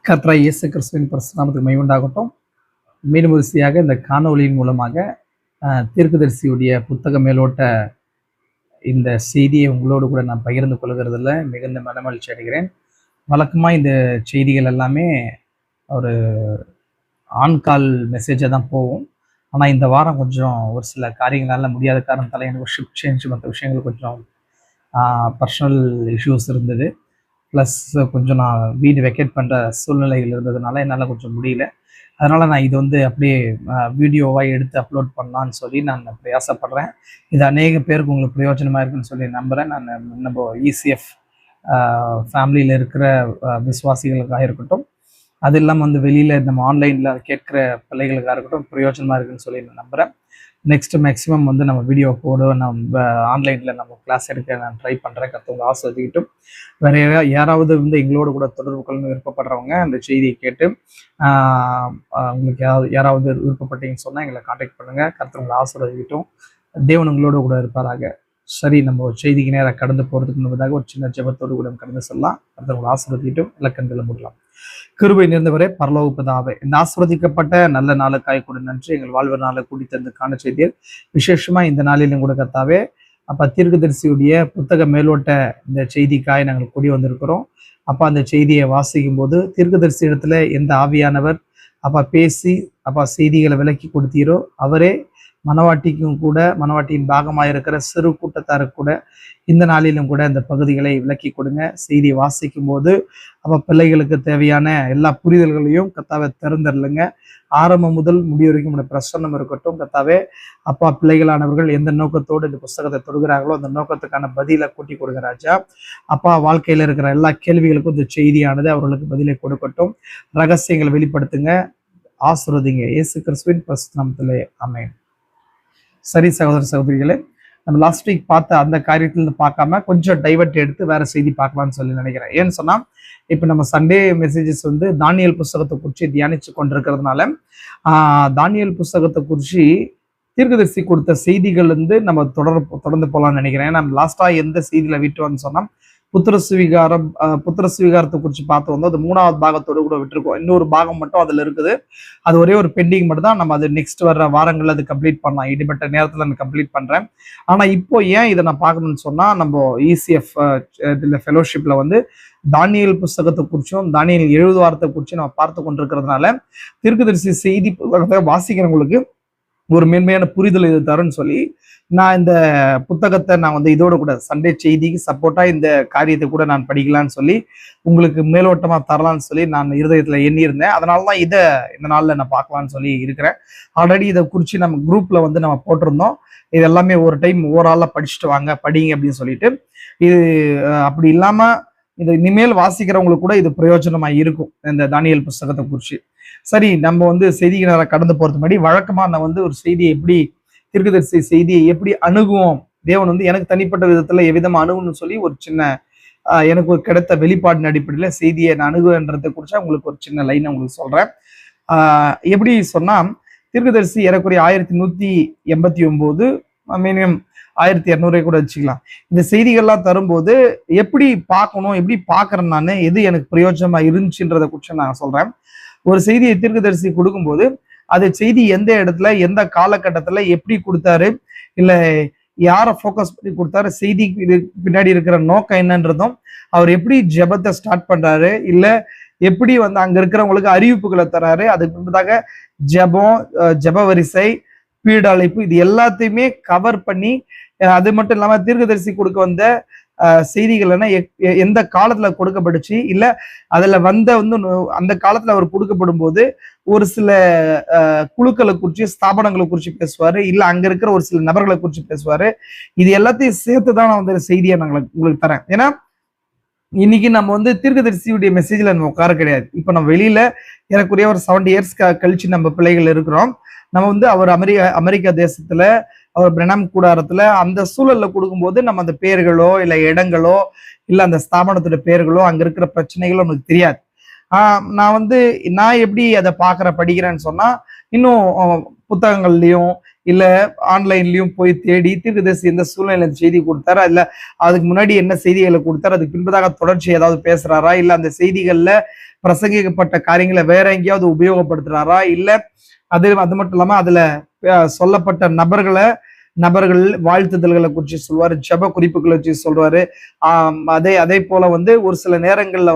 கர்த்தராகிய இயேசு கிறிஸ்துவின் பரிசுத்த நாமத்துக்கு மகிமை உண்டாகட்டும். மீண்டும் வரிசையாக இந்த காணொளியின் மூலமாக தீர்க்கதரிசியுடைய புத்தக மேலோட்ட இந்த செய்தியை உங்களோடு கூட நான் பகிர்ந்து கொள்கிறதுல மிகுந்த மனமகிழ்ச்சி அடைகிறேன். வழக்கமாக இந்த செய்திகள் எல்லாமே ஒரு ஆன்கால் மெசேஜாக தான் போகும். ஆனால் இந்த வாரம் கொஞ்சம் ஒரு சில காரியங்களால் முடியாத காரணத்தால் எனக்கு ஷிஃப்ட் சேஞ்ச் மற்ற விஷயங்கள் கொஞ்சம் பர்சனல் இஷ்யூஸ் இருந்தது. ப்ளஸ் கொஞ்சம் நான் வீடு வெக்கேட் பண்ணுற சூழ்நிலைகள் இருந்ததுனால என்னால் கொஞ்சம் முடியல. அதனால் நான் இது அப்படியே வீடியோவாக எடுத்து அப்லோட் பண்ணலான்னு சொல்லி நான் பிரயாசப்படுறேன். இது அநேக பேருக்கு உங்களுக்கு பிரயோஜனமாக இருக்குன்னு சொல்லி நம்புகிறேன். நான் நம்ம இசிஎஃப் ஃபேமிலியில் இருக்கிற விசுவாசிகளுக்காக இருக்கட்டும், அது இல்லாமல் வெளியில் நம்ம ஆன்லைனில் கேட்குற பிள்ளைகளுக்காக இருக்கட்டும் பிரயோஜனமாக இருக்குன்னு சொல்லி நான் நம்புகிறேன். நெக்ஸ்ட் மேக்ஸிமம் நம்ம வீடியோ போட நம்ம ஆன்லைனில் நம்ம கிளாஸ் எடுக்க நான் ட்ரை பண்ணுறேன். கற்றவங்க ஆஸ்வதிக்கிட்டும். வேறு யாராவது எங்களோட கூட தொடர்பு கொள்ள விருப்பப்படுறவங்க அந்த செய்தியை கேட்டு உங்களுக்கு யாராவது விருப்பப்பட்டீங்கன்னு சொன்னால் எங்களை காண்டாக்ட் பண்ணுங்கள். கற்றவங்களை ஆஸ்வதிக்கிட்டும். தேவன் உங்களோட கூட இருப்பாராக. சரி, நம்ம செய்திக்கு நேராக கடந்து போகிறதுக்கு முன்பதாக ஒரு சின்ன ஜெபத்தோடு கூட கடந்து செல்லலாம். கற்றவங்களை ஆஸ்வதிக்கிட்டும். இலக்கண்களை முடியலாம். கிருபை நிறைந்தவரே, பரலோக பிதாவே, இந்த ஆஸ்வதிக்கப்பட்ட நல்ல நாளுக்காய் கூட நன்றி. எங்கள் வாழ்வு நாளை கூடி தந்து காண செய்தியில் விசேஷமா இந்த நாளிலும் கூட கர்த்தாவே அப்பா தீர்க்கதரிசியுடைய புத்தக மேலோட்ட இந்த செய்திக்காய் நாங்கள் கூடி வந்திருக்கிறோம். அப்பா அந்த செய்தியை வாசிக்கும் போது தீர்க்கதரிசி இடத்துல எந்த ஆவியானவர் அப்பா பேசி அப்பா செய்திகளை விளக்கி கொடுத்தீரோ அவரே மனவாட்டிக்கும் கூட மனவாட்டியின் பாகமாக இருக்கிற சிறு கூட்டத்தாருக்கு கூட இந்த நாளிலும் கூட இந்த பகுதிகளை விளக்கி கொடுங்க. செய்தி வாசிக்கும் போது அப்போ பிள்ளைகளுக்கு தேவையான எல்லா புரிதல்களையும் கர்த்தாவே திறந்துடலுங்க. ஆரம்பம் முதல் முடிவு வரைக்கும் உடைய பிரசன்னம் இருக்கட்டும். கர்த்தாவே அப்பா பிள்ளைகளானவர்கள் எந்த நோக்கத்தோடு இந்த புஸ்தகத்தை தொடுகிறார்களோ அந்த நோக்கத்துக்கான பதிலை கூட்டி கொடுக்கிறாச்சா. அப்பா வாழ்க்கையில் இருக்கிற எல்லா கேள்விகளுக்கும் இந்த செய்தியானது அவர்களுக்கு பதிலை கொடுக்கட்டும். ரகசியங்களை வெளிப்படுத்துங்க, ஆசீர்வதிங்க. இயேசு கிறிஸ்துவின் பரிசுத்த நாமத்திலே ஆமென். சரி சகோதர சகோதரிகளே, நம்ம லாஸ்ட் வீக் பார்த்த அந்த காரியத்திலிருந்து பார்க்காம கொஞ்சம் டைவர்ட் எடுத்து வேற செய்தி பார்க்கலாம்னு சொல்லி நினைக்கிறேன். ஏன்னு சொன்னா இப்ப நம்ம சண்டே மெசேஜஸ் தானியேல் புஸ்தகத்தை குறித்து தியானிச்சு கொண்டிருக்கிறதுனால தானியேல் புஸ்தகத்தை குறித்து தீர்க்கதரிசி கொடுத்த செய்திகள் நம்ம தொடர்ந்து போகலாம்னு நினைக்கிறேன். நம்ம லாஸ்டா எந்த செய்தியில விட்டோம்னு சொன்னா புத்திர சுவீகாரத்தை குறித்து பார்த்து அது 3வது பாகத்தோடு கூட விட்டுருக்கோம். இன்னொரு பாகம் மட்டும் அதுல இருக்குது. அது ஒரே ஒரு பெண்டிங் மட்டும் தான். நம்ம அது நெக்ஸ்ட் வர்ற வாரங்கள்ல அது கம்ப்ளீட் பண்ணலாம். இடைப்பட்ட நேரத்துல நான் கம்ப்ளீட் பண்றேன். ஆனா இப்போ ஏன் இதை நான் பார்க்கணும்னு சொன்னா நம்ம இசிஎஃப் இதுல ஃபெலோஷிப்ல தானியேல் புஸ்தகத்தை குறிச்சும் தானியேல் 70 வாரத்தை குறிச்சும் நம்ம பார்த்து கொண்டிருக்கிறதுனால தீர்க்கதரிசி செய்தி வாசிக்கிறவங்களுக்கு ஒரு மேன்மையான புரிதல் இது தரும்னு சொல்லி நான் இந்த புத்தகத்தை நான் இதோட கூட சண்டே செய்திக்கு சப்போர்ட்டா இந்த காரியத்தை கூட நான் படிக்கலான்னு சொல்லி உங்களுக்கு மேலோட்டமா தரலான்னு சொல்லி நான் இருதயத்துல எண்ணியிருந்தேன். அதனாலதான் இதை இந்த நாள்ல நான் பார்க்கலான்னு சொல்லி இருக்கிறேன். ஆல்ரெடி இதை குறித்து நம்ம குரூப்ல நம்ம போட்டிருந்தோம். இது எல்லாமே ஒரு டைம் ஓவராலா படிச்சுட்டு வாங்க, படிங்க அப்படின்னு சொல்லிட்டு. இது அப்படி இல்லாம இந்த இனிமேல் வாசிக்கிறவங்களுக்கு கூட இது பிரயோஜனமா இருக்கும் இந்த தானியேல் புஸ்தகத்தை குறித்து. சரி, நம்ம செய்திக்கு நேரம் கடந்து போறது முன்னாடி வழக்கமா நான் ஒரு செய்தியை எப்படி தீர்க்கதரிசி செய்தியை எப்படி அணுகுவோம், தேவன் எனக்கு தனிப்பட்ட விதத்துல எவ்விதமா அணுகுன்னு சொல்லி ஒரு சின்ன எனக்கு ஒரு கிடைத்த வெளிப்பாடின் அடிப்படையில செய்தியை நான் அணுகுன்றதை குறிச்சா உங்களுக்கு ஒரு சின்ன லைன் உங்களுக்கு சொல்றேன். எப்படி சொன்னா தீர்க்கதரிசி ஏறக்குறைய 1189 மினிமம் 1200 கூட வச்சுக்கலாம். இந்த செய்திகள்லாம் தரும்போது எப்படி பார்க்கணும், எப்படி பார்க்கறேன் நான், எது எனக்கு பிரயோஜனமா இருந்துச்சுன்றதை குறிச்சு நான் சொல்றேன். ஒரு செய்தியை தீர்க்கதரிசி கொடுக்கும்போது அது செய்தி எந்த இடத்துல எந்த காலகட்டத்துல எப்படி கொடுத்தாரு, இல்ல யாரை ஃபோக்கஸ் பண்ணி கொடுத்தாரு, செய்தி பின்னாடி இருக்கிற நோக்கம் என்னன்றதும், அவர் எப்படி ஜெபத்தை ஸ்டார்ட் பண்றாரு, இல்ல எப்படி அங்க இருக்கிறவங்களுக்கு அறிவிப்புகளை தராரு, அதுக்கு முன்பதாக ஜெபம், ஜெப வரிசை, பீடழைப்பு, இது எல்லாத்தையுமே கவர் பண்ணி அது மட்டும் இல்லாம தீர்க்கதரிசி கொடுக்க வந்த செய்திகள் எந்த காலத்துல கொடுக்கப்பட்டுச்சு, இல்ல அதுல அந்த காலத்துல அவர் கொடுக்கப்படும் போது ஒரு சில குழுக்களை குறிச்சு ஸ்தாபனங்களை குறிச்சு பேசுவாரு, இல்ல அங்க இருக்கிற ஒரு சில நபர்களை குறிச்சு பேசுவாரு. இது எல்லாத்தையும் சேர்த்துதான் நான் செய்தியை நாங்கள் உங்களுக்கு தரேன். ஏன்னா இன்னைக்கு நம்ம தீர்க்கதரிசியுடைய மெசேஜ்ல நம்ம உட்கார கிடையாது. இப்ப நம்ம வெளியில எனக்குரிய ஒரு 70 இயர்ஸ் கழிச்சு நம்ம பிள்ளைகள் இருக்கிறோம். நம்ம அவர் அமெரிக்கா தேசத்துல அவர் பிரணாம் கூடாரத்துல அந்த சூழல்ல கொடுக்கும்போது நம்ம அந்த பேர்களோ இல்ல இடங்களோ இல்ல அந்த ஸ்தாபனத்தோட பேர்களோ அங்க இருக்கிற பிரச்சனைகளோ நமக்கு தெரியாது. நான் எப்படி அதை படிக்கிறேன்னு சொன்னா இன்னும் புத்தகங்கள்லயும் இல்ல ஆன்லைன்லயும் போய் தேடி தீர்க்கதரிசி எந்த சூழ்நிலை செய்தி கொடுத்தாரா, இல்ல அதுக்கு முன்னாடி என்ன செய்திகளை கொடுத்தாரு, அதுக்கு பின்பதாக தொடர்ச்சி ஏதாவது பேசுறாரா, இல்ல அந்த செய்திகள்ல பிரசங்கிக்கப்பட்ட காரியங்களை வேற எங்கேயாவது உபயோகப்படுத்துறாரா, இல்ல அது மட்டும் இல்லாம அதுல சொல்லப்பட்ட நபர்கள் வாழ்த்துதல்களை குறித்து சொல்லுவாரு, ஜப குறிப்புகளை வச்சு சொல்றாரு. அதே போல ஒரு சில நேரங்கள்ல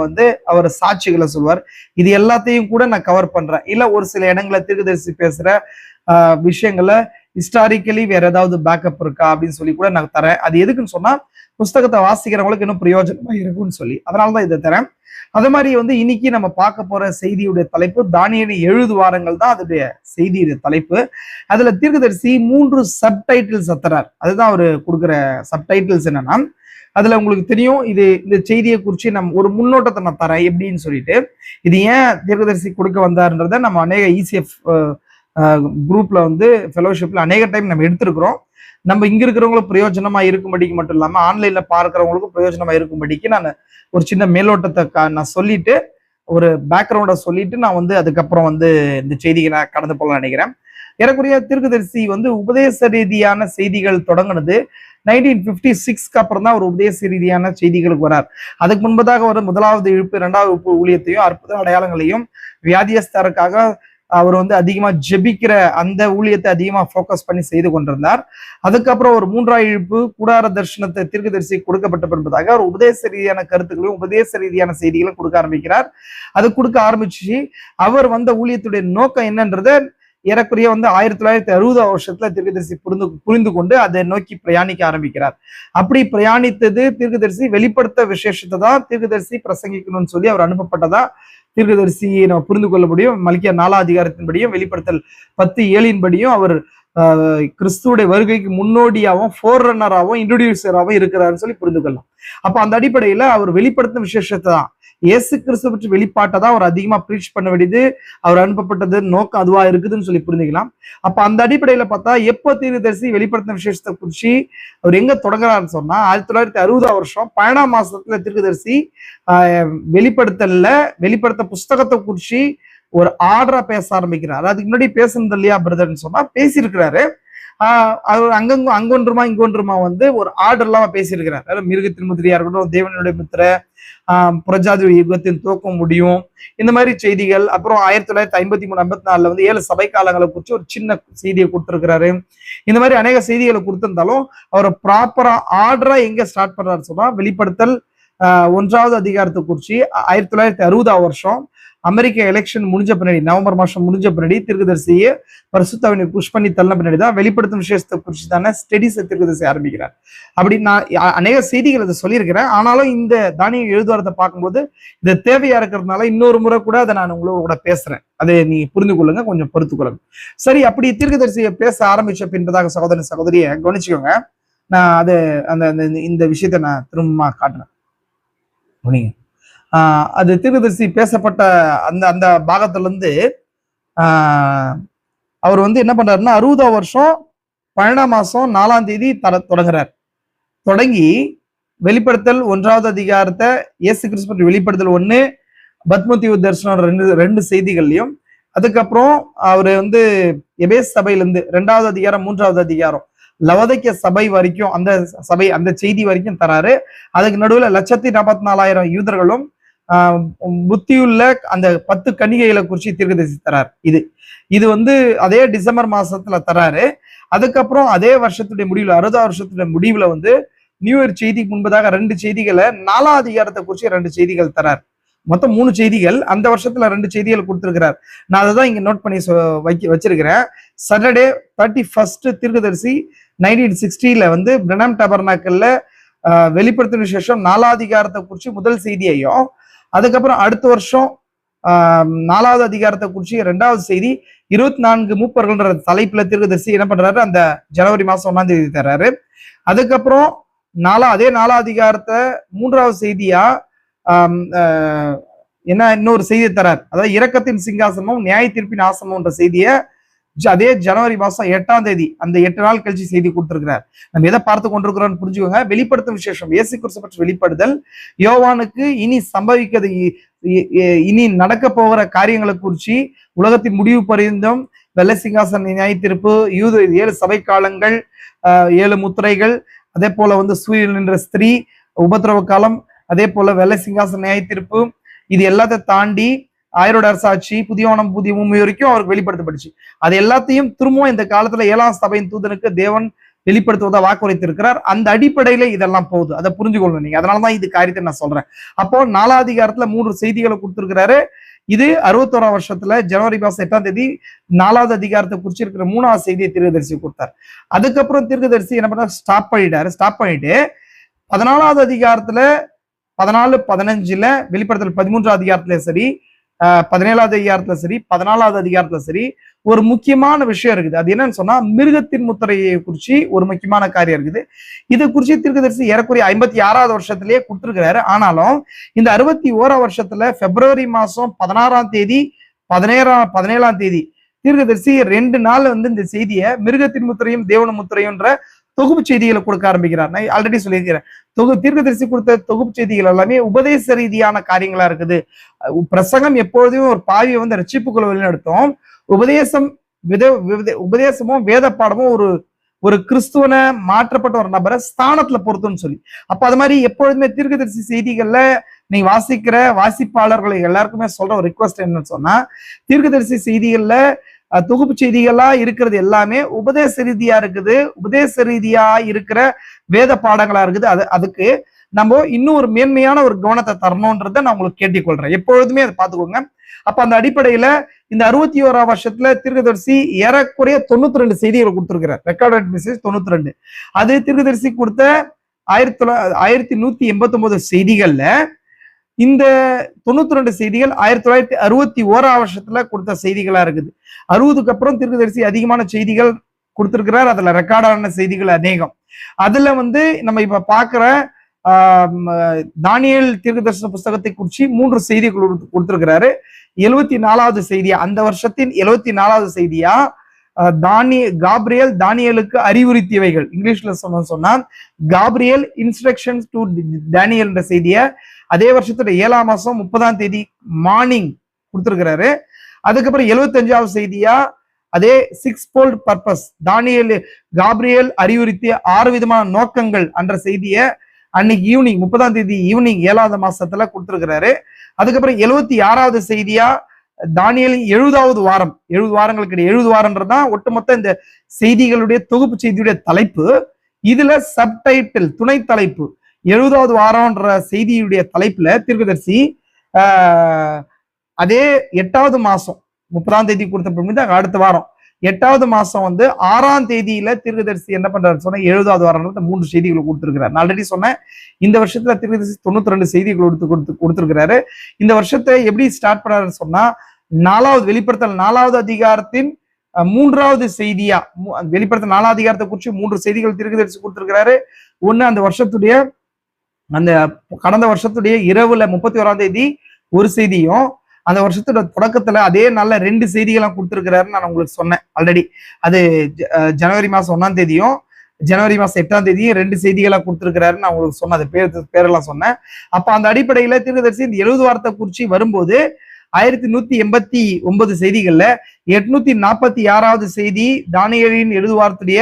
அவர் சாட்சிகளை சொல்வார். இது எல்லாத்தையும் கூட நான் கவர் பண்றேன். இல்ல ஒரு சில இடங்களை தீர்க்கதரிசி பேசுற விஷயங்களை ஹிஸ்டாரிக்கலி வேற ஏதாவது பேக்கப் இருக்கா அப்படின்னு சொல்லி கூட நான் தரேன். அது எதுக்குன்னு சொன்னா புஸ்தகத்தை வாசிக்கிறவங்களுக்கு இன்னும் பிரயோஜனமா இருக்கும்னு சொல்லி அதனாலதான் இதை தரேன். அது மாதிரி இன்னைக்கு நம்ம பார்க்க போற செய்தியுடைய தலைப்பு தானியேலின் 70 வாரங்கள் தான் அதோடைய செய்தியுடைய தலைப்பு. அதுல தீர்க்கதரிசி 3 சப்டைட்டில்ஸ் தரார். அதுதான் அவரு கொடுக்குற சப்டைட்டில்ஸ் என்னன்னா, அதுல உங்களுக்கு தெரியும் இந்த செய்தியை குறித்து நம்ம ஒரு முன்னோட்டத்தை நான் தரேன் எப்படின்னு சொல்லிட்டு. இது ஏன் தீர்க்கதரிசி கொடுக்க வந்தாருன்றத நம்ம அநேக இசிஎஃப் குரூப்ல ஃபெலோஷிப்ல அநேக டைம் நம்ம எடுத்திருக்கிறோம். நம்ம இங்க இருக்கிறவங்களும் பிரயோஜனமா இருக்கும்படிக்கு மட்டும் இல்லாம ஆன்லைன்ல பார்க்கிறவங்களுக்கும் பிரயோஜனமா இருக்கும்படிக்கு நான் ஒரு சின்ன மேலோட்டத்தை நான் சொல்லிட்டு ஒரு பேக்ரவுண்டை சொல்லிட்டு நான் அதுக்கப்புறம் இந்த செய்தியை நான் கடந்து போகலாம் நினைக்கிறேன். ஏறக்குறைய தீர்க்கதரிசி உபதேச ரீதியான செய்திகள் தொடங்கினது 1956க்கு அப்புறம் தான் ஒரு உபதேச ரீதியான செய்திகளுக்கு வரார். அதுக்கு முன்பதாக ஒரு முதலாவது இழுப்பு, 2வது இழுப்பு ஊழியத்தையும் அற்புத அடையாளங்களையும் வியாதியஸ்தருக்காக அவர் அதிகமா ஜெபிக்கிற அந்த ஊழியத்தை அதிகமா போக்கஸ் பண்ணி செய்து கொண்டிருந்தார். அதுக்கப்புறம் ஒரு 3வது இழுப்பு கூடார தரிசனத்தை தீர்க்கதரிசி கொடுக்கப்பட்ட பின்பதாக அவர் உபதேச ரீதியான கருத்துக்களையும் உபதேச ரீதியான செய்திகளும் கொடுக்க ஆரம்பிக்கிறார். அது கொடுக்க ஆரம்பிச்சு அவர் ஊழியத்துடைய நோக்கம் என்னன்றத ஏறக்குறைய 1960 வருஷத்துல தீர்க்கதரிசி புரிந்து கொண்டு அதை நோக்கி பிரயாணிக்க ஆரம்பிக்கிறார். அப்படி பிரயாணித்தது தீர்க்கதரிசி வெளிப்படுத்த விசேஷத்தை தான் தீர்க்கதரிசி பிரசங்கிக்கணும்னு சொல்லி அவர் அனுப்பப்பட்டதா தீர்க்கதரிசியை நம்ம புரிந்து கொள்ள முடியும். மல்கியா 4ஆம் அதிகாரத்தின்படியும் வெளிப்படுத்தல் 10:7 அவர் கிறிஸ்துவோட வருகைக்கு முன்னோடியாகவும் ஃபோர்ரன்னராகவும் இன்ட்ரோடியூசராகவும் இருக்கிறாருன்னு சொல்லி புரிந்து கொள்ளலாம். அப்ப அந்த அடிப்படையில அவர் வெளிப்படுத்தும் விசேஷத்தை தான், இயேசு கிறிஸ்துவ பற்றி வெளிப்பாட்டை தான் அவர் அதிகமா ப்ரீச் பண்ண வேண்டியது, அவர் அனுப்பப்பட்டது நோக்கம் அதுவா இருக்குதுன்னு சொல்லி புரிஞ்சுக்கலாம். அப்ப அந்த அடிப்படையில பார்த்தா எப்போ தீர்க்கதரிசி வெளிப்படுத்தின விசேஷத்தை குறிச்சு அவர் எங்க தொடங்குறாருன்னு சொன்னா 1960 வருஷம் 12ஆம் மாசத்துல தீர்க்கதரிசி வெளிப்படுத்த புஸ்தகத்தை குறிச்சு ஒரு ஆர்டரா பேச ஆரம்பிக்கிறார். அதுக்கு முன்னாடி பேசுனது இல்லையா பிரதர்ன்னு சொன்னா பேசியிருக்கிறாரு. அவர் அங்கொன்றுமா இங்கொன்றுமா ஒரு ஆர்டர் இல்லாம பேசியிருக்கிறார். மிருகத்தின் முத்திரையா இருக்கட்டும், தேவனுடைய முத்திரை, புரஜாதி யுகத்தின் துவக்கம் முடியும், இந்த மாதிரி செய்திகள். அப்புறம் 1953-54 7 சபை காலங்களை குறித்து ஒரு சின்ன செய்தியை கொடுத்திருக்கிறாரு. இந்த மாதிரி அநேக செய்திகளை கொடுத்திருந்தாலும் அவர் ப்ராப்பரா ஆர்டரா எங்க ஸ்டார்ட் பண்றாரு சொன்னா வெளிப்படுத்தல் 1வது அதிகாரத்தை குறிச்சு 1960 வருஷம் அமெரிக்க எலெக்ஷன் முடிஞ்ச பின்னாடி, நவம்பர் மாசம் முடிஞ்ச பின்னாடி தீர்க்கதரிசியை பரிசுத்தாவினை புஷ் பண்ணி தள்ள பின்னாடி தான் வெளிப்படுத்தும் விசேஷத்தை குறித்து தானே ஸ்டடிஸை தீர்க்கதரிசி ஆரம்பிக்கிறார். அப்படி நான் அநேக செய்திகள் அதை சொல்லியிருக்கிறேன். ஆனாலும் இந்த தானியேல் 70 வாரத்தை பார்க்கும்போது இது தேவையா இருக்கிறதுனால இன்னொரு முறை கூட அதை நான் உங்களோட கூட பேசுறேன். அதை நீ புரிந்து கொள்ளுங்க, கொஞ்சம் பொறுத்து கொள்ளுங்க. சரி, அப்படி தீர்க்கதரிசியை பேச ஆரம்பிச்ச பின்பதாக சகோதரியை கவனிச்சுக்கோங்க. நான் அதை இந்த விஷயத்த நான் திரும்ப காட்டுறேன். அது தீர்க்கதரிசி பேசப்பட்ட அந்த பாகத்துல இருந்து அவர் என்ன பண்றாருன்னா 60ஆம் வருஷம் 12ஆம் மாசம் 4ஆம் தேதி தொடங்குறார். தொடங்கி வெளிப்படுத்தல் 1வது அதிகாரத்தை இயேசு கிறிஸ்து வெளிப்படுத்தல் 1, பத்மோத்தியு தரிசனம் ரெண்டு செய்திகள்லையும், அதுக்கப்புறம் அவரு எபேஸ் சபையிலிருந்து 2வது அதிகாரம் 3வது அதிகாரம் லவோதிக்கேய சபை வரைக்கும் அந்த செய்தி வரைக்கும் தராரு. அதுக்கு நடுவுல 1,44,000 யூதர்களும் புத்தியுள்ள அந்த 10 கன்னிகைகளை குறிச்சு தீர்க்கதரிசி தரார். இது அதே டிசம்பர் மாசத்துல தராரு. அதுக்கப்புறம் அதே வருஷத்துடைய முடிவுல 60ஆம் வருஷத்துடைய முடிவுல நியூ இயர் செய்திக்கு முன்பதாக 2 செய்திகளை 4ஆம் அதிகாரத்தை குறிச்சு 2 செய்திகள் தரார். மொத்தம் 3 செய்திகள் அந்த வருஷத்துல 2 செய்திகள் கொடுத்திருக்கிறார். நான் அதை தான் இங்க நோட் பண்ணி வச்சிருக்கிறேன். சாட்டர்டே 31 தீர்க்கதரிசி 1960 பிரணாம் டபர்னாக்கல்ல வெளிப்படுத்தின விசேஷம் 4ஆம் அதிகாரத்தை குறிச்சு முதல் செய்தியையும், அதுக்கப்புறம் அடுத்த வருஷம் 4வது அதிகாரத்தை குறிச்சு 2வது செய்தி 24 மூப்பர்கள்ன்ற தலைப்புல தீர்க்கதரிசி என்ன பண்றாரு, அந்த ஜனவரி மாசம் 1ஆம் தேதி தர்றாரு. அதுக்கப்புறம் அதே 4வது அதிகாரத்தை 3வது செய்தியா இன்னொரு செய்தியை தரார். அதாவது இரக்கத்தின் சிங்காசனமும் நியாய தீர்ப்பின் ஆசனம்ன்ற செய்தியை அதே ஜனவரி மாசம் 8ஆம் தேதி அந்த 8 நாள் கழிச்சு செய்தி கொடுத்திருக்கிறார். நம்ம எதை பார்த்து கொண்டிருக்கிறோம்னு புரிஞ்சுக்கோங்க. வெளிப்படுத்தும் விசேஷம் இயேசு கிறிஸ்து பற்றி வெளிப்படுதல், யோவானுக்கு இனி நடக்க போகிற காரியங்களை குறிச்சு உலகத்தின் முடிவு பரிந்தும் வெள்ளை சிங்காசன நியாயத்தீர்ப்பு, 7 சபை காலங்கள், 7 முத்திரைகள், அதே போல வந்து சூரியன் என்ற ஸ்திரீ, உபத்திரவ காலம், அதே போல வெள்ளை சிங்காசன நியாயத்தீர்ப்பு, இது எல்லாத்தையும் தாண்டி ஆயரோட அரசாட்சி, புதியவனம் புதிய பூமி வரைக்கும் அவருக்கு வெளிப்படுத்தப்பட்டுச்சு. அது எல்லாத்தையும் திரும்பவும் இந்த காலத்துல 7ஆம் சபையின் தூதனுக்கு தேவன் வெளிப்படுத்துவதா வாக்குரைத்திருக்கிறார். அந்த அடிப்படையில இதெல்லாம் போகுது. அதை புரிஞ்சுக்கொள்ளணும் நீங்க. அதனாலதான் இது காரியத்தை நான் சொல்றேன். அப்போ 4ஆம் அதிகாரத்துல 3 செய்திகளை கொடுத்திருக்கிறாரு. இது 61ஆம் வருஷத்துல ஜனவரி மாசம் 8ஆம் தேதி 4வது அதிகாரத்தை குறிச்சிருக்கிற 3வது செய்தியை தீர்க்கதரிசி கொடுத்தார். அதுக்கப்புறம் தீர்க்கதரிசி என்ன பண்ண ஸ்டாப் பண்ணிட்டு 14வது அதிகாரத்துல 14-15 வெளிப்படுத்தல் 13ஆம் அதிகாரத்துல சரி, 17வது அதிகாரத்துல சரி, 14வது அதிகாரத்துல சரி, ஒரு முக்கியமான விஷயம் இருக்குது. அது என்னன்னு சொன்னா மிருகத்தின் முத்திரையை குறிச்சு ஒரு முக்கியமான காரியம் இருக்குது. இதை குறிச்சு தீர்க்கதரிசி ஏறக்குறைய 56வது வருஷத்திலேயே கொடுத்திருக்கிறாரு. ஆனாலும் இந்த 61ஆம் வருஷத்துல பிப்ரவரி மாசம் 16ஆம் தேதி 17ஆம் தேதி தீர்க்கதரிசி 2 நாள் வந்து இந்த செய்தியை மிருகத்தின் முத்திரையும் தேவன முத்திரையும்ன்ற தொகுப்பு செய்திகளை கொடுக்க ஆரம்பிக்கிறார். நான் ஆல்ரெடி சொல்லியிருக்கிறேன். தீர்க்கதரிசி கொடுத்த தொகுப்பு செய்திகள் எல்லாமே உபதேச ரீதியான காரியங்களா இருக்குது. பிரசங்கம் எப்பொழுதும் ஒரு பாவியை வந்து ரட்சிப்புக்குள்ள வழிநடத்தும். உபதேசமும் வேத பாடமும் ஒரு கிறிஸ்துவனை மாற்றப்பட்ட ஒரு நபரை ஸ்தானத்துல பொறுத்துன்னு சொல்லி. அப்ப அது மாதிரி எப்பொழுதுமே தீர்க்கதரிசி செய்திகள்ல நீங்க வாசிக்கிற வாசிப்பாளர்களை எல்லாருக்குமே சொல்ற ஒரு ரிக்வஸ்ட் என்னன்னு சொன்னா, தீர்க்கதரிசி செய்திகள்ல தொகுப்பு செய்திகளா இருக்கிறது எல்லாமே உபதேச ரீதியா இருக்குது. உபதேச ரீதியா இருக்கிற வேத பாடங்களா இருக்குது. அதுக்கு நம்ம இன்னும் ஒரு மேன்மையான ஒரு கவனத்தை தரணும்ன்றத நான் உங்களுக்கு கேட்டுக்கொள்றேன். எப்பொழுதுமே அதை பார்த்துக்கோங்க. அப்ப அந்த அடிப்படையில இந்த 61ஆம் வருஷத்துல தீர்க்கதரிசி ஏறக்குறைய 92 செய்திகளை கொடுத்திருக்கிறார். Recorded message 92. அது தீர்க்கதரிசி கொடுத்த 1189 செய்திகள்ல இந்த 92 செய்திகள் 1961ஆம் வருஷத்துல கொடுத்த செய்திகளா இருக்குது. 60க்கு அப்புறம் தீர்க்கதரிசி அதிகமான செய்திகள் கொடுத்திருக்கிறார். அதுல ரெக்கார்டான செய்திகள் அநேகம். அதுல வந்து நம்ம இப்ப பாக்குற தானியேல் தீர்க்கதரிசன புஸ்தகத்தை குறிச்சு 3 செய்திகள் கொடுத்திருக்கிறாரு. 74வது செய்தியா, அந்த வருஷத்தின் 74வது செய்தியா காப்ரியேல் தானியேலுக்கு அறிவுறுத்தியவைகள், இங்கிலீஷ்ல சொன்னா காப்ரியேல் இன்ஸ்ட்ரக்ஷன்ஸ் டு டேனியல் என்ற செய்திய அதே வருஷத்துல 7ஆம் மாசம் 30ஆம் தேதி மார்னிங் கொடுத்திருக்கிறாரு. அதுக்கப்புறம் 75வது செய்தியா அதே 6-fold பர்பஸ் காப்ரியேல் அறிவுறுத்திய 6 விதமான நோக்கங்கள் என்ற செய்திய அன்னைக்கு ஈவினிங் 30ஆம் தேதி ஈவினிங் 7வது மாசத்துல கொடுத்திருக்கிறாரு. அதுக்கப்புறம் 76வது செய்தியா தானியேலின் 70வது வாரம், 70 வாரங்களுக்கு 70 வாரம்ன்றதுதான் ஒட்டுமொத்த இந்த செய்திகளுடைய தொகுப்பு செய்தியுடைய தலைப்பு. இதுல சப்டைட்டில் துணை தலைப்பு 70வது வாரம்ன்ற செய்தியுடைய தலைப்புல தீர்க்கதரிசி அதே 8வது மாசம் 30ஆம் தேதி கொடுத்த அடுத்த வாரம் 8வது மாசம் வந்து 6ஆம் தேதியில தீர்க்கதரிசி என்ன பண்றாரு சொன்னா 70வது வாரம் 3 செய்திகளை கொடுத்திருக்கிறார். நான் ஆல்ரெடி சொன்னேன், இந்த வருஷத்துல தீர்க்கதரிசி 92 செய்திகள் கொடுத்திருக்கிறாரு. இந்த வருஷத்தை எப்படி ஸ்டார்ட் பண்ணாருன்னு சொன்னா வெளிப்படுத்தல் 4வது அதிகாரத்தின் 3வது செய்தியா, வெளிப்படுத்தல் 4வது அதிகாரத்தை குறிச்சு 3 செய்திகள் தீர்க்கதரிசி கொடுத்திருக்கிறாரு. ஒண்ணு அந்த வருஷத்துடைய அந்த கடந்த வருஷத்துடைய இரவுல 31ஆம் தேதி ஒரு செய்தியும், அந்த வருஷத்தோட தொடக்கத்துல அதே நாள்ல 2 செய்திகள்லாம் கொடுத்திருக்கிறாருன்னு நான் உங்களுக்கு சொன்னேன் ஆல்ரெடி. அது ஜனவரி மாசம் 1ஆம் தேதியும் ஜனவரி மாசம் 8ஆம் தேதியும் 2 செய்திகளா கொடுத்திருக்கிறாருன்னு நான் உங்களுக்கு சொன்னேன். அது பேரெல்லாம் சொன்னேன். அப்ப அந்த அடிப்படையில தீர்க்கதரிசி இந்த 70 வாரத்தை குறிச்சு வரும்போது 1189 செய்திகள்ல 846வது செய்தி தானியேலின் 70 வாரத்துடைய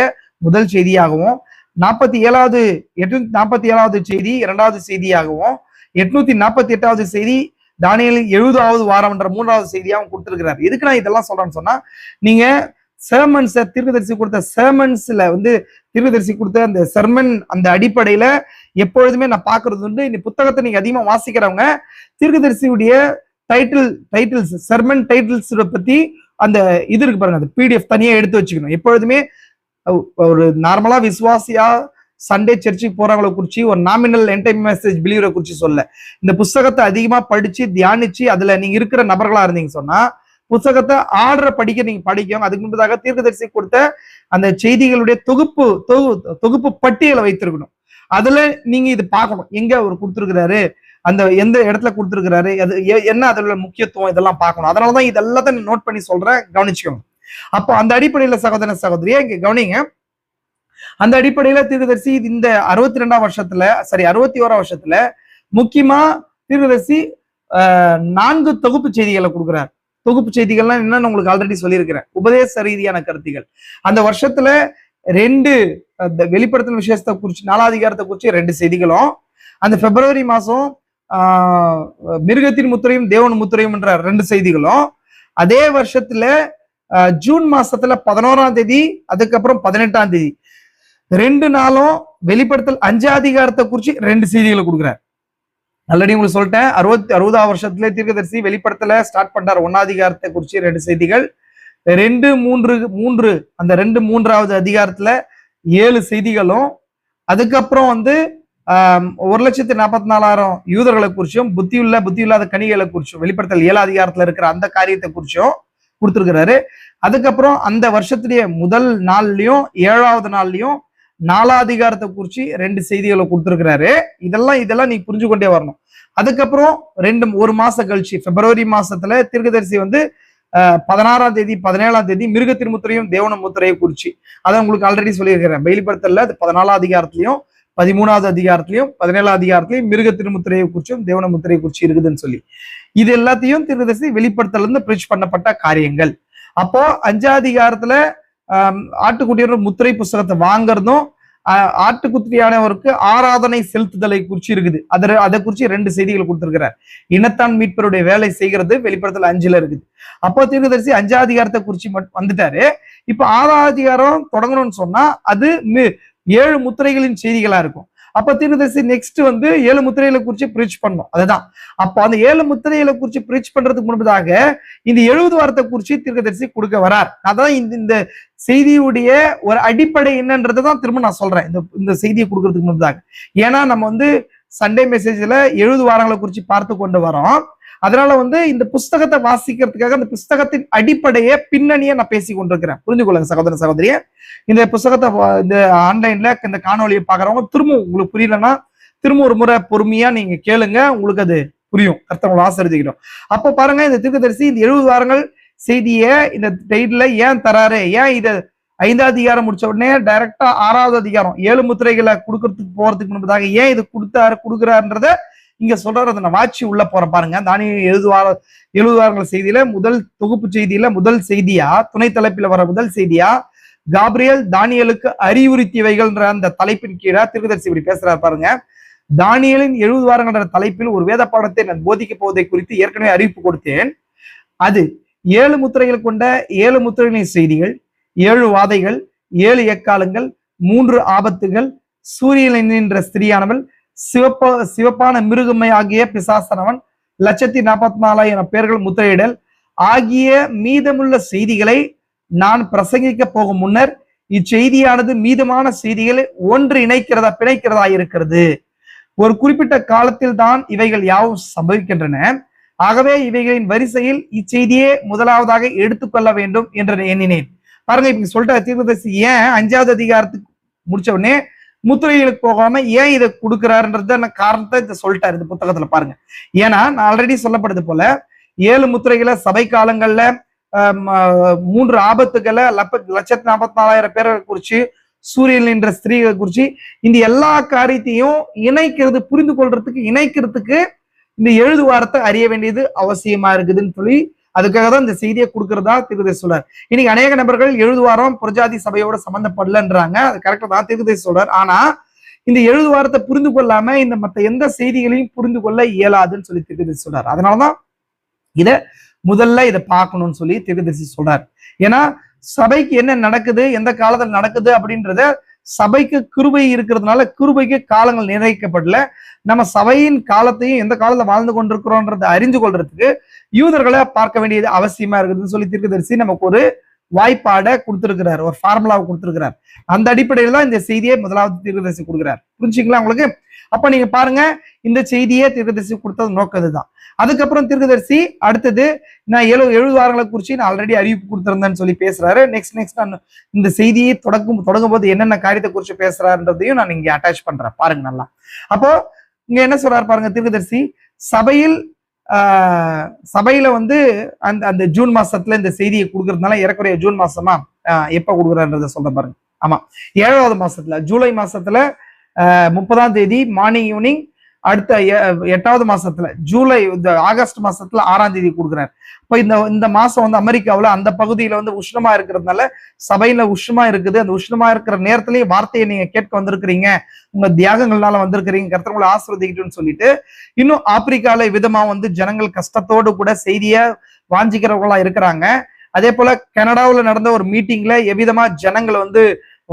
முதல் செய்தியாகவும், 847வது செய்தி 2வது செய்தியாகவும், 848வது செய்தி தானியேலின் 70வது வாரம் என்ற 3வது செய்தியாகவும் கொடுத்திருக்கிறார். எதுக்கு நான் இதெல்லாம் சொல்றேன்னு சொன்னா, நீங்க செர்மன்ஸ் தீர்க்கதரிசி கொடுத்த செர்மன்ஸ்ல வந்து தீர்க்கதரிசி கொடுத்த அந்த செர்மன் அந்த அடிப்படையில எப்பொழுதுமே நான் பாக்குறது உண்டு. இந்த புத்தகத்தை நீங்க அதிகமா வாசிக்கிறவங்க தீர்க்கதரிசியுடைய டைட்டில்ஸ் செர்மன் டைட்டில்ஸ் பத்தி அந்த இது இருக்கு பாருங்க, அந்த PDF தனியா எடுத்து வச்சுக்கணும். எப்பொழுதுமே ஒரு நார்மலா விசுவாசியா சண்டே சர்ச்சுக்கு போறவங்களை குறிச்சு ஒரு நாமினல் என்டைம் மெசேஜ் பிலீவரை குறிச்சு சொல்ல, இந்த புத்தகத்தை அதிகமா படிச்சு தியானிச்சு அதுல நீங்க இருக்கிற நபர்களா இருந்தீங்க சொன்னா புத்தகத்தை படிக்க நீங்க படிக்கணும். அதுக்கு முன்பதாக தீர்க்கதரிசி கொடுத்த அந்த செய்திகளுடைய தொகுப்பு பட்டியலை வைத்திருக்கணும். அதுல நீங்க இது பார்க்கணும், எங்க அவர் கொடுத்திருக்கிறாரு, அந்த எந்த இடத்துல கொடுத்திருக்கிறாரு, அது என்ன அதோட முக்கியத்துவம், இதெல்லாம் பார்க்கணும். அதனாலதான் இதெல்லாத்தையும் நோட் பண்ணி சொல்றேன், கவனிச்சுக்கோங்க. அப்போ அந்த அடிப்படையில சகோதர சகோதரியா இங்க கவனிங்க. அந்த அடிப்படையில தீர்க்கதரிசி இந்த 61ஆம் வருஷத்துல முக்கியமா தீர்க்கதரிசி 4 தொகுப்பு செய்திகளை கொடுக்கிறார். தொகுப்பு செய்திகள்லாம் என்னன்னு உங்களுக்கு ஆல்ரெடி சொல்லியிருக்கிறேன். உபதேச ரீதியான கருத்துகள். அந்த வருஷத்துல 2 வெளிப்படுத்தின விசேஷத்தை குறிச்சு 4ஆம் அதிகாரத்தை குறிச்சு 2 செய்திகளும், அந்த பிப்ரவரி மாசம் மிருகத்தின் முத்திரையும் தேவன் முத்திரையும் என்ற 2 செய்திகளும், அதே வருஷத்துல ஜூன் மாசத்துல 11ஆம் தேதி அதுக்கப்புறம் 18ஆம் தேதி 2 நாளும் வெளிப்படுத்தல் 5ஆம் அதிகாரத்தை குறிச்சு 2 செய்திகளை கொடுக்குறாரு. ஆல்ரெடி உங்களுக்கு சொல்லிட்டேன், 60ஆம் வருஷத்துல தீர்க்கதரிசி வெளிப்படுத்தல ஸ்டார்ட் பண்றாரு. 1ஆம் அதிகாரத்தை குறிச்சு 2 செய்திகள், 2 அந்த 3ஆவது அதிகாரத்துல 7 செய்திகளும், அதுக்கப்புறம் வந்து 1,44,000 யூதர்களை குறிச்சும் புத்தி இல்லாத கனிகளை குறிச்சும் வெளிப்படுத்தல் 7ஆம் அதிகாரத்துல இருக்கிற அந்த காரியத்தை குறிச்சும் கொடுத்திருக்கிறாரு. அதுக்கப்புறம் அந்த வருஷத்துடைய முதல் நாள்லயும் 7ஆவது நாள்லயும் 4ஆம் அதிகாரத்தை குறிச்சு 2 செய்திகளை கொடுத்திருக்கிறாரு. இதெல்லாம் நீ புரிஞ்சு கொண்டே வரணும். அதுக்கப்புறம் 1 மாசம் கழிச்சு பிப்ரவரி மாசத்துல தீர்க்கதரிசி வந்து 16ஆம் தேதி 17ஆம் தேதி மிருகத்தின் முத்திரையும் தேவன முத்திரையை குறிச்சு, அதை உங்களுக்கு ஆல்ரெடி சொல்லியிருக்கிறேன். வெளிப்படுத்தல 14ஆம் அதிகாரத்திலையும் 13ஆவது அதிகாரத்திலையும் 17ஆம் அதிகாரத்திலையும் மிருகத்தின் முத்திரையை குறிச்சும் தேவன முத்திரையை குறிச்சு இருக்குதுன்னு சொல்லி, இது எல்லாத்தையும் தீர்க்கதரிசி வெளிப்படுத்தல இருந்து பிரிச் பண்ணப்பட்ட காரியங்கள். அப்போ 5ஆம் அதிகாரத்துல ஆட்டுக்குட்டியோட முத்திரை புஸ்தகத்தை வாங்குறதும் ஆட்டுக்குட்டியானவருக்கு ஆராதனை செலுத்துதலை குறிச்சு இருக்குது. அதை குறிச்சு 2 செய்திகள் கொடுத்திருக்கிறார். இனத்தான் மீட்பருடைய வேலை செய்கிறது வெளிப்படுத்தல் 5ல இருக்குது. அப்போ தீர்க்கதரிசி 5ஆம் அதிகாரத்தை குறிச்சு வந்துட்டாரு. இப்ப 6ஆம் அதிகாரம் தொடங்கணும்னு சொன்னா அது 7 முத்திரைகளின் செய்திகளா இருக்கும். அப்ப தீர்க்கதரிசி நெக்ஸ்ட் வந்து 7 முத்திரைகளை குறிச்சு பிரீச் பண்ணும். அதுதான் அப்ப அந்த 7 முத்திரைகளை குறிச்சு பிரீச் பண்றதுக்கு முன்பதாக இந்த 70 வாரத்தை குறிச்சு தீர்க்கதரிசி கொடுக்க வரார். அதான் இந்த செய்தியுடைய ஒரு அடிப்படை என்னன்றதான் திரும்ப நான் சொல்றேன் இந்த செய்தியை கொடுக்கறதுக்கு முன்பதாக. ஏன்னா நம்ம வந்து சண்டே மெசேஜ்ல 70 வாரங்களை குறிச்சு பார்த்து கொண்டு வரோம். அதனால வந்து இந்த புஸ்தகத்தை வாசிக்கிறதுக்காக அந்த புஸ்தகத்தின் அடிப்படையை பின்னணியை நான் பேசி கொண்டிருக்கிறேன். புரிஞ்சு கொள்ளுங்க சகோதர சகோதரிய. இந்த புஸ்தகத்தை இந்த ஆன்லைன்ல இந்த காணொலியை பாக்குறவங்க திரும்ப உங்களுக்கு புரியலன்னா திரும்ப ஒரு முறை பொறுமையா நீங்க கேளுங்க, உங்களுக்கு அது புரியும். கர்த்தர் ஆசீர்வதிக்கணும். அப்ப பாருங்க, இந்த தீர்க்கதரிசி இந்த 70 வாரங்கள் செய்திய இந்த டைட்டில ஏன் தராரு, ஏன் இத 5ஆம் அதிகாரம் முடிச்ச உடனே டைரக்டா 6ஆவது அதிகாரம் 7 முத்திரைகளை கொடுக்கறதுக்கு போறதுக்கு முன்பதாக ஏன் இது கொடுக்குறாருன்றத இங்க சொல்றாரு. அதை நான் வாட்சி உள்ள போறேன் பாருங்க. தானியேல் 70 வாரங்கள் செய்தியில முதல் தொகுப்பு செய்தியில முதல் செய்தியா, துணை தலைப்பில வர முதல் செய்தியா, காப்ரியேல் தானியேலுக்கு அறிவுறுத்தியவைகள்ன்ற அந்த தலைப்பின் கீழே தீர்க்கதரிசி இப்படி பேசுறாரு பாருங்க. தானியேலின் 70 வாரங்கள் தலைப்பில் ஒரு வேத பாடத்தை நான் போதிக்க போவதை குறித்து ஏற்கனவே அறிவிப்பு கொடுத்தேன். அது 7 முத்திரைகள் கொண்ட 7 முத்திரைகளின் செய்திகள், 7 வாதைகள், 7 எக்காலங்கள், 3 ஆபத்துகள், சூரியன் என்ற ஸ்திரியானவள், சிவப்பான மிருகமை ஆகிய பிசாசனவன், 1,44,000 பேர்கள் முத்திரையிடல் ஆகிய மீதமுள்ள செய்திகளை நான் பிரசங்கிக்க போகும் முன்னர் இச்செய்தியானது மீதமான செய்திகளை பிணைக்கிறதா இருக்கிறது. ஒரு குறிப்பிட்ட காலத்தில் தான் இவைகள் யாவும் சம்பவிக்கின்றன. ஆகவே இவைகளின் வரிசையில் இச்செய்தியே முதலாவதாக எடுத்துக்கொள்ள வேண்டும் என்று எண்ணினேன். பாருங்க, இப்ப சொல்லிட்ட தீர்க்கதரிசி ஏன் 5ஆவது அதிகாரத்துக்கு முடிச்ச உடனே முத்திரைகளுக்கு போகாம ஏன் இதை கொடுக்குறாருன்றத காரணத்தை இதை சொல்லிட்டாரு இந்த புத்தகத்துல பாருங்க. ஏன்னா நான் ஆல்ரெடி சொல்லப்படுது போல 7 முத்திரைகளை சபை காலங்கள்ல 3 ஆபத்துக்களை 1,44,000 பேரை குறிச்சு, சூரியன் என்ற ஸ்திரீகளை குறிச்சு, இந்த எல்லா காரியத்தையும் புரிந்து கொள்றதுக்கு இணைக்கிறதுக்கு இந்த 70 வாரத்தை அறிய வேண்டியது அவசியமா இருக்குதுன்னு சொல்லி அதுக்காக தான் இந்த செய்தியை கொடுக்கறதா தீர்க்கதரிசி சொல்றார். இன்னைக்கு அநேக நபர்கள் 70 வாரம் புரஜாதி சபையோட சம்பந்தப்படலன்றாங்க. அது கரெக்டா தான் தீர்க்கதரிசி சொல்றார். ஆனா இந்த 70 வாரத்தை புரிந்து கொள்ளாம இந்த மத்த எந்த செய்திகளையும் புரிந்து கொள்ள இயலாதுன்னு சொல்லி தீர்க்கதரிசி சொல்றார். அதனாலதான் முதல்ல இதை பார்க்கணும்னு சொல்லி தீர்க்கதரிசி சொல்றார். ஏன்னா சபைக்கு என்ன நடக்குது, எந்த காலத்துல நடக்குது அப்படின்றத சபைக்கு கிருபை இருக்கிறதுனால கிருபைக்கு காலங்கள் நிர்ணயிக்கப்படல. நம்ம சபையின் காலத்தையும் எந்த காலத்துல வாழ்ந்து கொண்டிருக்கிறோன்றதை அறிந்து கொள்றதுக்கு யூதர்களை பார்க்க வேண்டியது அவசியமா இருக்குதுன்னு சொல்லி தீர்க்கதரிசி நமக்கு ஒரு வாய்ப்பாடை கொடுத்திருக்கிறார், ஒரு ஃபார்முலாவை கொடுத்திருக்கிறார். அந்த அடிப்படையில் தான் இந்த செய்தியை முதலாவது தீர்க்கதரிசி கொடுக்கிறார். புரிஞ்சுங்களா உங்களுக்கு? அப்ப நீங்க பாருங்க, இந்த செய்தியே தீர்க்கதரிசி கொடுத்தது நோக்கதுதான். அதுக்கப்புறம் தீர்க்கதரிசி அடுத்தது நான் 70 வாரங்களை குறிச்சு நான் ஆல்ரெடி அறிவிப்பு கொடுத்திருந்தேன்னு சொல்லி பேசுறாரு. நெக்ஸ்ட் நான் இந்த செய்தியை தொடங்கும் போது என்னென்ன காரியத்தை குறிச்சு பேசுறாருன்றதையும் நான் இங்க அட்டாச் பண்றேன் பாருங்க நல்லா. அப்போ இங்க என்ன சொல்றாரு பாருங்க தீர்க்கதரிசி. சபையில வந்து அந்த ஜூன் மாசத்துல இந்த செய்தியை கொடுக்கறதுனால ஏறக்குறைய ஜூன் மாசமா எப்ப கொடுக்குறாருன்றத சொல்ற பாருங்க. ஆமா, 7வது மாசத்துல ஜூலை மாசத்துல 30ஆம் தேதி மார்னிங் ஈவினிங் அடுத்த 8வது மாசத்துல ஜூலை ஆகஸ்ட் மாசத்துல 6ஆம் தேதி கொடுக்குறாரு. இப்ப இந்த மாசம் வந்து அமெரிக்காவில் அந்த பகுதியில வந்து உஷ்ணமா இருக்கிறதுனால சபையில உஷ்ணமா இருக்குது. அந்த உஷ்ணமா இருக்கிற நேரத்திலேயே வார்த்தையை நீங்க கேட்க வந்திருக்கிறீங்க, உங்க தியாகங்கள்னால வந்திருக்கிறீங்க, கர்த்தர் உங்களை ஆசீர்வதிக்கட்டும்னு சொல்லிட்டு இன்னும் ஆப்பிரிக்கால விதமா வந்து ஜனங்கள் கஷ்டத்தோடு கூட செய்திய வாஞ்சிக்கிறவங்களா இருக்கிறாங்க. அதே போல கனடாவில் நடந்த ஒரு மீட்டிங்ல எவ்விதமா ஜனங்கள் வந்து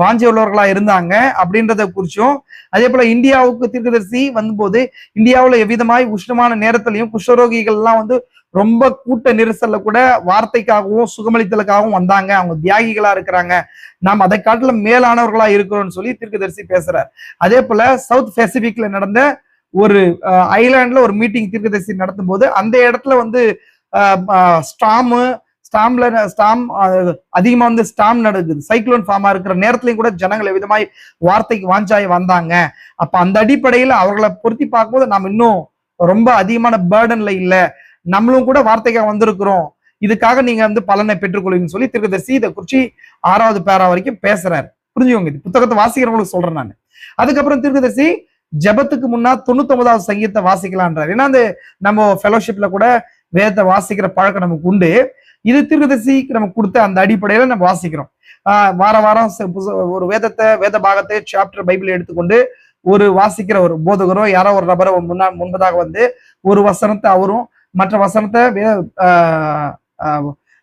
வாஞ்சி உள்ளவர்களா இருந்தாங்க அப்படின்றத குறிச்சும், அதே போல இந்தியாவுக்கு தீர்க்கதரிசி வந்தபோது இந்தியாவுல எவ்விதமாய் உஷ்ணமான நேரத்திலையும் குஷ்டரோகிகள் எல்லாம் வந்து ரொம்ப கூட்ட நெரிசல்ல கூட வார்த்தைக்காகவும் சுகமளித்தலுக்காகவும் வந்தாங்க. அவங்க தியாகிகளா இருக்கிறாங்க, நாம் அதை காட்டுல மேலானவர்களா இருக்கிறோம்னு சொல்லி தீர்க்கதரிசி பேசுறார். அதே போல சவுத் பசிபிக்ல நடந்த ஒரு ஐலாண்ட்ல ஒரு மீட்டிங் தீர்க்கதரிசி நடத்தும் போது அந்த இடத்துல வந்து ஸ்டாம் அதிகமா வந்து ஸ்டாம் நடக்குது, சைக்ளோன் ஃபார்மா இருக்கிற நேரத்திலையும் கூட ஜனங்கள் விதமாய் வார்த்தைக்கு வாஞ்சாய் வந்தாங்க. அப்ப அந்த அடிப்படையில அவர்களை பொருத்தி பார்க்கும்போது நாம் இன்னும் ரொம்ப அதிகமான பேர்டன்ல இல்ல, நம்மளும் கூட வார்த்தைக்காக வந்திருக்கிறோம், இதுக்காக நீங்க வந்து பலனை பெற்றுக்கொள்ளுங்கன்னு சொல்லி தீர்க்கதரிசி இதை குறிச்சு 6வது பேரா வரைக்கும் பேசுறாரு. புரிஞ்சுக்கோங்க, இது புத்தகத்தை வாசிக்கிறவங்களுக்கு சொல்றேன் நான். அதுக்கப்புறம் தீர்க்கதரிசி ஜபத்துக்கு முன்னா 99வது சங்கீதத்தை வாசிக்கலான்றார். ஏன்னா அந்த நம்ம ஃபெலோஷிப்ல கூட வேதத்தை வாசிக்கிற பழக்கம் நமக்கு உண்டு. இது தீர்க்கதரிசிக்கு நமக்கு கொடுத்த அந்த அடிப்படையில நம்ம வாசிக்கிறோம். வார வாரம் ஒரு வேத பாகத்தை சாப்டர் பைபிள் எடுத்துக்கொண்டு ஒரு வாசிக்கிற ஒரு போதகரோ யாரோ ஒரு நபரோ முன்பதாக வந்து ஒரு வசனத்தை அவரும் மற்ற வசனத்தை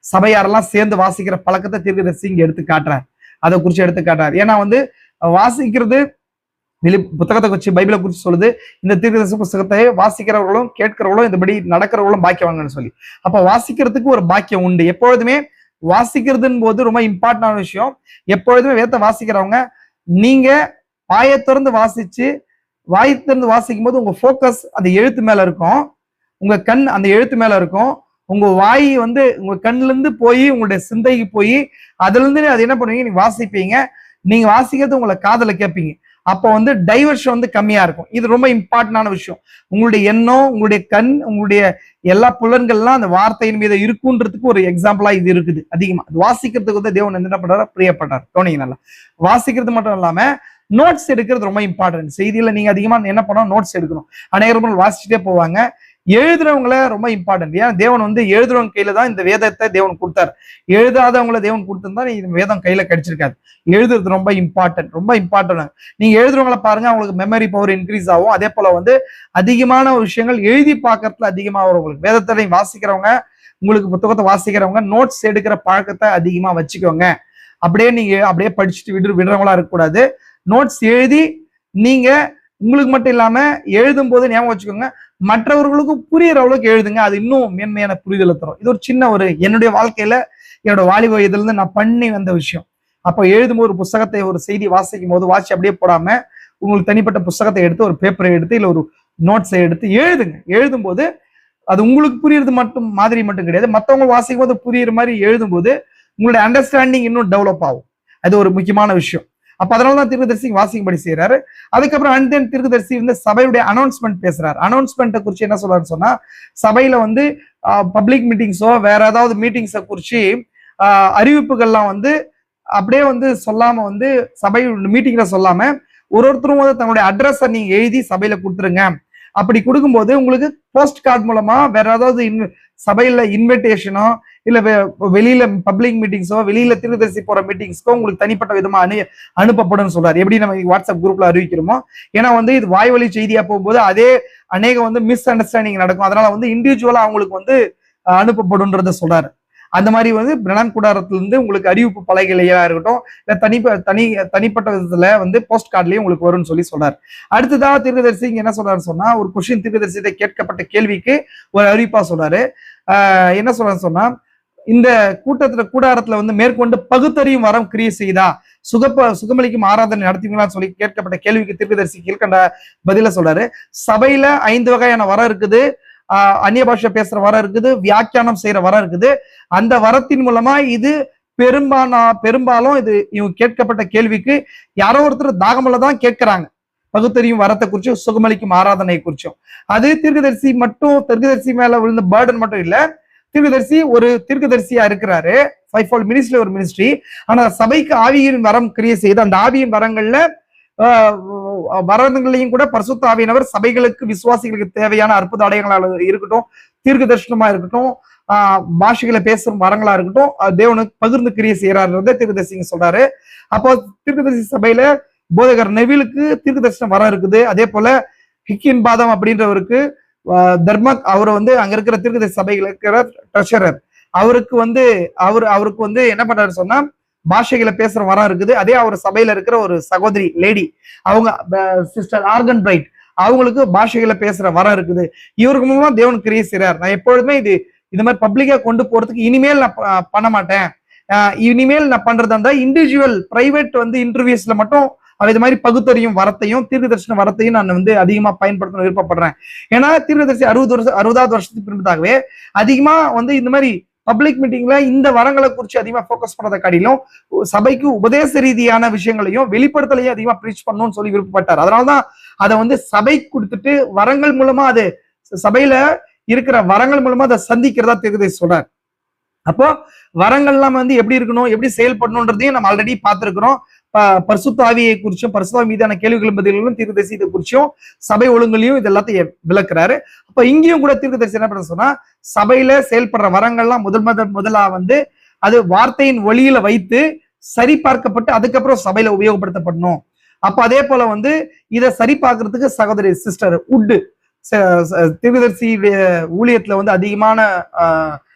சபையாரெல்லாம் சேர்ந்து வாசிக்கிற பழக்கத்தை தீர்க்கதரிசி இங்க எடுத்து காட்டுறார், அதை குறிச்சு எடுத்து காட்டுறார். ஏன்னா வந்து வாசிக்கிறது புத்தகத்தை குறிச்சு பைபிளை குறிச்சு சொல்லுது, இந்த தீர்க்கதரிசி புத்தகத்தை வாசிக்கிறவர்களும் கேட்கிறவர்களும் இந்தபடி நடக்கிறவர்களும் பாக்கியவாங்கன்னு சொல்லி. அப்ப வாசிக்கிறதுக்கு ஒரு பாக்கியம் உண்டு. எப்பொழுதுமே வாசிக்கிறதுன்னு போது ரொம்ப இம்பார்ட்டன்டான விஷயம். எப்பொழுதுமே வேதத்தை வாசிக்கிறவங்க நீங்க வாயை திறந்து வாசிச்சு வாசிக்கும் போது உங்க போக்கஸ் அந்த எழுத்து மேல இருக்கும், உங்க கண் அந்த எழுத்து மேல இருக்கும், உங்க வாய் வந்து உங்க கண்ணுல இருந்து போய் உங்களுடைய சிந்தைக்கு போய் அதுல இருந்து அது என்ன பண்ணுவீங்க, நீங்க வாசிப்பீங்க, நீங்க வாசிக்கிறது உங்களை காதல கேட்பீங்க. அப்போ வந்து டைவர்ஷன் வந்து கம்மியா இருக்கும். இது ரொம்ப இம்பார்ட்டன்டான விஷயம். உங்களுடைய எண்ணம், உங்களுடைய கண், உங்களுடைய எல்லா புலன்கள்லாம் அந்த வார்த்தையின் மீது இருக்குன்றதுக்கு ஒரு எக்ஸாம்பிளா இது இருக்குது. அதிகமா வாசிக்கிறதுக்கு வந்து தேவன் என்ன பண்றாரு, பிரியப்படுறாரு. தோணிங்க நல்லா வாசிக்கிறது மட்டும் இல்லாம நோட்ஸ் எடுக்கிறது ரொம்ப இம்பார்ட்டன்ட். செய்தியில நீங்க அதிகமா என்ன பண்ணணும், நோட்ஸ் எடுக்கணும். அநேகர்கள் வாசிச்சுட்டே போவாங்க. எழுதுறவங்கள ரொம்ப இம்பார்ட்டன்ட். ஏன்னா தேவன் வந்து எழுதுறவங்க கையில தான் இந்த வேதத்தை தேவன் கொடுத்தாரு. எழுதாதவங்களை தேவன் கொடுத்திருந்தா இந்த வேதம் கையில கிடைச்சிருக்காது. எழுதுறது ரொம்ப இம்பார்ட்டன்ட், ரொம்ப இம்பார்ட்டன்ட். நீங்க எழுதுறவங்களை பாருங்க, அவங்களுக்கு மெமரி பவர் இன்க்ரீஸ் ஆகும். அதே போல வந்து அதிகமான விஷயங்கள் எழுதி பார்க்கறதுல அதிகமா வரும். உங்களுக்கு வேதத்தை வாசிக்கிறவங்க, உங்களுக்கு புத்தகத்தை வாசிக்கிறவங்க நோட்ஸ் எடுக்கிற பழக்கத்தை அதிகமா வச்சுக்கோங்க. அப்படியே நீங்க அப்படியே படிச்சுட்டு விடுறவங்களா இருக்கக்கூடாது. நோட்ஸ் எழுதி நீங்க உங்களுக்கு மட்டும் இல்லாம எழுதும் போது ஞாபகம் வச்சுக்கோங்க, மற்றவர்களுக்கும் புரியுற அளவுக்கு எழுதுங்க. அது இன்னும் மேன்மையான புரிதலை தரும். இது ஒரு சின்ன ஒரு என்னுடைய வாழ்க்கையில என்னோட வாலிப வயதுல இருந்து நான் பண்ணி வந்த விஷயம். அப்போ எழுதும்போது ஒரு புத்தகத்தை ஒரு செய்தி வாசிக்கும் போது வாசி அப்படியே போடாம உங்களுக்கு தனிப்பட்ட புத்தகத்தை எடுத்து ஒரு பேப்பரை எடுத்து இல்ல ஒரு நோட்ஸை எடுத்து எழுதுங்க. எழுதும் போது அது உங்களுக்கு புரியுறது மட்டும் மாதிரி மட்டும் கிடையாது, மற்றவங்க வாசிக்கும் போது புரியுற மாதிரி எழுதும் போது உங்களுடைய அண்டர்ஸ்டாண்டிங் இன்னும் டெவலப் ஆகும். அது ஒரு முக்கியமான விஷயம். அப்ப அதனாலதான் தீர்க்கதரிசி வாசிக்கும்படி செய்யறாரு. அதுக்கப்புறம் அண்ட் தீர்க்கதரிசி வந்து சபையுடைய அனௌன்ஸ்மெண்ட் பேசுறாரு. அனௌன்ஸ்மெண்ட்டை குறிச்சு என்ன சொல்றாருன்னு சொன்னா, சபையில வந்து பப்ளிக் மீட்டிங்ஸோ வேற ஏதாவது மீட்டிங்ஸை குறிச்சு அறிவிப்புகள்லாம் வந்து அப்படியே வந்து சொல்லாம வந்து சபை மீட்டிங்ல சொல்லாம ஒருத்தரும் வந்து தங்களுடைய அட்ரஸை நீங்க எழுதி சபையில கொடுத்துருங்க. அப்படி கொடுக்கும்போது உங்களுக்கு போஸ்ட் கார்டு மூலமா வேற ஏதாவது சபையில இன்விடேஷனோ இல்ல வெளியில பப்ளிக் மீட்டிங்ஸோ வெளியில தீர்க்கதரிசி போற மீட்டிங்ஸ்க்கோ உங்களுக்கு தனிப்பட்ட விதமா அனுப்பப்படும் சொல்றாரு. எப்படி நம்ம வாட்ஸ்அப் குரூப்ல அறிவிக்கிறோமோ. ஏன்னா வந்து இது வாய்வழி செய்தியா போகும்போது அதே அநேகம் வந்து மிஸ் அண்டர்ஸ்டாண்டிங் நடக்கும். அதனால வந்து இண்டிவிஜுவலா அவங்களுக்கு வந்து அனுப்பப்படும்ன்றத சொல்றாரு. அந்த மாதிரி வந்து பிரணான் கூடாரத்துல இருந்து உங்களுக்கு அறிவிப்பு பலகையா இருக்கட்டும் இல்ல தனிப்பட்ட விதத்துல வந்து போஸ்ட் கார்ட்லயும் உங்களுக்கு வரும்னு சொல்லி சொல்றாரு. அடுத்ததாக தீர்க்கதரிசி என்ன சொல்றாரு சொன்னா, ஒரு கொஸ்டின் தீர்க்கதரிசியை கேட்கப்பட்ட கேள்விக்கு ஒரு அறிவிப்பா சொல்றாரு. என்ன சொல்றாரு சொன்னா, இந்த கூடாரத்துல வந்து மேற்கொண்டு பகுத்தறியும் வரம் கிரியை செய்தா சுகமளிக்கும் ஆராதனை நடத்துவீங்களான்னு சொல்லி கேட்கப்பட்ட கேள்விக்கு தீர்க்கதரிசி கீழ்கண்ட பதில சொல்றாரு. சபையில 5 வகையான வரம் இருக்குது. அந்நிய பாஷை பேசுற வரம் இருக்குது, வியாக்கியானம் செய்யற வரம் இருக்குது. அந்த வரத்தின் மூலமா இது பெரும்பாலும் இது இவங்க கேட்கப்பட்ட கேள்விக்கு யாரோ ஒருத்தர் தாகமல்ல தான் கேட்கிறாங்க. பகுத்தறியும் வரத்தை குறிச்சும் சுகமளிக்கும் ஆராதனை குறிச்சும். அது தீர்க்கதரிசி மேல விழுந்த பேர்டன் மட்டும் இல்ல, தீர்க்கதரிசி ஒரு தீர்க்கதரிசியா இருக்கிறாரு, 5-fold மினிஸ்ட்ரி ஒரு மினிஸ்ட்ரி. ஆனா சபைக்கு ஆவியின் வரம் கிரியை செய்து அந்த ஆவியின் வரங்கள்ல வரங்களையும் கூட பரிசுத்த ஆவியானவர் சபைகளுக்கு விசுவாசிகளுக்கு தேவையான அற்புத அடையாளங்களா இருக்கட்டும், தீர்க்க தரிசனமா இருக்கட்டும், பாஷைகளை பேசும் வரங்களா இருக்கட்டும், தேவனுக்கு பகிர்ந்து கிரியை செய்யறாருன்றத தீர்க்கதரிசிங்க சொல்றாரு. அப்போ தீர்க்கதரிசி சபையில போதகர் நெவிலுக்கு தீர்க்க தரிசனம் வர இருக்குது. அதே போல ஹிக்கின் பாதம் அப்படின்றவருக்கு தர்மக் அவர் வந்து அங்க இருக்கிற தீர்க்கதரிசி சபைகள் இருக்கிற ட்ரெஷரர், அவருக்கு வந்து என்ன பண்றாரு சொன்னா பாஷைகளை பேசுற வரம் இருக்குது. அதே அவர் சபையில இருக்கிற ஒரு சகோதரி லேடி, அவங்க சிஸ்டர் ஆர்கன் பிரைட், அவங்களுக்கு பாஷைகளை பேசுற வரம் இருக்குது. இவருக்கு மூலமா தேவன் கிரியை செய்றார். நான் எப்பொழுதுமே இது மாதிரி பப்ளிக்கா கொண்டு போறதுக்கு இனிமேல் நான் பண்ண மாட்டேன். இனிமேல் நான் பண்றதா இருந்தா இண்டிவிஜுவல் பிரைவேட் வந்து இன்டர்வியூஸ்ல மட்டும் இது மாதிரி பகுத்தறியும் வரத்தையும் தீர்க்க தரிசன வரத்தையும் நான் வந்து அதிகமா பயன்படுத்த விருப்பப்படுறேன். ஏன்னா தீர்க்கதரிசி 60வது வருஷத்துக்கு பின்பதாகவே அதிகமா வந்து இந்த மாதிரி பப்ளிக் மீட்டிங்ல இந்த வரங்களை குறித்து அதிகமா போக்கஸ் பண்றதை காட்டிலும் சபைக்கு உபதேச ரீதியான விஷயங்களையும் வெளிப்படுத்தலையும் அதிகமா ப்ரீச் பண்ணணும்னு சொல்லி விருப்பப்பட்டார். அதனாலதான் அதை வந்து சபை கொடுத்துட்டு வரங்கள் மூலமா அது சபையில இருக்கிற வரங்கள் மூலமா அதை சந்திக்கிறதா தீர்க்கதரிசி சொல்றார். அப்போ வரங்கள்லாம் வந்து எப்படி இருக்கணும், எப்படி செயல்படணும்ன்றதையும் நம்ம ஆல்ரெடி பார்த்திருக்கிறோம். பரிசுத்த ஆவியை குறிச்சும் பரிசுத்த ஆவி மீதான கேள்விகள் பதில்களும் தீர்க்கதரிசி இதை குறிச்சும் சபை ஒழுங்குலையும் இது எல்லாத்தையும் விளக்குறாரு. அப்ப இங்கேயும் கூட தீர்க்கதரிசி என்ன பண்ண சொன்னா சபையில செயல்படுற வரங்கள்லாம் முதலா வந்து அது வார்த்தையின் ஒளியில வைத்து சரி பார்க்கப்பட்டு அதுக்கப்புறம் சபையில உபயோகப்படுத்தப்படணும். அப்ப அதே போல வந்து இதை சரி பார்க்கறதுக்கு சகோதரி சிஸ்டர் உட் தீர்க்கதரிசி ஊழியத்துல வந்து அதிகமான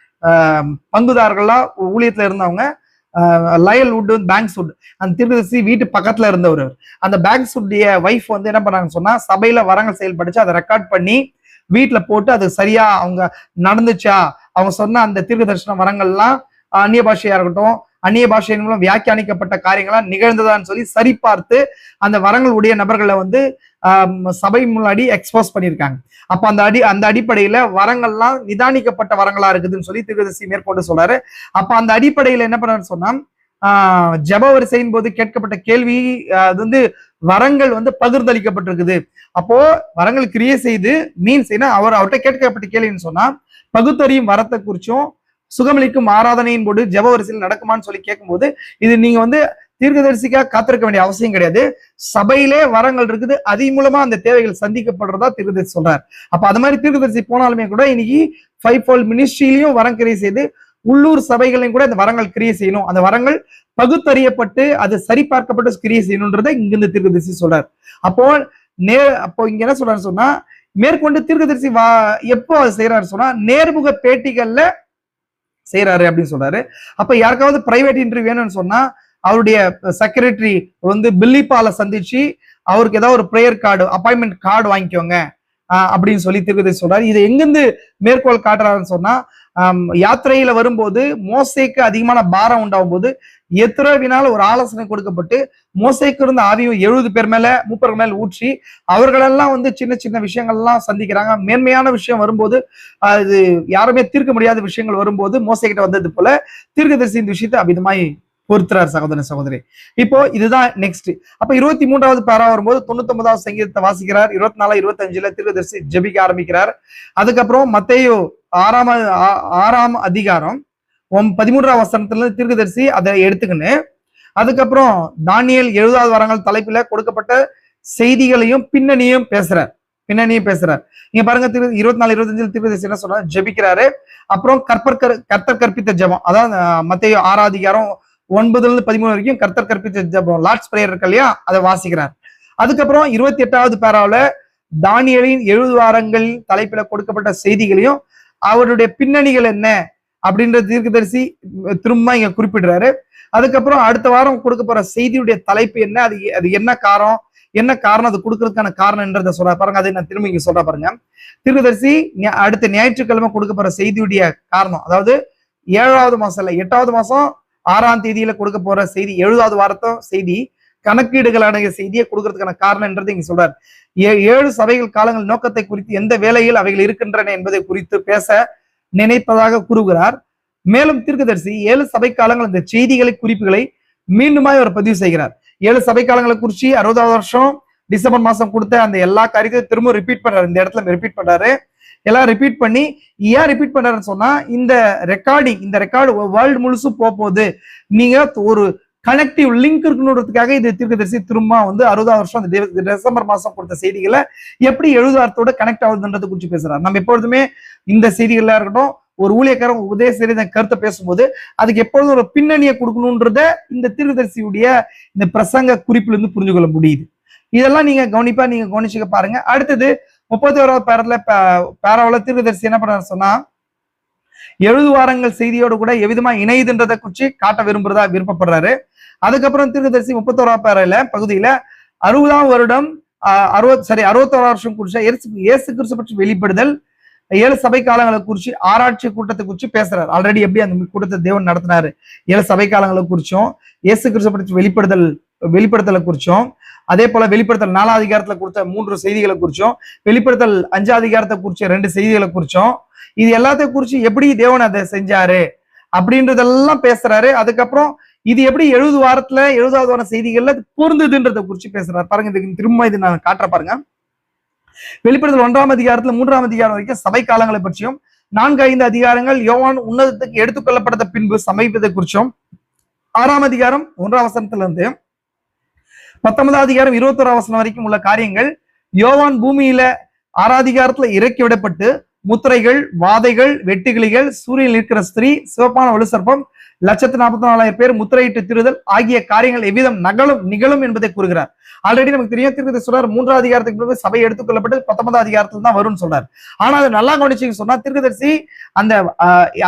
பங்குதாரர்கள்லாம் ஊழியத்துல இருந்தவங்க லயல் வுட், பேங்க்ஸ் வுட், அந்த தீர்க்கதரிசி வீட்டு பக்கத்துல இருந்தவர். அந்த பேங்க்ஸ் வுடைய வைஃப் வந்து என்ன பண்ணாங்கன்னு சொன்னா சபையில வரங்கள் செயல்படுச்சு அதை ரெக்கார்ட் பண்ணி வீட்டுல போட்டு அது சரியா அவங்க நடந்துச்சா, அவங்க சொன்ன அந்த தீர்க்க தரிசன வரங்கள்லாம் அந்நிய பாஷையா இருக்கட்டும், அந்நிய பாஷையின் மூலம் வியாக்கியானிக்கப்பட்ட காரியங்கள்லாம் நிகழ்ந்ததான்னு சொல்லி சரி பார்த்து அந்த வரங்கள் உடைய நபர்களை வந்து சபை முன்னாடி எக்ஸ்போஸ் பண்ணியிருக்காங்க. அப்ப அந்த அடிப்படையில வரங்கள்லாம் நிதானிக்கப்பட்ட வரங்களா இருக்குதுன்னு சொல்லி தீர்க்கதரிசி மேற்கொண்டு சொல்றாரு. அப்ப அந்த அடிப்படையில என்ன பண்ணாருன்னு சொன்னா ஜப வரிசையின் போது கேட்கப்பட்ட கேள்வி அது வந்து வரங்கள் வந்து பகிர்ந்தளிக்கப்பட்டிருக்குது. அப்போ வரங்கள் கிரியை செய்து மீன்ஸ் என்ன அவர்கிட்ட கேட்கப்பட்ட கேள்வின்னு சொன்னா பகுத்தறியும் வரத்தை குறிச்சும் சுகமளிக்கும் ஆராதனையின் போது ஜப வரிசையில் நடக்குமான்னு சொல்லி கேட்கும்போது இது நீங்க வந்து தீர்க்கதரிசிக்காக காத்திருக்க வேண்டிய அவசியம் கிடையாது. சபையிலே வரங்கள் இருக்குது, அதன் மூலமா அந்த தேவைகள் சந்திக்கப்படுறதா தீர்க்கதரிசி சொல்றாரு. அப்ப அது மாதிரி தீர்க்கதரிசி போனாலுமே கூட இன்னைக்கு 5-fold மினிஸ்ட்ரியிலையும் வரம் கிரியை செய்து உள்ளூர் சபைகளையும் கூட அந்த வரங்கள் கிரியை செய்யணும். அந்த வரங்கள் பகுத்தறியப்பட்டு அது சரி பார்க்கப்பட்டு கிரியை செய்யணும்ன்றதை இங்கிருந்து தீர்க்கதரிசி சொல்றாரு. அப்போ இங்க என்ன சொல்றாரு சொன்னா மேற்கொண்டு தீர்க்கதரிசி எப்போ அது செய்யறாரு சொன்னா நேர்முக பேட்டிகள்ல செய்யறாரு அப்படின்னு சொல்றாரு. அப்ப யாருக்காவது பிரைவேட் இன்டர்வியூ வேணும்னு சொன்னா அவருடைய செக்ரட்டரி வந்து பில்லிப்பால சந்திச்சு அவருக்கு ஏதாவது ஒரு பிரேயர் கார்டு அப்பாயின்மெண்ட் கார்டு வாங்கிக்கோங்க அப்படின்னு சொல்லி தீர்க்கதரிசி சொல்றாரு. இது எங்கிருந்து மேற்கோள் காட்டுறாருன்னு சொன்னா யாத்திரையில வரும்போது மோசேக்கு அதிகமான பாரம் உண்டாகும் போது எத்திரோவினால ஒரு ஆலோசனை கொடுக்கப்பட்டு மோசேக்கு இருந்த ஆவியும் 70 பேர் மேல 30 மேல ஊற்றி அவர்களெல்லாம் வந்து சின்ன சின்ன விஷயங்கள்லாம் சந்திக்கிறாங்க. மேன்மையான விஷயம் வரும்போது அது யாருமே தீர்க்க முடியாத விஷயங்கள் வரும்போது மோசேக்கிட்ட வந்தது போல தீர்க்கதரிசி இந்த விஷயத்தை அபிதமாய் பொறுத்துறார் சகோதர சகோதரி. இப்போ இதுதான் நெக்ஸ்ட். அப்ப 23வது பாரா வரும்போது 99வது சங்கீதத்தை வாசிக்கிறார். 24-25 தீர்க்கதரிசி ஜெபிக்க ஆரம்பிக்கிறார். அதுக்கப்புறம் மத்தேயு 6ஆம் அதிகாரம் 13ஆம் வசனத்துல தீர்க்கதரிசி அதை எடுத்துக்கின்னு அதுக்கப்புறம் தானியேல் 70வது வரங்கள் தலைப்பில கொடுக்கப்பட்ட செய்திகளையும் பின்னணியும் பேசுறார். நீங்க பாருங்க 24-25 தீர்க்கதரிசி என்ன சொல்றாரு, ஜெபிக்கிறாரு. அப்புறம் கர்த்தர் கற்பித்த ஜெபம், அதாவது மத்தேயு 6ஆம் அதிகாரம் 9-13 வரைக்கும் கர்த்தர் கற்பித்த ஜெபம் லார்ட்ஸ் பிரேயர் இருக்கு இல்லையா, அதை வாசிக்கிறார். அதுக்கப்புறம் 28வது பேராவுல தானியேலின் 70 வாரங்கள் தலைப்பில கொடுக்கப்பட்ட செய்திகளையும் அவருடைய பின்னணிகள் என்ன அப்படின்ற தீர்க்கதரிசி திரும்ப இங்க குறிப்பிடுறாரு. அதுக்கப்புறம் அடுத்த வாரம் கொடுக்க போற செய்தியுடைய தலைப்பு என்ன, அது என்ன காரணம் அது கொடுக்கறதுக்கான காரணம் என்றதை சொல்ற பாருங்க. அதை நான் திரும்ப இங்க சொல்ற பாருங்க. தீர்க்கதரிசி அடுத்த ஞாயிற்றுக்கிழமை கொடுக்க போற செய்தியுடைய காரணம், அதாவது 7வது மாசம் இல்ல 8வது மாசம் 6ஆம் தேதியில கொடுக்க போற செய்தி 70வது வாரத்தும் செய்தி கணக்கீடுகள் அடங்கிய செய்தியை கொடுக்கறதுக்கான காரணம் என்றது இங்க சொல்றாரு. 7 சபைகள் காலங்கள் நோக்கத்தை குறித்து எந்த வேலையில் அவைகள் இருக்கின்றன என்பதை குறித்து பேச நினைப்பதாக கூறுகிறார். மேலும் தீர்க்கதரிசி 7 சபை காலங்கள் இந்த செய்திகளை குறிப்புகளை மீண்டுமாய் அவர் பதிவு செய்கிறார். 7 சபை காலங்களை குறிச்சு 60வது வருஷம் டிசம்பர் மாசம் கொடுத்த அந்த எல்லா காரியத்தையும் திரும்ப ரிப்பீட் பண்றாரு. இந்த இடத்துல ரிப்பீட் பண்றாரு. எல்லாம் ரிப்பீட் பண்ணி ஏன் ரிப்பீட் பண்றாருன்னு சொன்னா இந்த ரெக்கார்டு வேர்ல்டு முழுசும் போகுது. நீங்க ஒரு கனெக்டிவ் லிங்க் இருக்கணுன்றதுக்காக இது தீர்க்கதரிசி திரும்ப வந்து 60வது வருஷம் அந்த டிசம்பர் மாசம் கொடுத்த செய்திகளை எப்படி 70 கனெக்ட் ஆகுதுன்றதை குறித்து பேசுறாரு. நம்ம எப்பொழுதுமே இந்த செய்திகள்ல இருக்கட்டும், ஒரு ஊழியக்காரன் உபதேச கருத்தை பேசும்போது அதுக்கு எப்பொழுதும் ஒரு பின்னணியை கொடுக்கணும்ன்றத இந்த தீர்க்கதரிசியுடைய இந்த பிரசங்க குறிப்புல இருந்து புரிஞ்சு கொள்ள முடியுது. இதெல்லாம் நீங்க கவனிச்சுக்க பாருங்க. அடுத்தது 31வது பேராவில் தீர்க்கதரிசி என்ன பண்றாரு சொன்னா, 70 வாரங்கள் செய்தியோடு கூட எவ்விதமா இணையுதுன்றதை குறிச்சு காட்ட விருப்பப்படுறாரு. அதுக்கப்புறம் தீர்க்கதரிசி 31வது பகுதியில 60ஆம் வருடம் 61 வருஷம் குறிச்ச இயேசு கிறிஸ்து பற்றி வெளிப்படுதல், 7 சபை காலங்களை குறிச்சு, ஆராய்ச்சி கூட்டத்தை குறிச்சு பேசுறாரு. ஆல்ரெடி எப்படி அந்த கூட்டத்தை தேவன் நடத்தினாரு, 7 சபை காலங்களை குறிச்சும், இயேசு கிறிஸ்து பற்றி வெளிப்படுத்தலை குறிச்சும், அதே போல வெளிப்படுத்தல் 4ஆம் அதிகாரத்துல கொடுத்த 3 செய்திகளை குறிச்சும், வெளிப்படுத்தல் 5ஆம் அதிகாரத்தை குறிச்ச 2 செய்திகளை குறிச்சும், இது எல்லாத்தையும் குறிச்சு எப்படி தேவன் அதை செஞ்சாரு அப்படின்றதெல்லாம் பேசுறாரு. அதுக்கப்புறம் இது எப்படி 70வது வார செய்திகள்ல பொருந்ததுன்றதை குறிச்சு பேசுறாரு. பாருங்க, இதுக்கு திரும்ப இது நான் காட்டுற பாருங்க. வெளிப்படுத்தல் 1ஆம் அதிகாரத்துல 3ஆம் அதிகாரம் வரைக்கும் சபை காலங்களை பற்றியும், 4-5 அதிகாரங்கள் யோவான் உன்னதத்துக்கு எடுத்துக்கொள்ளப்பட்ட பின்பு சமீபத்தை குறிச்சும், 6ஆம் அதிகாரம் 1ஆம் வசனத்துல இருந்து 19ஆம் அதிகாரம் 21ஆம் வசனம் வரைக்கும் உள்ள காரியங்கள் யோவான் பூமியில 6ஆம் அதிகாரத்துல இறக்கி விடப்பட்டு முத்திரைகள், வாதைகள், வெட்டுக்கிளிகள், சூரியனில் இருக்கிற ஸ்திரீ, சிவப்பான வலுசர்ப்பம், 1,44,000 பேர் முத்திரையிட்டு திருதல் ஆகிய காரியங்கள் எவ்விதம் நிகழும் என்பதை கூறுகிறார். ஆல்ரெடி நமக்கு தெரியும், தீர்க்கதரிசி சொல்றார் 3ஆம் அதிகாரத்துக்கு பிறகு சபை எடுத்துக்கொள்ளப்பட்டு 19ஆம் அதிகாரத்துல தான் வரும்னு சொல்றாரு. ஆனா அதை நல்லா கவனிச்சு சொன்னா தீர்க்கதரிசி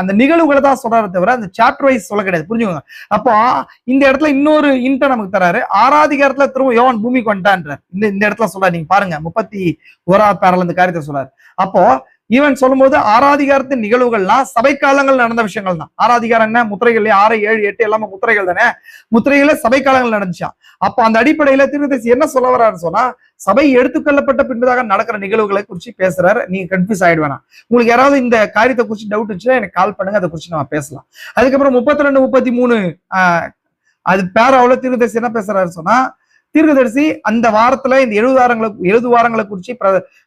அந்த நிகழ்வுகளை தான் சொல்றாரு தவிர அந்த சாப்டர் வைஸ் சொல்ல கிடையாது. புரிஞ்சுக்கோங்க. அப்போ இந்த இடத்துல இன்னொரு இன்ட நமக்கு தராரு. 6ஆம் அதிகாரத்துல திரும்ப யோவான் பூமிக்கு வந்துட்டான்றார். இந்த இடத்துல சொல்றாரு, நீங்க பாருங்க 31வது பேரால இந்த காரியத்தை சொல்றாரு. அப்போ ஈவன் சொல்லும்போது 6ஆம் அதிகாரத்தின் நிகழ்வுகள்லாம் சபை காலங்கள் நடந்த விஷயங்கள் தான். 6ஆம் அதிகாரம் என்ன, முத்திரைகள் 6, 7, 8 எல்லாமே முத்திரைகள் தானே. முத்திரைகள சபை காலங்கள் நடந்துச்சான். அப்ப அந்த அடிப்படையில தீர்க்கதரிசி என்ன சொல்ல வர்றாருன்னு சொன்னா, சபை எடுத்துக்கொள்ளப்பட்ட பின்பதாக நடக்கிற நிகழ்வுகளை குறிச்சு பேசுறாரு. நீங்க கன்ஃபியூஸ் ஆயிடு வேணாம். உங்களுக்கு யாராவது இந்த காரியத்தை குறிச்சு டவுட் இருந்துச்சுன்னா எனக்கு கால் பண்ணுங்க, அதை குறிச்சு நம்ம பேசலாம். அதுக்கப்புறம் 32, 33 அது பேராவுல தீர்க்கதரிசி என்ன பேசுறாரு சொன்னா, தீர்க்கதரிசி அந்த வாரத்துல இந்த 70 வாரங்களை குறிச்சு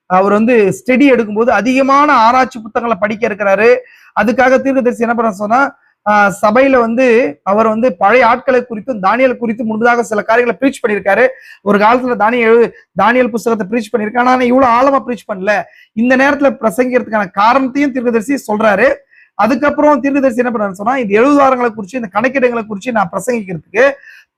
அவர் வந்து ஸ்டடி எடுக்கும்போது அதிகமான ஆராய்ச்சி புத்தகங்களை படிக்க இருக்கிறாரு. அதுக்காக தீர்க்கதரிசி என்ன பண்ண சொன்னா, சபையில வந்து அவர் வந்து பழைய ஆட்களை குறித்தும் தானியல் குறித்து முன்பதாக சில காரியங்களை பிரீச் பண்ணியிருக்காரு. ஒரு காலத்துல தானியல் புத்தகத்தை பிரீச் பண்ணியிருக்காரு. ஆனா இவ்வளவு ஆழமா பிரீச் பண்ணல. இந்த நேரத்துல பிரசங்கிறதுக்கான காரணத்தையும் தீர்க்கதரிசி சொல்றாரு. அதுக்கப்புறம் தீர்க்கதரிசி என்ன பண்றாரு சொன்னா, இந்த 70 வாரங்களை குறிச்சு, இந்த கணக்கீடுகளை குறிச்சு நான் பிரசங்கிக்கிறதுக்கு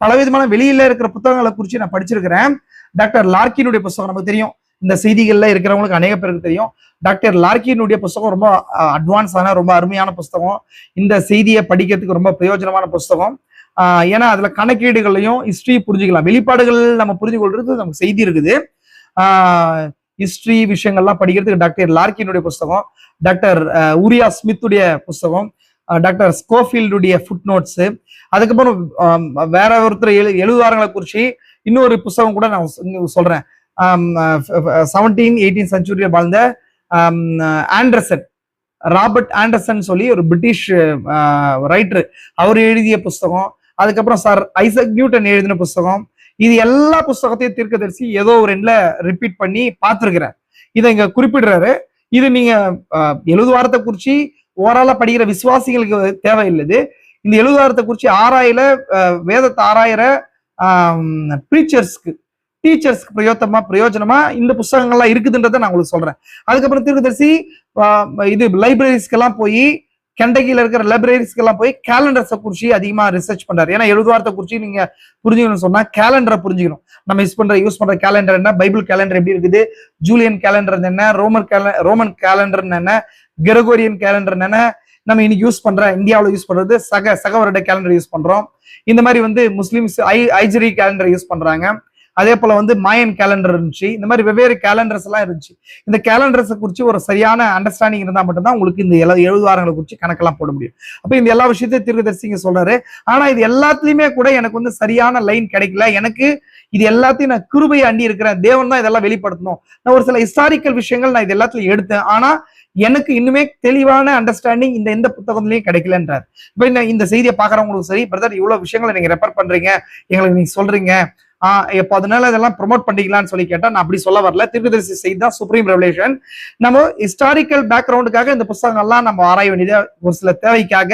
பலவிதமான வெளியில இருக்கிற புத்தகங்களை குறிச்சு நான் படிச்சிருக்கிறேன். டாக்டர் லார்கினுடைய புத்தகம் நமக்கு தெரியும், இந்த செய்திகள்ல இருக்கிறவங்களுக்கு அநேக பேருக்கு தெரியும். டாக்டர் லார்கினுடைய புத்தகம் ரொம்ப அட்வான்ஸான ரொம்ப அருமையான புத்தகம். இந்த செய்தியை படிக்கிறதுக்கு ரொம்ப பிரயோஜனமான புத்தகம். ஏன்னா அதுல கணக்கீடுகளையும் ஹிஸ்டரி புரிஞ்சுக்கலாம். வெளிப்பாடுகள் நம்ம புரிஞ்சு கொள்றது நமக்கு செய்தி இருக்குது. ஹிஸ்டரி விஷயங்கள்லாம் படிக்கிறதுக்கு டாக்டர் லார்கினுடைய புத்தகம், டாக்டர் ஊரியா ஸ்மித்துடைய புத்தகம், டாக்டர் ஸ்கோஃபீல்டுடைய ஃபுட் நோட்ஸ், அதுக்கப்புறம் வேற ஒருத்தர் 70 வாரங்களை குறிச்சு இன்னொரு புத்தகம் கூட நான் சொல்றேன். 17, 18 செஞ்சுரியில் வாழ்ந்த ஆண்டர்சன், ராபர்ட் ஆண்டர்சன் சொல்லி ஒரு பிரிட்டிஷ் ரைட்டர், அவர் எழுதிய புத்தகம். அதுக்கப்புறம் சார் ஐசக் நியூட்டன் எழுதின புத்தகம். இது எல்லா புத்தகத்தையும் தீர்க்கதரிசி ஏதோ ஒரு எண்ட்ல ரிப்பீட் பண்ணி பார்த்திருக்கிறார். இதை இங்க குறிப்பிடுறாரு. இது நீங்க 70 வாரத்தை குறிச்சு ஓவராலா படிக்கிற விசுவாசிகளுக்கு தேவையில்லை. இந்த 70 வாரத்தை குறிச்சு வேதத்தை ஆராயிற பிரீச்சர்ஸ்க்கு, டீச்சர்ஸ்க்கு பிரயோஜனமா இந்த புத்தகங்கள்லாம் இருக்குதுன்றதை நான் உங்களுக்கு சொல்றேன். அதுக்கப்புறம் தீர்க்கதரிசி இது லைப்ரரிஸ்க்கெல்லாம் போய், கெண்டகில இருக்கிற லைப்ரரிஸ்க்கெல்லாம் போய் கேலண்டர்ஸை குறிச்சு அதிகமா ரிசர்ச் பண்றாரு. ஏன்னா 70 வாரத்தை குறிச்சு நீங்க புரிஞ்சுக்கணும்னு சொன்னா கேலண்டரை புரிஞ்சுக்கணும். நம்ம யூஸ் பண்ற கேலண்டர் என்ன, பைபிள் கேலண்டர் எப்படி இருக்குது, ஜூலியன் கேலண்டர் என்ன, ரோமன் கேலண்டர் என்ன, கிரகோரியன் கேலண்டர் என்ன, நம்ம இன்னைக்கு யூஸ் பண்ற இந்தியாவில் யூஸ் பண்றது சக வருட கேலண்டர் யூஸ் பண்றோம். இந்த மாதிரி வந்து முஸ்லிம்ஸ் ஐஜரி கேலண்டர் யூஸ் பண்றாங்க. அதே போல வந்து மாயன் கேலண்டர் இருந்துச்சு. இந்த மாதிரி வெவ்வேறு கேலண்டர்ஸ் எல்லாம் இருந்துச்சு. இந்த கேலண்டர்ஸை குறித்து ஒரு சரியான அண்டர்ஸ்டாண்டிங் இருந்தா மட்டும்தான் உங்களுக்கு இந்த 70 வாரங்களை குறித்து கணக்கெல்லாம் போட முடியும். அப்ப இந்த எல்லா விஷயத்தையும் தீர்க்கதரிசிங்க சொல்றாரு. ஆனா இது எல்லாத்துலயுமே கூட எனக்கு வந்து சரியான லைன் கிடைக்கல. எனக்கு இது எல்லாத்தையும் நான் கிருபையை அண்டி இருக்கிறேன், தேவன் தான் இதெல்லாம் வெளிப்படுத்தணும். நான் ஒரு சில ஹிஸ்டாரிக்கல் விஷயங்கள் நான் இது எல்லாத்துலயும் எடுத்தேன். ஆனா எனக்கு இன்னுமே தெளிவான அண்டர்ஸ்டாண்டிங் எந்த புத்தகத்திலையும் கிடைக்கலன்றார். இப்ப இந்த செய்தியை பாக்குறவங்களுக்கு சரி, பிரதர் இவ்வளவு விஷயங்களை நீங்க ரெஃபர் பண்றீங்க, எங்களுக்கு நீங்க சொல்றீங்க, எப்போ அதனால இதெல்லாம் ப்ரொமோட் பண்ணிக்கலாம்னு சொல்லி கேட்டா நான் அப்படி சொல்ல வரல. தீர்க்கதரிசி செய்தி தான் சுப்ரீம் ரெவலேஷன். நம்ம ஹிஸ்டாரிக்கல் பேக்ரவுண்டுக்காக இந்த புத்தகங்கள்லாம் நம்ம ஆராய வேண்டியது, ஒரு சில தேவைக்காக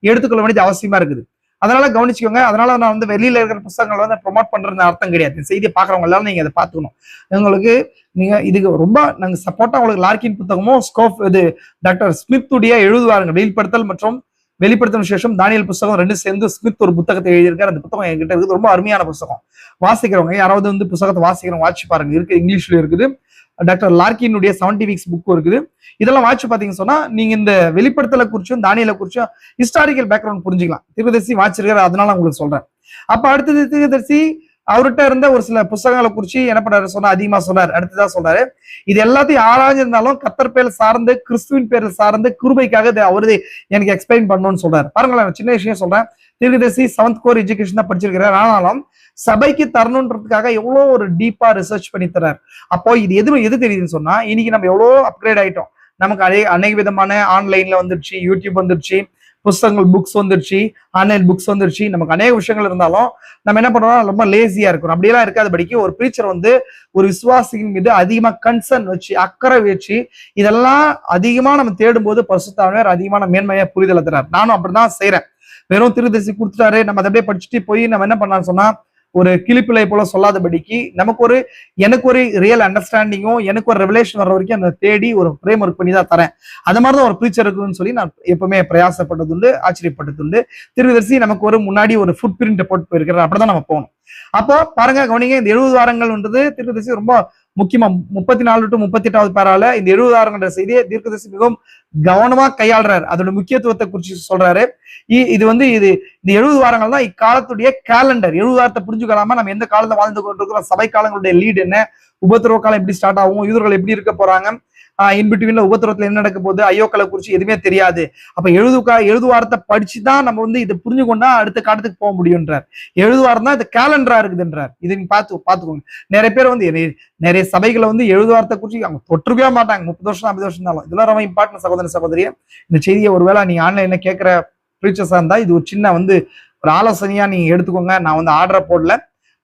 எடுத்துக்கொள்ள வேண்டியது அவசியமா இருக்குது. அதனால கவனிச்சுக்கோங்க. அதனால நான் வந்து வெளியில இருக்கிற புத்தகங்கள் வந்து ப்ரொமோட் பண்றது அர்த்தம் கிடையாது. இந்த செய்தியை பாக்குறவங்க எல்லாரும் நீங்க அதை பாத்துக்கணும். உங்களுக்கு நீங்க இதுக்கு ரொம்ப நாங்க சப்போர்ட்டா உங்களுக்கு லார்கின் புத்தகமும் இது டாக்டர் ஸ்மித் உடைய 70 வாரங்கள் வெளிப்படுத்தல் மற்றும் வெளிப்படுத்தின விசேஷம் தானியல் புத்தகம் ரெண்டும் சேர்ந்து ஸ்மித் ஒரு புத்தகத்தை எழுதியிருக்காரு. அந்த புத்தகம் என்கிட்ட இருக்குது. ரொம்ப அருமையான புத்தகம். வாசிக்கிறவங்க யாராவது வந்து புத்தகத்தை வாசிக்கிறவங்க வாட்சி பாருங்க. இருக்கு, இங்கிலீஷ்ல இருக்குது. டாக்டர் லார்கினுடைய 70 வீக்ஸ் புக் இருக்குது. இதெல்லாம் வாட்சி பாத்தீங்கன்னு சொன்னா நீங்க இந்த வெளிப்படுத்தலை குறிச்சும் தானியலை குறிச்சும் ஹிஸ்டாரிக்கல் பேக்ரவுண்ட் புரிஞ்சுக்கலாம். தீர்க்கதரிசி வாட்சிருக்காரு, அதனால உங்களுக்கு சொல்றேன். அப்ப அடுத்தது தீர்க்கதரிசி அவர்கிட்ட இருந்த ஒரு சில புத்தகங்களை குறிச்சு என்ன பண்ணாரு சொன்னா அதிகமா சொன்னார். அடுத்ததான் சொல்றாரு, இது எல்லாத்தையும் ஆராய்ஞ்சிருந்தாலும் கத்தர் பேர் சார்ந்து கிறிஸ்துவின் பேரில் சார்ந்து கிருபைக்காக அவரு எனக்கு எக்ஸ்பிளைன் பண்ணணும்னு சொல்றாரு. பாருங்களேன், சின்ன விஷயம் சொல்றேன். தீர்க்கதரிசி 7th கோர் எஜுகேஷன் தான் படிச்சிருக்கிறார். ஆனாலும் சபைக்கு தரணுன்றதுக்காக எவ்வளவு ஒரு டீப்பா ரிசர்ச் பண்ணி தர்றாரு. அப்போ இது எது தெரியுதுன்னு சொன்னா, இன்னைக்கு நம்ம எவ்வளவு அப்கிரேட் ஆயிட்டோம். நமக்கு அநேக விதமான ஆன்லைன்ல வந்துருச்சு, யூடியூப் வந்துருச்சு, புத்தகங்கள் புக்ஸ் வந்துருச்சு, ஆன்லைன் புக்ஸ் வந்துருச்சு. நமக்கு அநேக விஷயங்கள் இருந்தாலும் நம்ம என்ன பண்றோம், ரொம்ப லேசியா இருக்கிறோம். அப்படியெல்லாம் இருக்காதபடிக்கு ஒரு பிரீச்சர் வந்து ஒரு விசுவாசியின் மீது அதிகமா கன்சர்ன் வச்சு அக்கறை வச்சு இதெல்லாம் அதிகமா நம்ம தேடும் போது பரிசுத்தாவியானவர் அதிகமான மேன்மையா புரிதல் தரார். நானும் அப்படிதான் செய்யறேன். வெறும் தீர்க்கதரிசி கொடுத்துட்டாரு, நம்ம அதை அப்படியே படிச்சுட்டு போய் நம்ம என்ன பண்ணலாம்னு சொன்னா ஒரு கிளிப்பிள்ளை போல சொல்லாதபடிக்கு எனக்கு ஒரு ரியல் அண்டர்ஸ்டாண்டிங்கும் எனக்கு ஒரு ரெவலேஷன் வர வரைக்கும் அந்த தேடி ஒரு பிரேம் ஒர்க் பண்ணி தான் தரேன். அது மாதிரிதான் ஒரு பிரீச்சர் இருக்குன்னு சொல்லி நான் எப்பவுமே பிரயாசப்பட்டதுண்டு, ஆச்சரியப்பட்டதுண்டு. தீர்க்கதரிசி நமக்கு ஒரு முன்னாடி ஒரு ஃபுட் பிரிண்ட் போட்டு போயிருக்கிறார். அப்படிதான் நம்ம போகணும். அப்போ பாருங்க, கவனிங்க, இந்த 70 வாரங்கள்ன்றது தீர்க்கதரிசி ரொம்ப முக்கியமா 34 to 38வது பேரால இந்த 70 வாரங்கள் செய்தியை தீர்க்கதரிசி மிகவும் கவனமா கையாளுறாரு. அதோட முக்கியத்துவத்தை குறிச்சு சொல்றாரு. இது இந்த 70 வாரங்கள் தான் இக்காலத்துடைய கேலண்டர். 70 வாரத்தை புரிஞ்சுக்கலாமா நம்ம எந்த காலத்தை வாழ்ந்து கொண்டிருக்கிறோம், சபை காலங்களுடைய லீடு என்ன, உபத்திரவ காலம் எப்படி ஸ்டார்ட் ஆகும், யூதர்கள் எப்படி இருக்க போறாங்க, இன்பிட்வீன்ல உபத்திரவத்துல என்ன நடக்க போகுது, ஐயோக்களை குறிச்சு எதுவுமே தெரியாது. அப்ப 70 வாரத்தை படிச்சுதான் நம்ம வந்து இதை புரிஞ்சு கொண்டா அடுத்த காலத்துக்கு போக முடியும்ன்றார். 70 வாரம் தான் இது கேலண்டரா இருக்குதுன்றார். இதை நீங்க பாத்துக்கோங்க. நிறைய பேர் வந்து நிறைய சபைகளை வந்து 70 வாரத்தை குறிச்சு அவங்க தொற்றுக்கவே மாட்டாங்க. 30 வருஷம் 50 வருஷம் இருந்தாலும். இதெல்லாம் ரொம்ப இம்பார்ட்டன்ட் சகோதர சகோதரிய. இந்த செய்தியை ஒருவேளை நீங்க ஆன்லைன்ல கேட்கிற பிரீச்சர்ஸா இருந்தா இது ஒரு சின்ன வந்து ஒரு ஆலோசனையா நீங்க எடுத்துக்கோங்க. நான் வந்து ஆர்டரை போடல,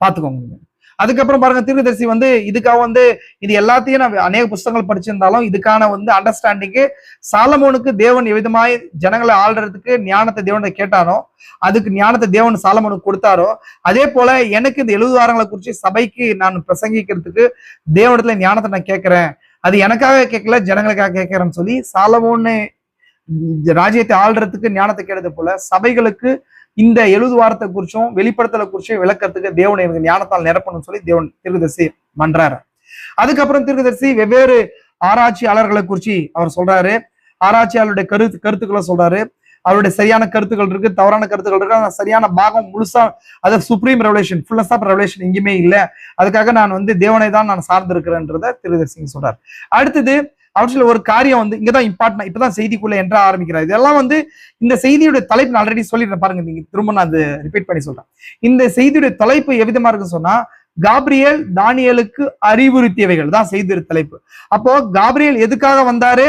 பாத்துக்கோங்க. அதுக்கப்புறம் பாருங்க, தீர்க்கதரிசி வந்து இதுக்காக வந்து இது எல்லாத்தையும் நான் அநேக புத்தகங்கள் படிச்சிருந்தாலும் இதுக்கான வந்து அண்டர்ஸ்டாண்டிங்கு சாலமோனுக்கு தேவன் எவ்விதமாய் ஜனங்களை ஆள்றதுக்கு ஞானத்தை தேவனை கேட்டாரோ, அதுக்கு ஞானத்தை தேவன் சாலமோனுக்கு கொடுத்தாரோ, அதே போல எனக்கு இந்த 70 வாரங்களை குறிச்சு சபைக்கு நான் பிரசங்கிக்கிறதுக்கு தேவனிடத்துல ஞானத்தை நான் கேட்கிறேன். அது எனக்காக கேட்கல, ஜனங்களுக்காக கேட்கிறேன்னு சொல்லி சாலமோன்னு ராஜ்யத்தை ஆள்றதுக்கு ஞானத்தை கேட்டது போல சபைகளுக்கு இந்த 70 வாரத்தை குறிச்சும் வெளிப்படுத்தலை குறிச்சும் விளக்கத்துக்கு தேவனை ஞானத்தால் நிரப்பணும்னு சொல்லி தேவன் தீர்க்கதரிசி பண்றாரு. அதுக்கப்புறம் தீர்க்கதரிசி வெவ்வேறு ஆராய்ச்சியாளர்களை குறிச்சு அவர் சொல்றாரு. ஆராய்ச்சியாளருடைய கருத்துக்களை சொல்றாரு. அவருடைய சரியான கருத்துக்கள் இருக்கு, தவறான கருத்துக்கள் இருக்கு. அந்த சரியான பாகம் முழுசா அது சுப்ரீம் ரெவலேஷன், ஃபுல்லஸ் ஆஃப் ரெவலேஷன் எங்கேயுமே இல்லை. அதுக்காக நான் வந்து தேவனை தான் நான் சார்ந்து இருக்கிறேன்றத தீர்க்கதரிசி சொல்றாரு. அடுத்தது அவற்றில் ஒரு காரியம் வந்து இங்கதான் இம்பார்ட்டன், இப்பதான் செய்திக்குள்ள என்ற ஆரம்பிக்கிறார். இதெல்லாம் வந்து இந்த செய்தியுடைய தலைப்பு நான் ஆல்ரெடி சொல்லிடுறேன் பாருங்க, நீங்க திரும்ப நான் அது ரிப்பீட் பண்ணி சொல்றேன். இந்த செய்தியுடைய தலைப்பு எவ்விதமா இருக்குன்னு சொன்னா, காப்ரியேல் தானியேலுக்கு அறிவுறுத்தியவைகள் தான் செய்தியுடைய தலைப்பு. அப்போ காப்ரியேல் எதுக்காக வந்தாரு,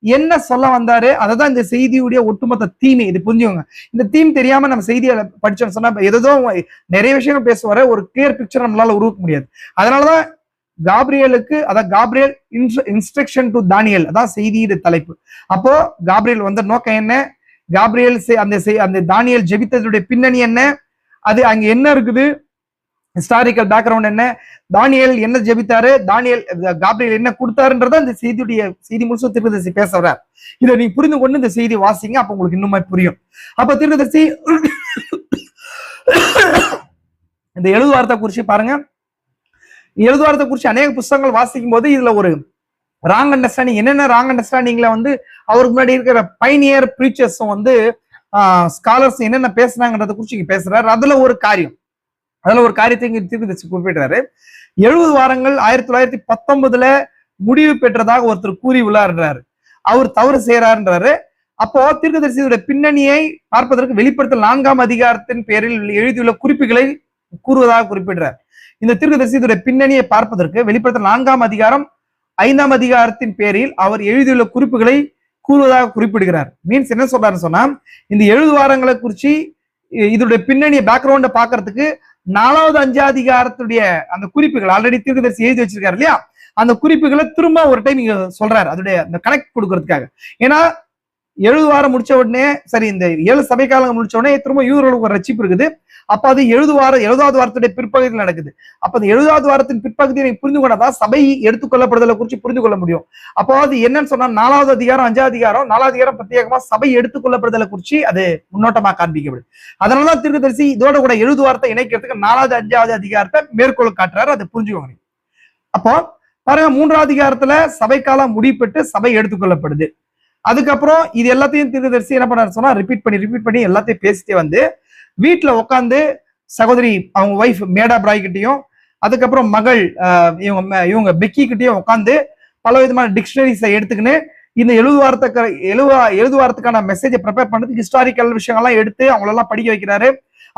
என்ன சொல்ல வந்தாரு, அததான் இந்த செய்தியுடைய ஒட்டுமொத்த தீமை. இது புரிஞ்சுக்கோங்க. இந்த தீம் தெரியாம நம்ம செய்தியை படிச்சோம்னு சொன்னா ஏதோ நிறைய விஷயங்கள் பேசுவாரு, ஒரு கிளியர் பிக்சர் நம்மளால உருவாக்க முடியாது. அதனாலதான் காப்ரியேலுக்கு, அதான் காப்ரியேல் இன்ஸ்ட்ரக்ஷன் டு தானியேல், அதான் செய்தியுடைய தலைப்பு. அப்போ காப்ரியேல் வந்த நோக்கம் என்ன, காப்ரியேல் அந்த தானியேல் ஜெபித்ததுடைய பின்னணி என்ன, அது அங்க என்ன இருக்குது, ஹிஸ்டாரிக்கல் பேக்ரவுண்ட் என்ன, தானியேல் என்ன ஜெபித்தாரு, காப்ரியேல் என்ன கொடுத்தாருன்றத இந்த செய்தி முழுசும் தீர்க்கதரிசி பேச வர்றார். இதை நீங்க புரிந்து கொண்டு இந்த செய்தி வாசிங்க, அப்ப உங்களுக்கு இன்னுமே புரியும். அப்ப தீர்க்கதரிசி இந்த 70 வாரத்தை குறிச்சு பாருங்க. 70 வாரத்தை குறிச்சு அநேக புத்தகங்கள் வாசிக்கும் போது இதுல ஒரு ராங் அண்டர்ஸ்டாண்டிங், என்னென்ன ராங் அண்டர்ஸ்டாண்டிங்ல வந்து அவருக்கு முன்னாடி இருக்கிற பைனியர் பிரீச்சர்ஸும் வந்து ஸ்காலர்ஸ் என்னென்ன பேசுறாங்கன்றத குறிச்சு இங்க பேசுறாரு. அதுல ஒரு காரியத்தை இங்க தீர்க்கதரிசி குறிப்பிடுறாரு. 70 வாரங்கள் 1919 முடிவு பெற்றதாக ஒருத்தர் கூறி உள்ளார்ன்றாரு. அவர் தவறு செய்யறாருன்றாரு. அப்போ தீர்க்கதரிசியோட பின்னணியை பார்ப்பதற்கு வெளிப்படுத்தல் 4ஆம் அதிகாரத்தின் பேரில் எழுதியுள்ள குறிப்புகளை கூறுவதாக குறிப்பிடுறார். இந்த தீர்க்கதரிசியோட பின்னணியை பார்ப்பதற்கு வெளிப்படுத்தல் 4ஆம் அதிகாரம் 5ஆம் அதிகாரத்தின் பேரில் அவர் எழுதியுள்ள குறிப்புகளை கூறுவதாக குறிப்பிடுகிறார். மீன்ஸ் என்ன சொல்றாருன்னு சொன்னா, இந்த 70 வாரங்களை குறிச்சு இதோட பின்னணியை பேக்ரவுண்ட பாக்குறதுக்கு 4வது 5 அதிகாரத்துடைய அந்த குறிப்புகள் ஆல்ரெடி தீர்க்கதரிசி எழுதி வச்சிருக்காரு இல்லையா, அந்த குறிப்புகளை திரும்ப ஒரு டைம் இங்க சொல்றாரு, அதோடைய அந்த கனெக்ட் கொடுக்கறதுக்காக. ஏன்னா 70 வாரம் முடிச்ச உடனே சரி, இந்த 7 சபை காலங்கள் முடிச்ச உடனே திரும்ப யூதர்களுக்கு ஒரு ரட்சிப்பு இருக்குது. அப்ப அது 70வது வாரத்துடைய பிற்பகுதியில் நடக்குது. அப்ப அந்த 70வது வாரத்தின் பிற்பகுதியை நீங்க புரிந்து கொண்டாதான் சபை எடுத்துக்கொள்ளப்படுதலை குறித்து புரிந்து கொள்ள முடியும். அப்போ அது என்னன்னு சொன்னா 4வது அதிகாரம் 5வது அதிகாரம் 4வது அதிகாரம் பிரத்யேகமா சபை எடுத்துக்கொள்ளப்படுதலை குறித்து அது முன்னோட்டமா காண்பிக்கப்படுது. அதனாலதான் தீர்க்கதரிசி இதோட கூட 70 வாரத்தை இணைக்கிறதுக்கு 4வது 5வது அதிகாரத்தை மேற்கோள் காட்டுறாரு. அதை புரிஞ்சுக்கோங்க. அப்போ பாருங்க, 3வது அதிகாரத்துல சபை காலம் முடிப்பட்டு சபை எடுத்துக்கொள்ளப்படுது. அதுக்கப்புறம் இது எல்லாத்தையும் தீர்க்கதரிசி என்ன பண்ணாரு சொன்னா ரிப்பீட் பண்ணி எல்லாத்தையும் பேசிட்டே வந்து வீட்டுல உட்காந்து சகோதரி அவங்க ஒய்ஃப் மேடா பிராய் கிட்டையும், அதுக்கப்புறம் மகள் இவங்க பெக்கி கிட்டையும் உட்காந்து பல விதமான டிக்ஷனரிஸை எடுத்துக்கின்னு இந்த 70 வாரத்துக்கான மெசேஜை ப்ரிப்பேர் பண்றதுக்கு ஹிஸ்டாரிக்கல் விஷயங்கள்லாம் எடுத்து அவங்களெல்லாம் படிக்க வைக்கிறாரு.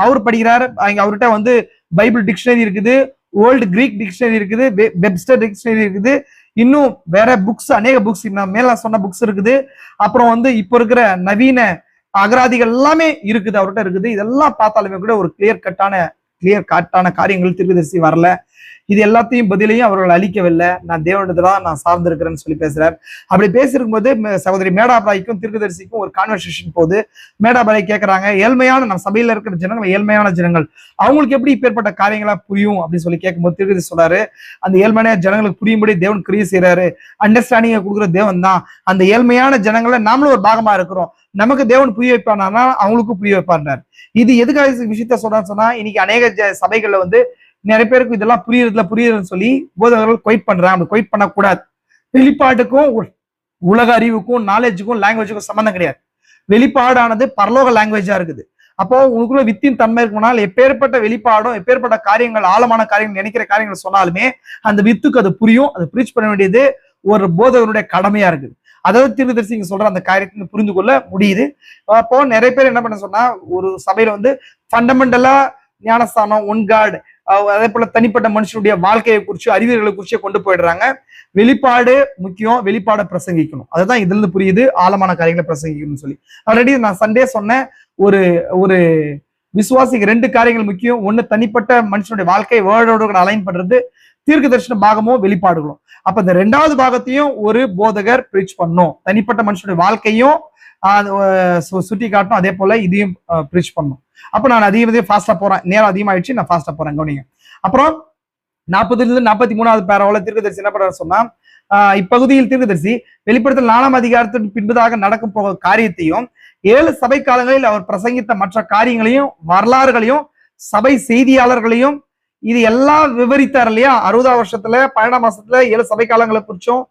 அவர் படிக்கிறாரு. அவர்கிட்ட வந்து பைபிள் டிக்ஷனரி இருக்குது, ஓல்டு கிரீக் டிக்ஷனரி இருக்குது, வெப்ஸ்டர் டிக்ஷனரி இருக்குது, இன்னும் வேற புக்ஸ், அநேக புக்ஸ் மேல சொன்ன புக்ஸ் இருக்குது. அப்புறம் வந்து இப்ப இருக்கிற நவீன அகராதிகள் எல்லாமே இருக்குது, அவர்கிட்ட இருக்குது. இதெல்லாம் பார்த்தாலுமே கூட ஒரு கிளியர் கட்டான காரியங்கள் தீர்க்கதரிசி வரல. இது எல்லாத்தையும் பதிலையும் அவர்கள் அளிக்கவில்லை. நான் தேவனிடத்தான் நான் சார்ந்திருக்கிறேன்னு சொல்லி பேசுறாரு. அப்படி பேசிருக்கும் போது சகோதரி மேடாபாய்க்கும் தீர்க்கதரிசிக்கும் ஒரு கான்வர்சேஷன் போது மேடாபாய் கேட்கறாங்க, ஏழ்மையான நம்ம சபையில இருக்கிற ஜனங்கள் ஏழ்மையான ஜனங்கள், அவங்களுக்கு எப்படி இப்பேற்பட்ட காரியங்களா புரியும் அப்படின்னு சொல்லி கேட்கும்போது தீர்க்கதரிசி சொல்றாரு, அந்த ஏழ்மையான ஜனங்களுக்கு புரியும்படி தேவன் கிரியை செய்யறாரு. அண்டர்ஸ்டாண்டிங்கை கொடுக்குற தேவன் தான். அந்த ஏழ்மையான ஜனங்களை நாமளும் ஒரு பாகமா இருக்கிறோம். நமக்கு தேவன் புரிய வைப்பானா அவங்களுக்கும் புரிய வைப்பார். இது எதுக்காக விஷயத்த சொல்றான்னு சொன்னா, இன்னைக்கு அநேக சபைகள்ல வந்து நிறைய பேருக்கு இதெல்லாம் புரியுதுன்னு சொல்லி போதகர்கள் குவைட் பண்றாங்க. அப்படி குவைட் பண்ணக்கூடாது. வெளிப்பாட்டுக்கும் உலக அறிவுக்கும் நாலேஜுக்கும் லாங்குவேஜுக்கும் சம்பந்தம் கிடையாது. வெளிப்பாடானது பரலோக லாங்குவேஜா இருக்குது. அப்போ உங்களுக்குள்ள வித்தின் தன்மை இருக்குனால் எப்பேற்பட்ட வெளிப்பாடும் எப்பேற்பட்ட காரியங்கள் ஆழமான காரியங்கள் நினைக்கிற காரியங்கள் சொன்னாலுமே அந்த வித்துக்கு அது புரியும். அது பிரீச் பண்ண வேண்டியது ஒரு போதகருடைய கடமையா இருக்குது. அதாவது தீர்க்கதரிசி சொல்ற அந்த காரியத்தை புரிந்து கொள்ள முடியுது. அப்போ நிறைய பேர் என்ன பண்ண சொன்னா, ஒரு சபையில வந்து ஃபண்டமெண்டலா ஞானஸ்தானம், ஒன் காட், அதே போல தனிப்பட்ட மனுஷனுடைய வாழ்க்கையை குறிச்சு அறிவியல்களை குறிச்சே கொண்டு போயிடுறாங்க. வெளிப்பாடு முக்கியம், வெளிப்பாடை பிரசங்கிக்கணும். அதுதான் இதுல இருந்து புரியுது, ஆழமான காரியங்களை பிரசங்கிக்கணும்னு சொல்லி. ஆல்ரெடி நான் சண்டே சொன்னேன், ஒரு ஒரு விசுவாசிக்கு 2 காரியங்கள் முக்கியம். ஒண்ணு தனிப்பட்ட மனுஷனுடைய வாழ்க்கை வேர்டோட அலைன் பண்றது, தீர்க்க தரிசன பாகமும் வெளிப்பாடுகளும். அப்ப இந்த 2வது பாகத்தையும் ஒரு போதகர் பிரீச் பண்ணும். தனிப்பட்ட மனுஷனுடைய வாழ்க்கையும் சுட்டி காட்டும், அதே போல இதையும் பிரீச் பண்ணும். அப்ப நான் அதிகமாக ஃபாஸ்டா போறேன், நேரம் அதிகமாயிடுச்சு, நான் ஃபாஸ்டா போறேன் கவனிங்க. அப்புறம் 40 43வது பேராவுல தீர்க்கதரிசி என்ன பண்றாரு சொன்னா, இப்பகுதியில் தீர்க்கதரிசி வெளிப்படுத்தல் 4ஆம் அதிகாரத்தின் பின்பதாக நடக்கும் போக காரியத்தையும் 7 சபை காலங்களில் அவர் பிரசங்கித்த மற்ற காரியங்களையும் வரலாறுகளையும் சபை செய்தியாளர்களையும் இது எல்லாம் விவரித்தார் இல்லையா. 60ஆம் வருஷத்துல 12ஆம் மாசத்துல 7 சபை காலங்களை குறிச்சும்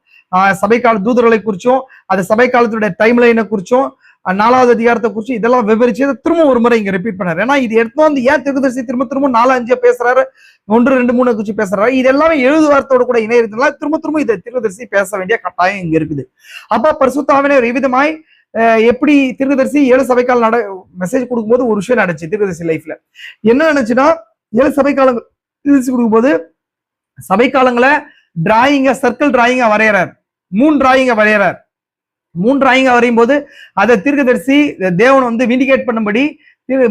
சபை கால தூதர்களை குறிச்சும் அது சபை காலத்துடைய டைம் லைனை குறிச்சும் 4வது அதிகாரத்தை குறிச்சு இதெல்லாம் விவரிச்சு திரும்ப ஒரு முறை இங்க ரிப்பீட் பண்ணாரு. ஏன்னா இது எடுத்து வந்து ஏன் தீர்க்கதரிசி திரும்ப 4, 5 பேசுறாரு, 1, 2, 3 குறிச்சு பேசுறாரு. இது எல்லாமே 70 வாரத்தோட கூட இணையதுனால திரும்ப இதை தீர்க்கதரிசி பேச வேண்டிய கட்டாயம் இங்க இருக்குது. அப்ப பரிசுத்த ஆவியானவர் விதமாய் எப்படி தீர்க்கதரிசி 7 சபைக்கால மெசேஜ் கொடுக்கும்போது ஒரு விஷயம் நடந்துச்சு தீர்க்கதரிசி லைஃப்ல. என்ன நினைச்சுன்னா, 7 சபை காலங்கள் கொடுக்கும்போது சபை காலங்களை சர்க்கிள் டிராயிங்கா வரையறார். 3 டிராயிங்கா வரையறார். 3 டிராயிங்கா வரையும் போது அதை தீர்க்கதரிசி தேவன் வந்து விண்டிகேட் பண்ணும்படி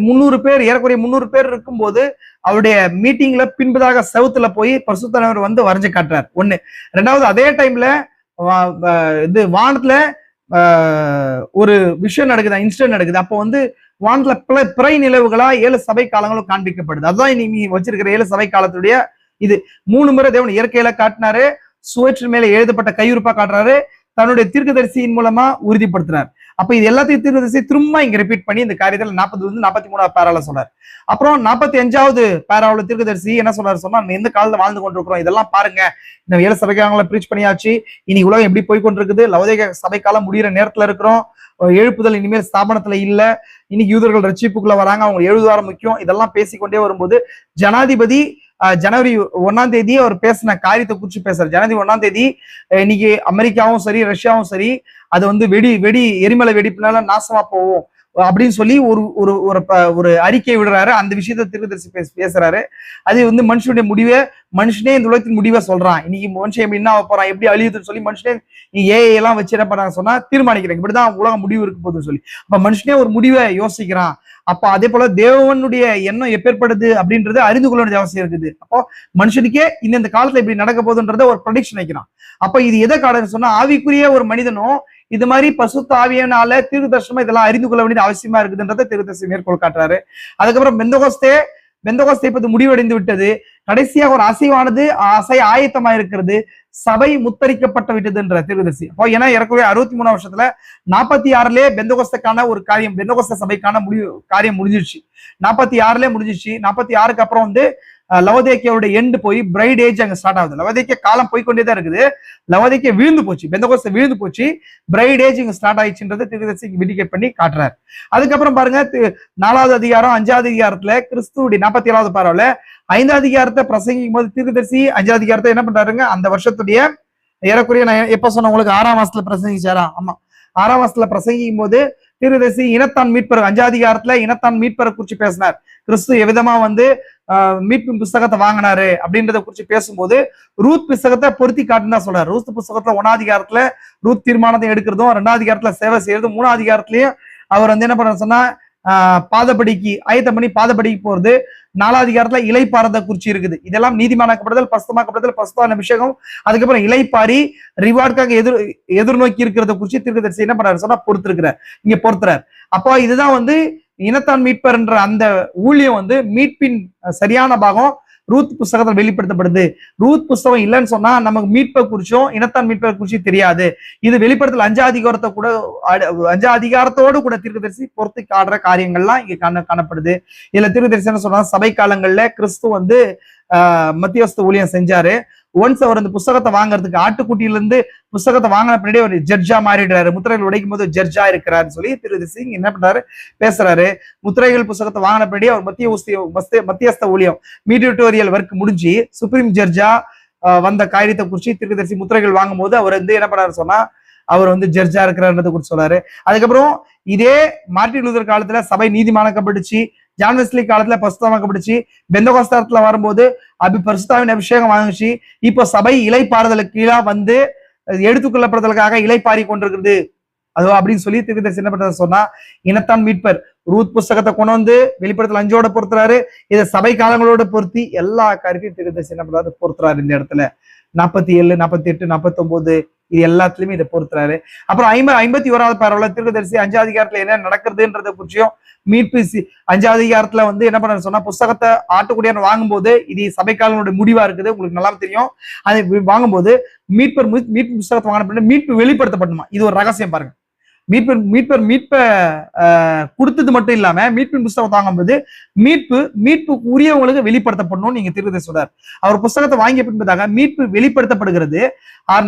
300 பேர் ஏறக்குறைய 300 பேர் இருக்கும்போது அவருடைய மீட்டிங்ல பின்பதாக செவுத்துல போய் பரிசுத்தவர் வந்து வரைஞ்சு காட்டுறார். 1. 2வது அதே டைம்ல இது வானத்துல ஒரு விஷயம் நடக்குது, இன்சிடென்ட் நடக்குது. அப்போ வந்து வானத்துல பிறை நிலவுகளா 7 சபை காலங்களும் காண்பிக்கப்படுது. அதுதான் நீ வச்சிருக்கிற 7 சபை காலத்துடைய இது 3 முறை தேவன் இயற்கையில காட்டினாரு, சுவற்றின் மேல எழுதப்பட்ட கையுறுப்பா காட்டுறாரு, தன்னுடைய தீர்க்கதரிசியின் மூலமா உறுதிப்படுத்துறாரு. அப்ப இது எல்லாத்தையும் தீர்க்கதரிசி திரும்ப இங்க ரிப்பீட் பண்ணி இந்த காரியத்துல 40 43வது பேரால சொல்றாரு. அப்புறம் 45வது பேராவுல தீர்க்கதரிசி என்ன சொல்றாரு சொன்னா, நம்ம எந்த காலத்துல வாழ்ந்து கொண்டிருக்கிறோம் இதெல்லாம் பாருங்க, இந்த 7 சபைக்காலங்களை பிரீச் பண்ணியாச்சு, இனி உலகம் எப்படி போய் கொண்டிருக்குது, லவோதிகா சபைக்காலம் முடிகிற நேரத்துல இருக்கிறோம், எழுப்புதல் இனிமேல் ஸ்தாபனத்துல இல்ல, இன்னைக்கு யூதர்கள் ரட்சிப்புக்குள்ள வராங்க, அவங்க 70 வாரம் முக்கியம், இதெல்லாம் பேசிக்கொண்டே வரும்போது ஜனாதிபதி ஜனவரி 1ஆம் தேதி அவர் பேசின காரியத்தை குறிச்சு பேசுறாரு. ஜனவரி 1ஆம் தேதி இன்னைக்கு அமெரிக்காவும் சரி ரஷ்யாவும் சரி அது வந்து வெடி எரிமலை வெடிப்புனால நாசமா போவோம் அப்படின்னு சொல்லி ஒரு அறிக்கை விடுறாரு. அந்த விஷயத்தை தீர்க்கதரிசி பேசுறாரு. அது வந்து மனுஷனுடைய முடிவை மனுஷனே இந்த உலகத்தின் முடிவை சொல்றான். இன்னைக்கு மனுஷன் எப்படி என்ன போறான், எப்படி அழியுதுன்னு சொல்லி மனுஷனே ஏஐ எல்லாம் வச்சு என்ன பண்றாங்க சொன்னா தீர்மானிக்கிறாங்க, இப்படிதான் உலகம் முடிவு இருக்க போகுதுன்னு சொல்லி. அப்ப மனுஷனே ஒரு முடிவை யோசிக்கிறான். அப்ப அதே போல தேவனுடைய எண்ணம் எப்பேற்படுது அப்படின்றது அறிந்து கொள்ள வேண்டிய அவசியம் இருக்குது. அப்போ மனுஷனுக்கே இந்த காலத்துல இப்படி நடக்க போகுதுன்றத ஒரு ப்ரொடிக்ஷன் வைக்கிறான். அப்ப இது எதை காரணம் சொன்னா, ஆவிக்குரிய ஒரு மனிதனும் இது மாதிரி பசுத்த ஆவியனால தீர்க்கதரிசனமா இதெல்லாம் அறிந்து கொள்ள வேண்டியது அவசியமா இருக்குதுன்றதை தீர்க்கதரிசி மேற்கோள் காட்டுறாரு. அதுக்கப்புறம் பெந்தகோஸ்தே இப்ப முடிவடைந்து விட்டது. கடைசியாக ஒரு அசைவானது ஆயத்தமா இருக்கிறது. சபை முத்தரிக்கப்பட்டு விட்டதுன்ற தீர்க்கதரிசி. அப்போ ஏன்னா ஏறக்குறைய 63 வருஷத்துல 46லயே பெந்தகோஸ்துக்கான ஒரு காரியம், பெந்தகோஸ்து சபைக்கான காரியம் முடிஞ்சிருச்சு. 46லயே முடிஞ்சிருச்சு. 46க்கு அப்புறம் வந்து லவோதிக்கேயோட எண்டு போய் பிரைட் ஏஜ் அங்க ஸ்டார்ட் ஆகுது. லவோதிக்கே காலம் போய்கொண்டேதான் இருக்குது. லவோதிக்கே வீழ்ந்து போச்சு, பெந்தகோஸ்து வீழ்ந்து போச்சு, பிரைட் ஏஜ் இங்க ஸ்டார்ட் ஆயிடுச்சுன்றது தீர்க்கதரிசி விடிகேட் பண்ணி காட்டுறாரு. அதுக்கப்புறம் பாருங்க 4வது அதிகாரம் 5வது அதிகாரத்துல கிறிஸ்துவுடைய 47வது பாராவுல 5வது அதிகாரத்தை பிரசங்கிக்கும் போது தீர்க்கதரிசி 5வது அதிகாரத்தை என்ன பண்றாருங்க, அந்த வருஷத்துடைய ஏறக்குறைய நான் எப்ப சொன்ன உங்களுக்கு 6ஆம் மாசத்துல பிரசங்கிச்சாரா? ஆமா, 6ஆம் மாசத்துல பிரசங்கிக்கும் போது தீர்க்கதரிசி இனத்தான் மீட்பர் 5வது அதிகாரத்துல இனத்தான் மீட்பரை குறிச்சு பேசினார். கிறிஸ்து எவ்விதமா வந்து மீட்பின் புஸ்தகத்தை வாங்கினாரு அப்படின்றத குறிச்சு பேசும்போது ரூத் புஸ்தகத்தை பொருத்தி காட்டுன்னு தான் சொல்றாரு. ரூத் புஸ்தகத்துல 1வது அதிகாரத்துல ரூத் தீர்மானத்தை எடுக்கிறதும், 2வது அதிகாரத்துல சேவை செய்யறதும், 3வது அதிகாரத்திலயும் அவர் வந்து என்ன பண்ற சொன்னா பாதபடிக்கு ஆயத்தம் பண்ணி பாதபடிக்கு போறது, 4வது அதிகாரத்துல இலைப்பாறத குறிச்சு இருக்குது. இதெல்லாம் நீதிமானாக்கப்படுதல், பசுத்தமாக்கப்படுதல், பசுத்தான அபிஷேகம், அதுக்கப்புறம் இலைப்பாரி ரிவார்டுக்காக எதிர்நோக்கி இருக்கிறத குறிச்சு தீர்க்கதரிசி என்ன பண்றாரு சொன்னா பொறுத்துறார். அப்போ இதுதான் வந்து இனத்தான் மீட்பர் என்ற அந்த ஊழியம் வந்து மீட்பின் சரியான பாகம் ரூத் புஸ்தகத்தில் வெளிப்படுத்தப்படுது. ரூத் புஸ்தகம் இல்லைன்னு சொன்னா நமக்கு மீட்பை குறிச்சும் இனத்தான் மீட்பை குறிச்சும் தெரியாது. இது வெளிப்படுத்தல் 5வது அதிகாரத்தோடு கூட தீர்க்கதரிசி பொறுத்து காடுற காரியங்கள்லாம் இங்க காணப்படுது. இதுல தீர்க்கதரிசி என்ன சொன்னா, சபை காலங்கள்ல கிறிஸ்து வந்து மத்தியஸ்த ஊழியம் செஞ்சாரு. ஒன்ஸ் அவர் அந்த புஸ்தகத்தை வாங்குறதுக்கு ஆட்டுக்குட்டியில இருந்து புஸ்தகத்தை வாங்கின பின்னாடி ஒரு ஜட்ஜா மாறிடுறாரு. முத்திரைகள் உடைக்கும் போது ஜட்ஜா இருக்கிறாருன்னு சொல்லி தீர்க்கதரிசி என்ன பண்றாரு பேசுறாரு. முத்திரைகள் புஸ்தகத்தை வாங்கின பின்னாடி அவர் மத்தியஸ்த ஊழியம் மீடியேட்டோரியல் ஒர்க் முடிஞ்சு சுப்ரீம் ஜட்ஜா வந்த காரியத்தை குறிச்சு தீர்க்கதரிசி முத்திரைகள் வாங்கும் போது அவர் வந்து என்ன பண்ணாரு சொன்னா, அவர் வந்து ஜட்ஜா இருக்கிறார்ன்றதை குறிச்சு சொல்றாரு. அதுக்கப்புறம் இதே மார்ட்டின் லூதர் காலத்துல சபை நீதிமானாக்கப்பட்டுச்சு. ஜான் வெஸ்லி காலத்துல பரிசுத்தமாக்கப்பட்டுச்சு. பெந்தகோஸ்தத்துல வரும்போது பரிசுத்தாவின் அபிஷேகம் வாங்குச்சு. இப்போ சபை இலைப்பாறுதலுக்கு கீழா வந்து எடுத்துக்கொள்ளப்படுறதுக்காக இலைப்பாரி கொண்டிருக்கிறது அது அப்படின்னு சொல்லி தீர்க்கதரிசி என்ன பண்றது சொன்னா, இனத்தான் மீட்பர் ரூத் புஸ்தகத்தை கொண்டு வந்து வெளிப்படுத்தல் 5ஓட பொறுத்துறாரு. இதை சபை காலங்களோட பொருத்தி எல்லா காரியத்தையும் தீர்க்கதரிசி என்ன பண்றாரு பொறுத்துறாரு. இந்த இடத்துல 47, 48, 49 இது எல்லாத்துலயுமே இதை பொறுத்துறாரு. அப்புறம் 51வது பாராவுல தீர்க்கதரிசி 5வது அதிகாரத்துல என்ன நடக்குதுன்றத குறிச்சியும் மீட்பு 5வது அதிகாரத்துல வந்து என்ன பண்ண சொன்னா, புஸ்தகத்தை ஆட்டுக்குடியான வாங்கும்போது இது சபைக்காலனுடைய முடிவா இருக்குது, உங்களுக்கு நல்லா தெரியும். அதை வாங்கும்போது மீட்பு புஸ்தகத்தை வாங்கின மீட்பு வெளிப்படுத்தப்படணுமா, இது ஒரு ரகசியம் பாருங்க. மீட்பை கொடுத்தது மட்டும் இல்லாம மீட்பின் புஸ்தகத்தை வாங்கும்போது மீட்பு உரியவங்களுக்கு வெளிப்படுத்தப்படணும் நீங்க தீர்க்கதரிசி சொல்றார். அவர் புஸ்தகத்தை வாங்கிய பின்பதாக மீட்பு வெளிப்படுத்தப்படுகிறது,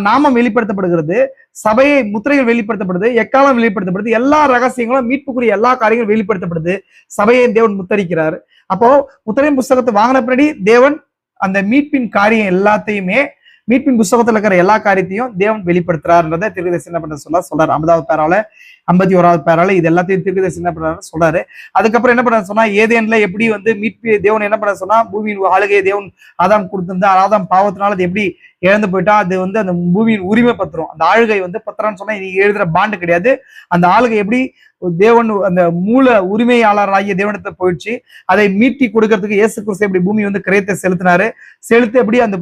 நாமம் வெளிப்படுத்தப்படுகிறது, சபையை முத்திரைகள் வெளிப்படுத்தப்படுது, எக்காலம் வெளிப்படுத்தப்படுது, எல்லா ரகசியங்களும் மீட்புக்குரிய எல்லா காரியங்களும் வெளிப்படுத்தப்படுது. சபையை தேவன் முத்தரிக்கிறார். அப்போ முத்திரையின் புஸ்தகத்தை வாங்கின பின்னாடி தேவன் அந்த மீட்பின் காரியம் எல்லாத்தையுமே மீட்பின் புஸ்தகத்துல இருக்கிற எல்லா காரியத்தையும் தேவன் வெளிப்படுத்துறாருன்றதை தீர்க்கதரிசி என்ன பண்ற சொல்றாரு. 50வது பேரால 51வது பேரால இது எல்லாத்தையும் தீர்க்கதரிசி என்ன பண்றாரு சொல்றாரு. அதுக்கப்புறம் என்ன பண்றாரு சொன்னா, ஏதேன்ல எப்படி வந்து மீட்பு தேவன் என்ன பண்ற சொன்னா, பூமியின் ஆளுகையை தேவன் ஆதாம் கொடுத்திருந்தா, ஆதாம் பாவத்தினால அது எப்படி இழந்து போயிட்டா, அது வந்து அந்த பூமியின் உரிமை பத்திரம், அந்த ஆளுகை வந்து பத்திரம்னு சொன்னா நீங்க எழுதுற பாண்டு கிடையாது. அந்த ஆளுகை எப்படி தேவன் அந்த மூல உரிமையாளராகிய தேவனத்தை போயிடுச்சு, அதை மீட்டி கொடுக்கறதுக்கு இயேசு கிறிஸ்து எப்படி பூமி வந்து கிரயத்தை செலுத்தி எப்படி அந்த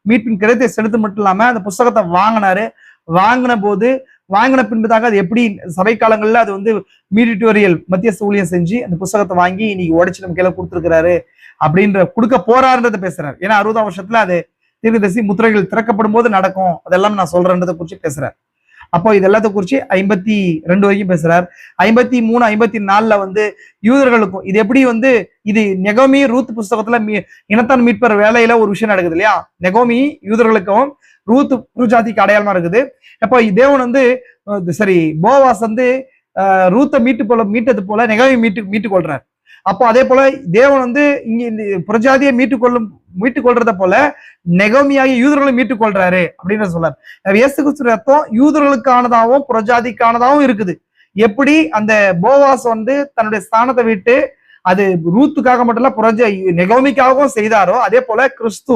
மீட்பின் கிரயத்தை செலுத்த மட்டும் இல்லாம அந்த புஸ்தகத்தை வாங்கின பின்பதாக அது எப்படி சபை காலங்கள்ல அது வந்து மீடியேட்டோரியல் மத்தியஸ்த ஊழியம் செஞ்சு அந்த புஸ்தகத்தை வாங்கி இன்னைக்கு உடைச்சு நம்ம கையில கொடுத்துருக்கிறாரு அப்படின்ற கொடுக்க போறாருன்றதை பேசுறாரு. ஏன்னா 60ஆம் வருஷத்துல அது தீர்க்கதரிசி முத்திரைகள் திறக்கப்படும் போது நடக்கும், அதெல்லாம் நான் சொல்றேன்றதை குறிச்சு பேசுறாரு. அப்போ இது எல்லாத்த குறிச்சு 52 வரைக்கும் பேசுறார். 53, 54 வந்து யூதர்களுக்கும் இது எப்படி வந்து இது நெகோமி ரூத் புஸ்தகத்துல இனத்தான் மீட்பர் வேலையில ஒரு விஷயம் நடக்குது இல்லையா. நெகோமி யூதர்களுக்கும் ரூத் புருஜாதிக்கு அடையாளமா இருக்குது. அப்போ தேவன் வந்து போவாஸ் வந்து ரூத்தை மீட்டது போல நெகோமி மீட்டு கொள்றார். அப்போ அதே போல தேவன் வந்து இங்க இந்த புரஜாதியை மீட்டுக் கொள்றத போல நெகோமியாகி யூதர்களை மீட்டுக் கொள்றாரு அப்படின்னு சொல்றாரு. இயேசு கிறிஸ்து ரத்தம் யூதர்களுக்கானதாகவும் புரஜாதிக்கானதாகவும் இருக்குது. எப்படி அந்த போவாஸ் வந்து தன்னுடைய ஸ்தானத்தை விட்டு அது ரூத்துக்காக மட்டும் இல்ல, நெகோமிக்காகவும் செய்தாரோ அதே போல கிறிஸ்து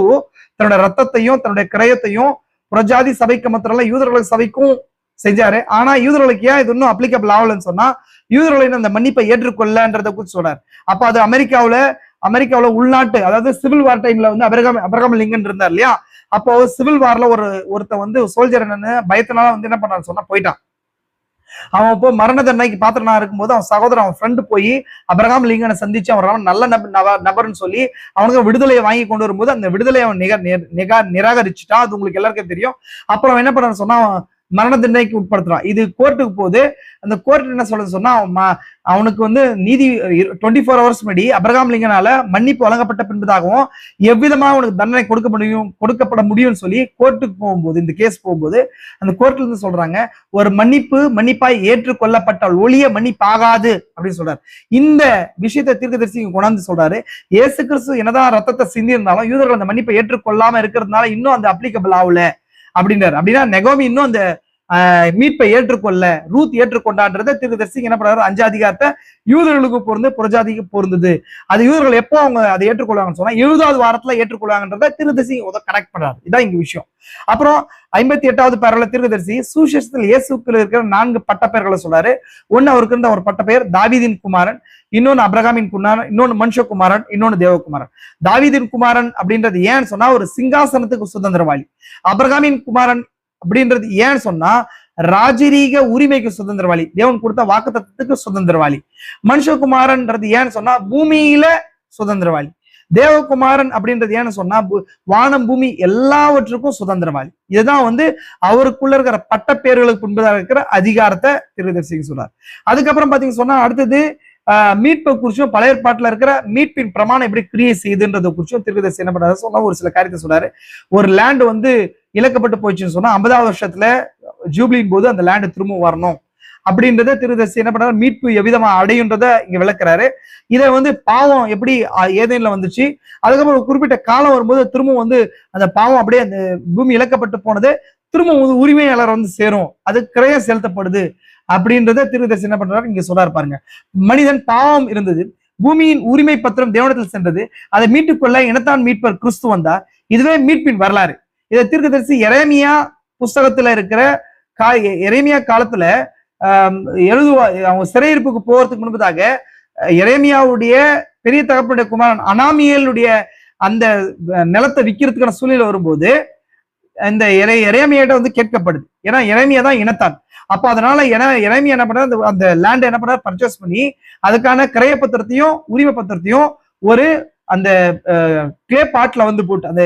தன்னுடைய ரத்தத்தையும் தன்னுடைய கிரயத்தையும் புறஜாதி சபைக்கு மாத்திரம் யூதர்களுக்கு சபைக்கும் செஞ்சாரு. ஆனா யூதர்களுக்கு ஏன் இது இன்னும் அப்ளிகபிள் ஆகலன்னு சொன்னா, யூதர்களின் அந்த மன்னிப்பை ஏற்றுக்கொள்ளன்றத குறித்து சொல்றாரு. அப்ப அது அமெரிக்காவுல உள்நாட்டு, அதாவது சிவில் வார் டைம்ல வந்து அபிரகாம் லிங்கன் இருந்தார் இல்லையா, அப்போ சிவில் வார்ல ஒருத்த வந்து சோல்ஜர் என்னன்னு பயத்தினால வந்து என்ன பண்ணான்னு சொன்னா போயிட்டான். அவன் இப்போ மரண தண்டனைக்கு பாத்திரனா இருக்கும்போது அவன் சகோதரன், அவன் ஃப்ரெண்டு போய் அபிரகாம் லிங்கனை சந்திச்சு அவன் நல்ல நபர்னு சொல்லி அவனுக்கு விடுதலையை வாங்கி கொண்டு வரும்போது அந்த விடுதலையை அவன் நிராகரிச்சுட்டான். அது உங்களுக்கு எல்லாருக்கும் தெரியும். அப்புறம் என்ன பண்ணான்னு சொன்னா மரண தண்டனைக்கு உட்படுத்துறான். இது கோர்ட்டுக்கு போது அந்த கோர்ட் என்ன சொல்றது சொன்னா, அவனுக்கு வந்து நீதி 24 hours முன்னாடி அபிரகாம் லிங்கனால மன்னிப்பு வழங்கப்பட்ட பின்பதாகவும் எவ்விதமா அவனுக்கு தண்டனை கொடுக்கப்பட முடியும்னு சொல்லி கோர்ட்டுக்கு போகும்போது, இந்த கேஸ் போகும்போது அந்த கோர்ட்ல இருந்து சொல்றாங்க, ஒரு மன்னிப்பாய் ஏற்றுக்கொள்ளப்பட்டால் ஒழிய மன்னிப்பாகாது அப்படின்னு சொல்றாரு. இந்த விஷயத்தை தீர்க்கதரிசி கொண்டாந்து சொல்றாரு. இயேசு கிறிஸ்து என்னதான் ரத்தத்தை சிந்தி இருந்தாலும் யூதர்கள் அந்த மன்னிப்பை ஏற்றுக்கொள்ளாம இருக்கிறதுனால இன்னும் அந்த அப்ளிகபிள் ஆகல அப்படின்றாரு. அப்படின்னா நெகோமி இன்னும் அந்த மீட்பை ஏற்றுக்கொள்ள ரூத் ஏற்றுக்கொண்டான்றத தீர்க்கதரிசி என்ன பண்றாரு, 5 அதிகாரத்தை யூதர்களுக்கு பொருந்து புறஜாதிக்கு பொருந்தது. அது யூதர்கள் எப்போ அவங்க அதை ஏற்றுக்கொள்வாங்கன்னு சொன்னா 70வது வாரத்துல ஏற்றுக்கொள்வாங்கன்றத தீர்க்கதரிசி கனெக்ட் பண்றாரு. இதான் இங்க விஷயம். அப்புறம் 58வது பேரல தீர்க்கதரிசி சுவிசேஷத்தில் இயேசுக்குள்ள இருக்கிற 4 பட்ட பெயர்களை சொல்றாரு. ஒன்னு அவருக்கு இருந்த ஒரு பட்ட பெயர் தாவீதின் குமாரன், இன்னொன்னு அபிரகாமின் குமாரன், இன்னொன்னு மனுஷகுமாரன், இன்னொன்னு தேவகுமாரன். தாவீதின் குமாரன் அப்படின்றது ஏன்னு சொன்னா ஒரு சிங்காசனத்துக்கு சுதந்திரவாளி. அபிரகாமின் குமாரன் அப்படின்றது ஏன்னு சொன்னா ராஜரீக உரிமைக்கு சுதந்திரவாளி, தேவன் கொடுத்த வாக்குத்தத்தத்துக்கு சுதந்திரவாளி. மனுஷகுமாரன்றது ஏன்னு சொன்னா பூமியில சுதந்திரவாளி. தேவகுமாரன் அப்படின்றது ஏன்னு சொன்னா வானம் பூமி எல்லாவற்றுக்கும் சுதந்திரவாளி. இதுதான் வந்து அவருக்குள்ள இருக்கிற பட்ட பேர்களுக்கு முன்பதாக இருக்கிற அதிகாரத்தை தீர்க்கதரிசி சொல்றார். அதுக்கப்புறம் பாத்தீங்க சொன்னா அடுத்தது மீட்பை குறிச்சும் பழைய ஏற்பாட்டுல இருக்கிற மீட்பின் பிரமாணம் எப்படி கிரியை செய்யுதுன்றதை குறிச்சும் தீர்க்கதரிசி என்ன பண்றாரு சொன்னா ஒரு சில காரியத்தை சொல்றாரு. ஒரு லேண்ட் வந்து இழக்கப்பட்டு போச்சுன்னு சொன்னா 50வது வருஷத்துல ஜூப்ளியின் போது அந்த லேண்ட் திரும்ப வரணும் அப்படின்றத தீர்க்கதரிசி என்ன பண்றாரு, மீட்பு எவ்விதமா அடையுன்றத இங்க விளக்குறாரு. இதை வந்து பாவம் எப்படி ஏதேன்ல வந்துச்சு, அதுக்கப்புறம் ஒரு குறிப்பிட்ட காலம் வரும்போது திரும்ப வந்து அந்த பாவம் அப்படியே அந்த பூமி இழக்கப்பட்டு போனது திரும்ப வந்து உரிமையாளர் வந்து சேரும், அது கிரயம் செலுத்தப்படுது அப்படின்றத தீர்க்கதரிசி என்ன பண்றாரு இங்க சொல்றாரு பாருங்க. மனிதன் பாவம் இருந்தது, பூமியின் உரிமை பத்திரம் தேவனத்தில் சென்றது, அதை மீட்டுக்கொள்ள இனத்தான் மீட்பர் கிறிஸ்து வந்தார். இதுவே மீட்பின் வரலாறு. இதை தீர்க்கதரிசி எரேமியா புஸ்தகத்துல இருக்கிற எரேமியா காலத்துல அவங்க சிறையிருப்புக்கு போறதுக்கு முன்பதாக எரேமியாவுடைய பெரிய தகப்பனுடைய குமாரன் அனாமியலுடைய அந்த நிலத்தை விற்கிறதுக்கான சூழ்நிலை வரும்போது இந்த எரேமியாட்ட வந்து கேட்கப்படுது. ஏன்னா எரேமியா தான் இனத்தான். அப்ப அதனால எரேமியா என்ன பண்றாரு, அந்த லேண்ட் என்ன பண்றாரு பர்ச்சேஸ் பண்ணி அதுக்கான கிரய பத்திரத்தையும் உரிமை பத்திரத்தையும் ஒரு அந்த கிளே பாட்ல வந்து போட்டு, அந்த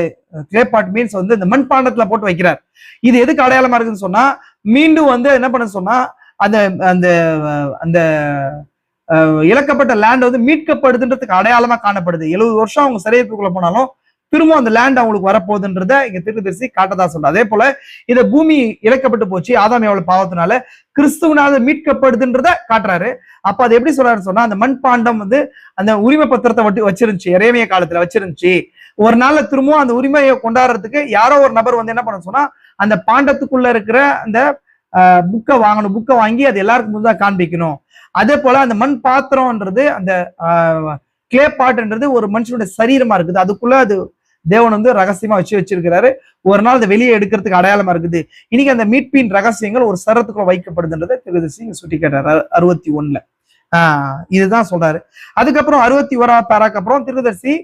கிளே பாட் மீன்ஸ் வந்து இந்த மண்பாண்டத்துல போட்டு வைக்கிறார். இது எதுக்கு அடையாளமா இருக்குன்னு சொன்னா மீண்டும் வந்து என்ன பண்ண சொன்னா அந்த அந்த அந்த இழக்கப்பட்ட லேண்ட் வந்து மீட்கப்படுதுன்றதுக்கு அடையாளமா காணப்படுது. 70 வருஷம் அவங்க சிறையிருப்புக்குள்ள போனாலும் திரும்ப அந்த லேண்ட் அவங்களுக்கு வரப்போகுதுன்றத இங்க தீர்க்கதரிசி காட்டதா சொல்ற. அதே போல இத பூமி இழக்கப்பட்டு போச்சு ஆதாம் ஏவாள் பாவத்தினால, கிறிஸ்துவனால மீட்கப்படுதுன்றத காட்டுறாரு. அப்ப அது எப்படி சொல்றாருன்னு சொன்னா அந்த மண்பாண்டம் வந்து அந்த உரிமை பத்திரத்தை வச்சிருந்துச்சு, எரேமியா காலத்துல வச்சிருந்துச்சு. ஒரு நாள்ல திரும்பவும் அந்த உரிமையை கொண்டாடுறதுக்கு யாரோ ஒரு நபர் வந்து என்ன பண்ண சொன்னா அந்த பாண்டத்துக்குள்ள இருக்கிற அந்த புக்கை வாங்கணும், புக்கை வாங்கி அது எல்லாருக்கும் முன்னாடி காண்பிக்கணும். அதே போல அந்த மண் பாத்திரம்ன்றது அந்த கிளே பாட்டுன்றது ஒரு மனுஷனுடைய சரீரமா இருக்குது, அதுக்குள்ள அது தேவன் வந்து ரகசியமா வச்சிருக்கிறாரு. ஒரு நாள் அதை வெளியே எடுக்கிறதுக்கு அடையாளமா இருக்குது. இன்னைக்கு அந்த மீட்பின் ரகசியங்கள் ஒரு சரத்துக்குள்ள வைக்கப்படுதுன்றதை தீர்க்கதரிசி சுட்டி கேட்டாரு 61ல. இதுதான் சொல்றாரு. அதுக்கப்புறம் 61ஆம் பேராக்கு அப்புறம் தீர்க்கதரிசி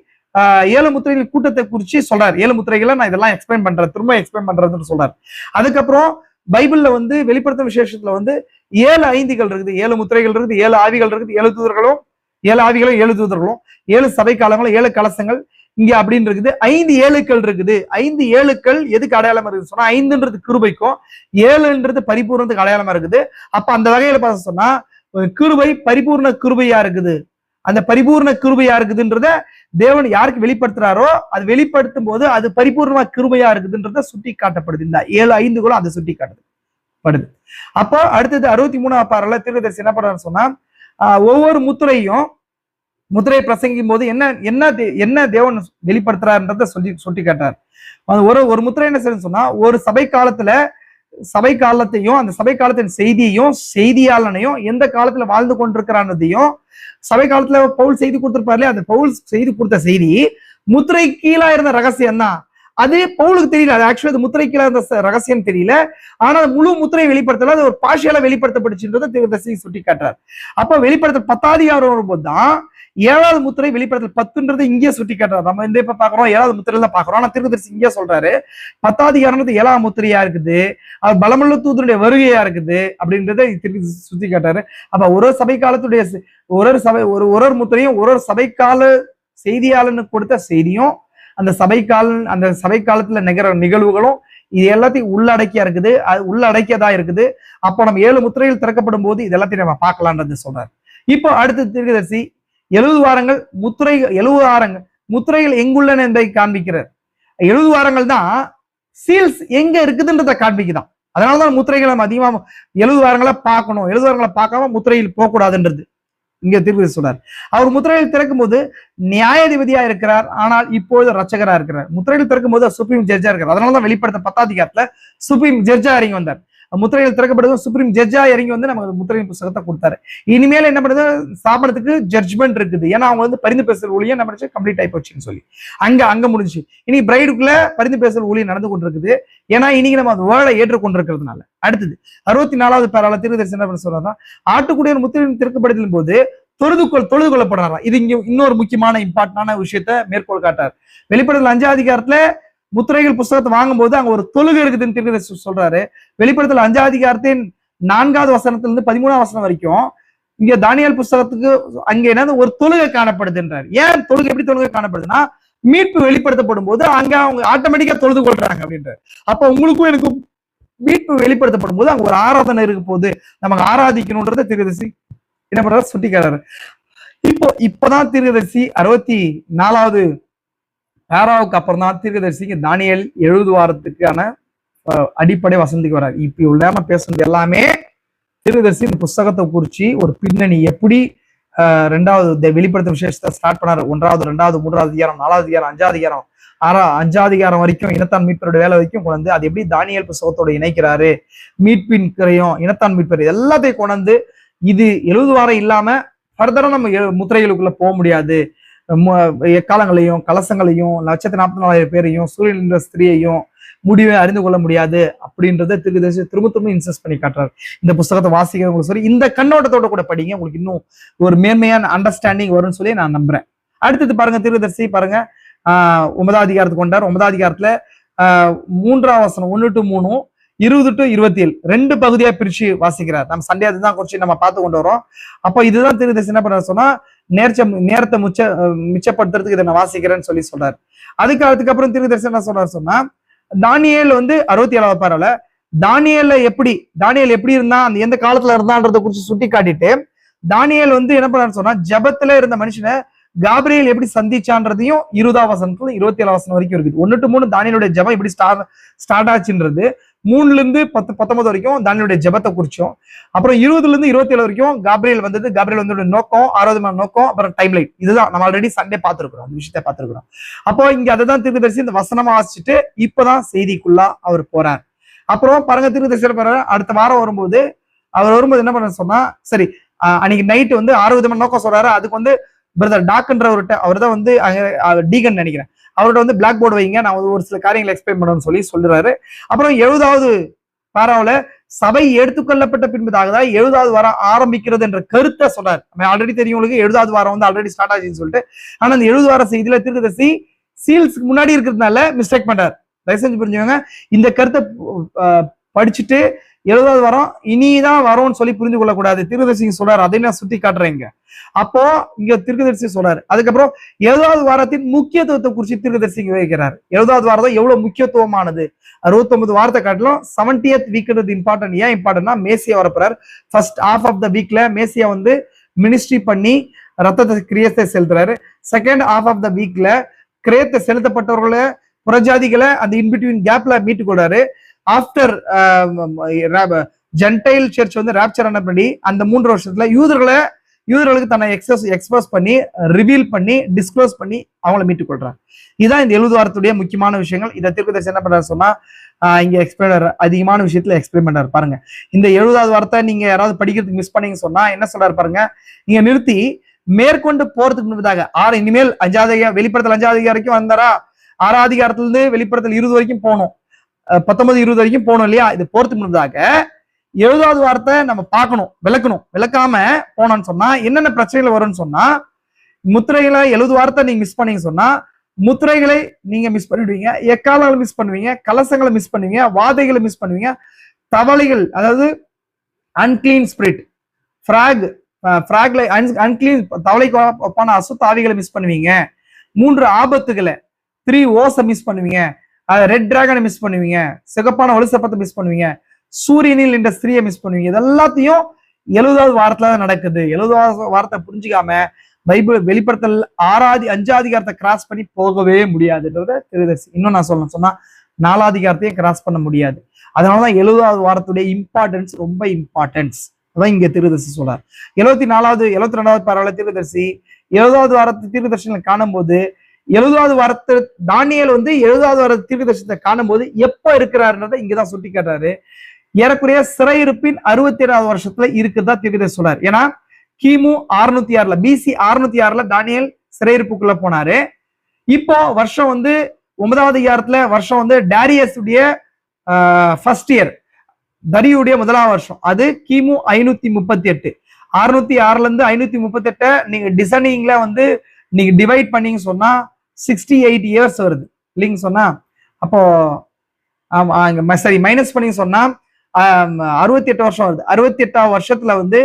7 முத்திரைகள் கூட்டத்தை குறிச்சு சொல்றாரு. 7 முத்திரைகளை நான் இதெல்லாம் எக்ஸ்பிளைன் பண்றேன், திரும்ப எக்ஸ்பிளைன் பண்றதுன்னு சொல்றாரு. அதுக்கப்புறம் பைபிள்ல வந்து வெளிப்படுத்தும் விசேஷத்துல வந்து 7 ஐந்துகள் இருக்குது, 7 முத்திரைகள் இருக்குது, 7 ஆவிகள் இருக்குது, 7 தூதர்களும் 7 ஆவிகளும் 7 தூதர்களும் 7 சபை காலங்களும் 7 கலசங்கள் இங்க அப்படின்னு இருக்குது. 5 ஏழுக்கள் இருக்குது. 5 ஏழுக்கள் எதுக்கு அடையாளமா இருக்குது சொன்னா 5ன்றது கிருபைக்கும் 7ன்றது பரிபூர்ணத்துக்கு அடையாளமா இருக்குது. அப்ப அந்த வகையில பார்த்து சொன்னா கிருபை பரிபூர்ண கிருபையா இருக்குது. அந்த பரிபூர்ண கிருபையா இருக்குதுன்றத தேவன் யாருக்கு வெளிப்படுத்துறாரோ அது வெளிப்படுத்தும் போது அது பரிபூர்ணமா கிருபையா இருக்குதுன்றத சுட்டி காட்டப்படுது. இந்த 7 ஐந்துகளும் அதை சுட்டி காட்டுது. அப்போ அடுத்தது 63ஆம் பாடல்ல தீர்க்கதரிசி என்ன பண்றாருன்னு சொன்னா ஒவ்வொரு முத்திரையை பிரசங்கிக்கும் போது என்ன தேவன் வெளிப்படுத்துறாருன்றத சுட்டி காட்டார். ஒரு முத்திரை என்ன செய்யணும்னு சொன்னா ஒரு சபை காலத்துல சபை காலத்தையும் அந்த சபை காலத்தின் செய்தியையும் செய்தியாளனையும் எந்த காலத்துல வாழ்ந்து கொண்டிருக்கிறான்றதையும் சபை காலத்துல பவுல் செய்தி கொடுத்திருப்பாரு. அந்த பவுல் செய்தி கொடுத்த செய்தி முத்திரை கீழா இருந்த ரகசியம் தான். அது பவுலுக்கு தெரியல. அது ஆக்சுவலி அது முத்திரை கீழா இருந்த ரகசியம் தெரியல. ஆனா முழு முத்திரை வெளிப்படுத்தல, அது ஒரு பார்ஷியலா வெளிப்படுத்தப்பட்டுச்சுன்றதை தீர்க்கதரிசி சுட்டி காட்டுறார். அப்ப வெளிப்படுத்தல் 10வது அதிகாரம் வரும்போதுதான் 7வது முத்திரை வெளிப்படுத்தல் 10ன்றது இங்கே சுட்டி காட்டுறாரு. நம்ம இந்த இப்ப பாக்குறோம் 7வது முத்திரையில தான் பாக்குறோம். ஆனா தீர்க்கதரிசி இங்கே சொல்றாரு 10வது அதிகாரம்ன்றது 7ஆம் முத்திரையா இருக்குது, அது பலமுள்ள தூதனுடைய வருகையா இருக்குது அப்படின்றத திருப்பி சுட்டி காட்டாரு. அப்ப ஒரு சபை காலத்துடைய ஒரு சபை ஒரு முத்திரையும் ஒரு சபை கால செய்தியாளனுக்கு கொடுத்த செய்தியும் அந்த சபை காலத்துல நிகழ்வுகளும் இது எல்லாத்தையும் உள்ளடக்கியா இருக்குது, அது உள்ளடக்கியதா இருக்குது. அப்போ நம்ம 7 முத்திரைகள் திறக்கப்படும் போது இது எல்லாத்தையும் நம்ம பார்க்கலான்றது சொல்றாரு. இப்போ அடுத்த தீர்க்கதரிசி 70 வாரங்கள் முத்திரைகள் எங்குள்ளன என்பதை காண்பிக்கிறார். 70 வாரங்கள் தான் சீல்ஸ் எங்க இருக்குதுன்றதை காண்பிக்குதான். அதனாலதான் முத்திரைகளை நம்ம அதிகமா 70 வாரங்களை பார்க்கணும். 70 வாரங்களை பார்க்காம முத்திரையில் போகக்கூடாதுன்றது இங்க தீர்க்கதரிசி சொல்றார். அவர் முத்திரையில் திறக்கும் போது நியாயாதிபதியா இருக்கிறார், ஆனால் இப்பொழுது ரட்சகரா இருக்கிறார். முத்திரையில் திறக்கும் போது சுப்ரீம் ஜட்ஜா இருக்கிறார். அதனாலதான் வெளிப்படுத்த 10வது அதிகாரத்துல சுப்ரீம் ஜட்ஜா இறங்கி வந்தார். முத்திரையில் திறக்கப்படுது சுப்ரீம் ஜட்ஜா இறங்கி வந்து நமக்கு முத்திரையின் புத்தகத்தை கொடுத்தாரு. இனிமேல் என்ன பண்ணுது, ஸ்தாபனத்துக்கு ஜட்ஜ்மெண்ட் இருக்குது. ஏன்னா அவங்க வந்து பரிந்து பேசல் ஊழியம் என்ன பண்ணுச்சு, கம்ப்ளீட் ஆகி போச்சுன்னு சொல்லி அங்க முடிஞ்சு. இனி பிரைடுக்குள்ள பரிந்து பேசல் ஊழியம் நடந்து கொண்டிருக்குது. ஏன்னா இன்னைக்கு நம்ம அந்த வேர்டை ஏற்றுக்கொண்டிருக்கிறதுனால. அடுத்தது 64வது பேரால தீர்க்கதரிசி என்ன பண்ண சொல்றாங்க, ஆட்டுக்குடியின் முத்திரையின் திறக்கப்படுதலின் போது தொழுது கொள்ளப்படுறாராம். இது இங்க இன்னொரு முக்கியமான இம்பார்ட்டன்டான விஷயத்த மேற்கோள் காட்டார். வெளிப்படுத்தல் 5வது அதிகாரத்துல முத்திரைகள் புத்தகத்தை வாங்கும் போது அங்க ஒரு தொழுகை இருக்குதுன்னு தீர்க்கதரிசி சொல்றாரு. வெளிப்படுத்தல் 5வது அதிகாரத்தின் 4வது வசனத்திலிருந்து 13வது வசனம் வரைக்கும் இங்க தானியேல் புத்தகத்துக்கு அங்க என்னது ஒரு தொழுகை காணப்படுதுன்றார். ஏன் தொழுகை, எப்படி தொழுகை காணப்படுதுன்னா மீட்பு வெளிப்படுத்தப்படும் போது அங்க அவங்க ஆட்டோமேட்டிக்கா தொழுது கொள்றாங்க அப்படின்றார். அப்ப உங்களுக்கும் எனக்கும் மீட்பு வெளிப்படுத்தப்படும் போது அங்க ஒரு ஆராதனை இருக்க போது நமக்கு ஆராதிக்கணும்ன்றத தீர்க்கதரிசி என்ன பண்றாரு, சுட்டிக்காரரு. இப்பதான் தீர்க்கதரிசி 64வது பேராவுக்கு அப்புறம் தான் தீர்க்கதரிசிக்கு தானியேல் 70 வாரத்துக்கான அடிப்படை வசந்திக்கு வராது. இப்ப இவ்வளவு நேரம் பேசுறது எல்லாமே தீர்க்கதரிசி இந்த புஸ்தகத்தை குறிச்சு ஒரு பின்னணி எப்படி 2வது வெளிப்படுத்தும் விசேஷத்தை ஸ்டார்ட் பண்ணாரு. 1வது 2வது 3வது அதிகாரம் 4வது அதிகாரம் 5வது அதிகாரம் 5வது அதிகாரம் வரைக்கும் இனத்தான் மீட்பரோட வேலை வரைக்கும் கொண்டு அது எப்படி தானியேல் புஸ்தகத்தோட இணைக்கிறாரு, மீட்பின் கிரையும் இனத்தான் மீட்பர் எல்லாத்தையும் கொண்டு இது 70 வாரம் இல்லாம ஃபர்தரா நம்ம முத்திரைகளுக்குள்ள போக முடியாது. எக்காலங்களையும் கலசங்களையும் 144,000 பேரையும் சூரியன் என்ற ஸ்திரீயையும் முடிவை அறிந்து கொள்ள முடியாது அப்படின்றத தீர்க்கதரிசி திரும்ப இன்சஸ்ட் பண்ணி காட்டுறாரு. இந்த புத்தகத்தை வாசிக்கிறவங்களுக்கு சரி இந்த கண்ணோட்டத்தோட கூட படிங்க, உங்களுக்கு இன்னும் ஒரு மேன்மையான அண்டர்ஸ்டாண்டிங் வரும்னு சொல்லி நான் நம்புறேன். அடுத்தது பாருங்க, தீர்க்கதரிசி பாருங்க 9வது அதிகாரத்துக்கு கொண்டார். 9வது அதிகாரத்துல 3ஆம் வசனம் 1 to 3 20 to 27 2 பகுதியா பிரிச்சு வாசிக்கிறார். நம்ம சண்டே அதுதான் குறிச்சு நம்ம பார்த்து கொண்டு வரோம். அப்ப இதுதான் தீர்க்கதரிசி என்ன பண்ற சொன்னா நேரத்தை மிச்சப்படுத்துறதுக்கு இதை நான் வாசிக்கிறேன்னு சொல்லி சொல்றாரு. அதுக்கப்புறம் தீர்க்கதரிசி என்ன சொல்றாரு சொன்னா, தானியேல் வந்து 67வது பாரால தானியேல் எப்படி இருந்தா அந்த எந்த காலத்துல இருந்தான்றத குறிச்சு சுட்டி காட்டிட்டு தானியேல் வந்து என்ன பண்ணான்னு சொன்னா ஜபத்துல இருந்த மனுஷனை காபிரியேல் எப்படி சந்திச்சான்றதையும் 20ஆம் வசனத்துல 27ஆம் வசனம் வரைக்கும் இருக்குது. 1 to 3 தானியேலுடைய ஜபம் எப்படி ஸ்டார்ட் ஆச்சுன்றது 3ல இருந்து 19 வரைக்கும் தானியேலுடைய ஜபத்தை குறிச்சோம். அப்புறம் 20ல இருந்து 27 வரைக்கும் காபிரியேல் வந்து நோக்கம் 6வது நோக்கம் அப்புறம் டைம் லைன். இதுதான் நம்ம ஆல்ரெடி சண்டே பார்த்திருக்கிறோம், அந்த விஷயத்த பார்த்திருக்கிறோம். அப்போ இங்க அதுதான் தீர்க்கதரிசி இந்த வசனமா வாசிச்சுட்டு இப்பதான் செய்திக்குள்ள அவர் போறார். அப்புறம் பாருங்க தீர்க்கதரிசி பாருங்க அடுத்த வாரம் வரும்போது என்ன பண்ண சொன்னா, சரி அன்னைக்கு நைட்டு வந்து 6 விதமான நோக்கம் சொல்றாரு. அதுக்கு வந்து பிரதர் டாக்ன்றவர்கிட்ட அவர் தான் வந்து டீகன் நினைக்கிறேன், அவர்கிட்ட வந்து பிளாக் போர்டு வைங்க, நான் ஒரு சில காரியங்களை எக்ஸ்பிளைன் பண்ணணும்னு சொல்லி சொல்றாரு. அப்புறம் 70வது பாராவுல சபை எடுத்துக்கொள்ளப்பட்ட பின்பதாக தான் 70வது வாரம் ஆரம்பிக்கிறது என்ற கருத்தை சொல்றாரு. ஆல்ரெடி தெரியும் உங்களுக்கு 70வது வாரம் வந்து ஆல்ரெடி ஸ்டார்ட் ஆச்சுன்னு சொல்லிட்டு. ஆனா அந்த 70 வார செய்தியில தீர்க்கதரிசி சீல்ஸ்க்கு முன்னாடி இருக்கிறதுனால மிஸ்டேக் பண்றாரு. தயவு செஞ்சு புரிஞ்சுக்கோங்க. இந்த கருத்தை படிச்சுட்டு 70வது வாரம் இனிதான் வரும்னு சொல்லி புரிந்து கொள்ளக்கூடாது. தீர்க்கதரிசி சொல்றாரு, அதை நான் சுட்டி காட்டுறேங்க. அப்போ இங்க தீர்க்கதரிசி சொல்றாரு. அதுக்கப்புறம் 70வது வாரத்தின் முக்கியத்துவத்தை குறித்து தீர்க்கதரிசி வைக்கிறார். 70வது வாரம் தான் எவ்வளவு முக்கியத்துவமானது. 69 வாரத்தை காட்டிலும் 70th வீக்ன்றது இம்பார்ட்டன்ட். ஏன் இம்பார்ட்டன்ட்னா மேசியா வரப்போறார். ஃபர்ஸ்ட் ஹாஃப் ஆஃப் த வீக்ல மேசியா வந்து மினிஸ்ட்ரி பண்ணி ரத்தத்தை கிரியத்தை செலுத்துறாரு. செகண்ட் ஹாஃப் ஆஃப் த வீக்ல கிரியத்தை செலுத்தப்பட்டவர்களை புறஜாதிகளை அந்த இன்பிட்வீன் கேப்ல மீட்டு கொள்றாரு. ஆஃப்டர் ஜென்டைல் சர்ச் வந்து ராப்சர் பண்ணி அந்த 3 வருஷத்துல யூதர்களை யூதர்களுக்கு தன்னை எக்ஸ்போஸ் பண்ணி, ரிவீல் பண்ணி, டிஸ்க்ளோஸ் பண்ணி அவங்களை மீட்டுக் கொள்றார். இதுதான் இந்த 70 வாரத்துடைய முக்கியமான விஷயங்கள். இதை தீர்க்கதரிசி என்ன பண்றாரு சொன்னா, இங்க எக்ஸ்பிளைனர் அதிகமான விஷயத்துல எக்ஸ்பிளைன் பண்றாரு பாருங்க. இந்த 70வது வாரத்தை நீங்க யாராவது படிக்கிறதுக்கு மிஸ் பண்ணீங்க சொன்னா என்ன சொல்றாரு பாருங்க. நீங்க நிறுத்தி மேற்கொண்டு போறதுக்கு முன்பதாக இனிமேல் 5வது வெளிப்படுத்தல் 5வது அதிகாரம் வரைக்கும் வந்தாரா, 6வது அதிகாரத்துல இருந்து வெளிப்படுத்தல் 20 வரைக்கும் போனோம், 19 20 வரைக்கும் போனோம் இல்லையா. இது போறதுக்கு முன்பதாக 70வது வாரத்தை நம்ம பார்க்கணும், விளக்காம போனோம்னு சொன்னா என்னென்ன பிரச்சனைகள் வரும்னு சொன்னா, முத்திரைகளை 70 வாரத்தை நீங்க மிஸ் பண்ணீங்க சொன்னா முத்திரைகளை நீங்க மிஸ் பண்ணிடுவீங்க, எக்காலங்களை மிஸ் பண்ணுவீங்க, கலசங்களை மிஸ் பண்ணுவீங்க, வாதைகளை மிஸ் பண்ணுவீங்க, தவளைகள் அதாவது அன்கிளீன் ஸ்பிரிட், அன்கிளீன் தவளைக்கு ஒப்பான அசுத்தாவிகளை மிஸ் பண்ணுவீங்க, 3 ஆபத்துகளை 3 ஓஸை மிஸ் பண்ணுவீங்க, ரெட் டிராகனை மிஸ் பண்ணுவீங்க, சிகப்பான ஒளிசப்பத்தை மிஸ் பண்ணுவீங்க, சூரியனில் என்ற ஸ்திரியை மிஸ் பண்ணுவீங்க. இது எல்லாத்தையும் 70வது வாரத்துல தான் நடக்குது. 70வது வாரத்தை புரிஞ்சுக்காம பைபிள் வெளிப்படுத்தல் 5வது அதிகாரத்தை கிராஸ் பண்ணி போகவே முடியாதுன்றத தீர்க்கதரிசி. இன்னும் நான் சொன்னா 4வது அதிகாரத்தையும் கிராஸ் பண்ண முடியாது. அதனாலதான் 70வது வாரத்துடைய இம்பார்ட்டன்ஸ் ரொம்ப இம்பார்ட்டன்ஸ். அதான் இங்க தீர்க்கதரிசி சொல்றார். 72வது பரவாயில்ல தீர்க்கதரிசி 70வது வாரத்து தீர்க்கதரிசனங்களை காணும் போது 70வது வாரத்து தானியேல் 70வது வார தீர்க்கதரிசனத்தை காணும் போது எப்ப இருக்கிறாருன்றதை இங்கதான் சுட்டி காட்டுறாரு. ஏறக்குறைய சிறையிருப்பின் 67வது வருஷத்துல இருக்குதா தீர்க்கதரிசி சொல்றாரு. ஏன்னா கிமு 606 BC 606 தானியேல் சிறையிருப்புக்குள்ள போனாரு. இப்போ வருஷம் 9வது அதிகாரத்துல வருஷம் டாரியஸ் உடைய ஃபர்ஸ்ட் இயர், தரியுடைய 1வது வருஷம், அது கிமு 538. 606 இருந்து 538 நீங்க டிசைனிங்ல நீங்க டிவைட் பண்ணீங்க சொன்னா 68 இயர்ஸ் வருது இல்லைங்க சொன்னா. அப்போ சரி மைனஸ் பண்ணீங்க சொன்னா 68 வருஷம் வருது. 68வது வருஷத்துல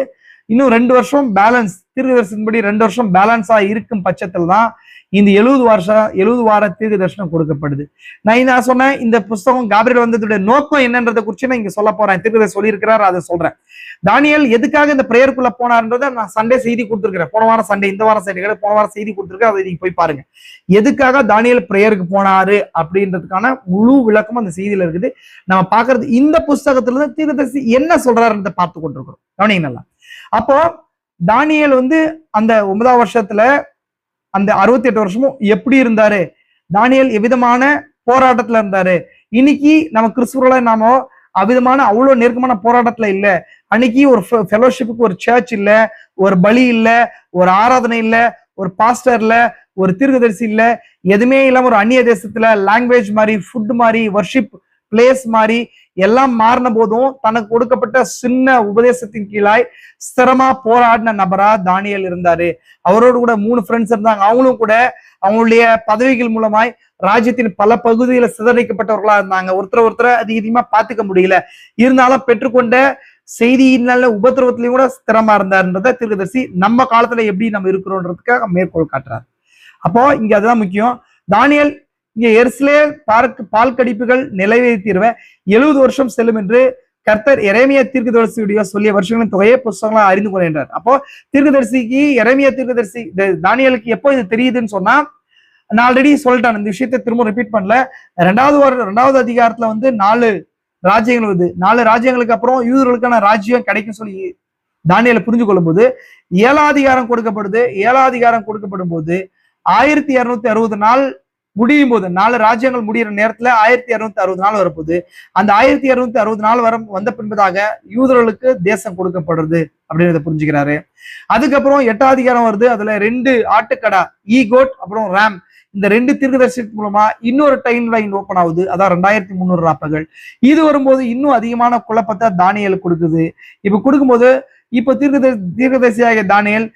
இன்னும் 2 வருஷம் பேலன்ஸ், தீர்க்கதரிசனப்படி 2 வருஷம் பேலன்ஸா இருக்கும் பட்சத்துல தான் இந்த 70 வார தீர்க்க தரிசனம் கொடுக்கப்படுது. நான் சொன்னேன் இந்த புஸ்தகம் காபிரியேல் வந்ததுடைய நோக்கம் என்னன்றதை குறிச்சு நான் இங்க சொல்ல போறேன். தீர்க்கதரிசி சொல்லியிருக்கிறார், அதை சொல்றேன். தானியேல் எதுக்காக இந்த பிரேயருக்குள்ள போனார்ன்றதை நான் சண்டே செய்தி கொடுத்துருக்கிறேன். போன வாரம் சண்டே, இந்த வாரம் சண்டே, போன வாரம் செய்தி கொடுத்துருக்கேன். அதை நீங்க போய் பாருங்க. எதுக்காக தானியேல் பிரேயருக்கு போனாரு அப்படின்றதுக்கான முழு விளக்கம் அந்த செய்தியில இருக்குது. நம்ம பாக்குறது இந்த புஸ்தகத்துல இருந்து தீர்க்கதரிசி என்ன சொல்றாருன்றதை பார்த்து கொண்டிருக்கிறோம். கவனிங்க நல்லா. அப்போ தானியேல் அந்த 9வது வருஷத்துல அந்த 68 வருஷமும் எப்படி இருந்தாரு, தானியேல் எவ்விதமான போராட்டத்துல இருந்தாரு. இன்னைக்கு நம்ம கிறிஸ்துவர்கள நாம அவ்விதமான அவ்வளவு நெருக்கமான போராட்டத்துல இல்ல. அன்னைக்கு ஒரு ஃபெலோஷிப்புக்கு ஒரு சர்ச் இல்ல, ஒரு பலி இல்ல, ஒரு ஆராதனை இல்ல, ஒரு பாஸ்டர் இல்ல, ஒரு தீர்க்கதரிசி இல்ல, எதுவுமே இல்லாம ஒரு அந்நிய தேசத்துல லாங்குவேஜ் மாதிரி, ஃபுட் மாதிரி, வர்ஷிப் பிளேஸ் மாதிரி எல்லாம் மாறின போதும் தனக்கு கொடுக்கப்பட்ட சின்ன உபதேசத்தின் கீழாய் ஸ்திரமா போராடின நபரா தானியேல் இருந்தாரு. அவரோடு கூட 3 ஃப்ரெண்ட்ஸ் இருந்தாங்க. அவங்களும் கூட அவங்களுடைய பதவிகள் மூலமாய் ராஜ்யத்தின் பல பகுதியில சிதறடிக்கப்பட்டவர்களா இருந்தாங்க. ஒருத்தரை அதிகமா பாத்துக்க முடியல. இருந்தாலும் பெற்றுக்கொண்ட செய்தியினால உபத்திரவத்திலையும் கூட ஸ்திரமா இருந்தாருன்றத தீர்க்கதரிசி நம்ம காலத்துல எப்படி நம்ம இருக்கிறோன்றதுக்காக மேற்கோள் காட்டுறாரு. அப்போ இங்க அதுதான் முக்கியம். தானியேல் இங்க எருசலேம் பால் கடிப்புகள் நிலைவைத்தீர்வ 70 வருஷம் செல்லும் என்று கர்த்தர் எரேமியா தீர்க்கதரிசியுடைய சொல்லிய வருஷங்களின் தொகையை புஸ்தகங்களா அறிந்து கொள்கின்றார். அப்போ தீர்க்கதரிசிக்கு எரேமியா தீர்க்கதரிசி தானியேலுக்கு எப்போ இது தெரியுதுன்னு சொன்னா, நான் ஆல்ரெடி சொல்லிட்டேன், இந்த விஷயத்தை திரும்ப ரிப்பீட் பண்ணல. 2வது அதிகாரத்துல 4 ராஜ்யங்கள் வருது. 4 ராஜ்யங்களுக்கு அப்புறம் யூதர்களுக்கான ராஜ்யம் கிடைக்கும் சொல்லி தானியேல் புரிஞ்சு கொள்ளும் போது 7வது அதிகாரம் கொடுக்கப்படுது. 7வது அதிகாரம் கொடுக்கப்படும் போது 1260 நாள் முடியும் போது, 4 ராஜ்யங்கள் முடிகிற நேரத்துல 1260 நாள் வரப்போகுது. அந்த 1260 நாள் வந்த பின்பதாக யூதர்களுக்கு தேசம் கொடுக்கப்படுறது அப்படின்றத புரிஞ்சுக்கிறாரு. அதுக்கப்புறம் 8வது அதிகாரம் வருது. அதுல 2 ஆட்டுக்கடா, ஈகோட் அப்புறம் ராம், இந்த 2 தீர்க்கதரிசனத்தின் மூலமா இன்னொரு டைம் லைன் ஓப்பன் ஆகுது. அதான் 2300 ராப்பகள். இது வரும்போது இன்னும் அதிகமான குழப்பத்தை தானியேல் கொடுக்குது. இப்ப கொடுக்கும்போது இப்ப தீர்க்கதரிசியாக தானியேல்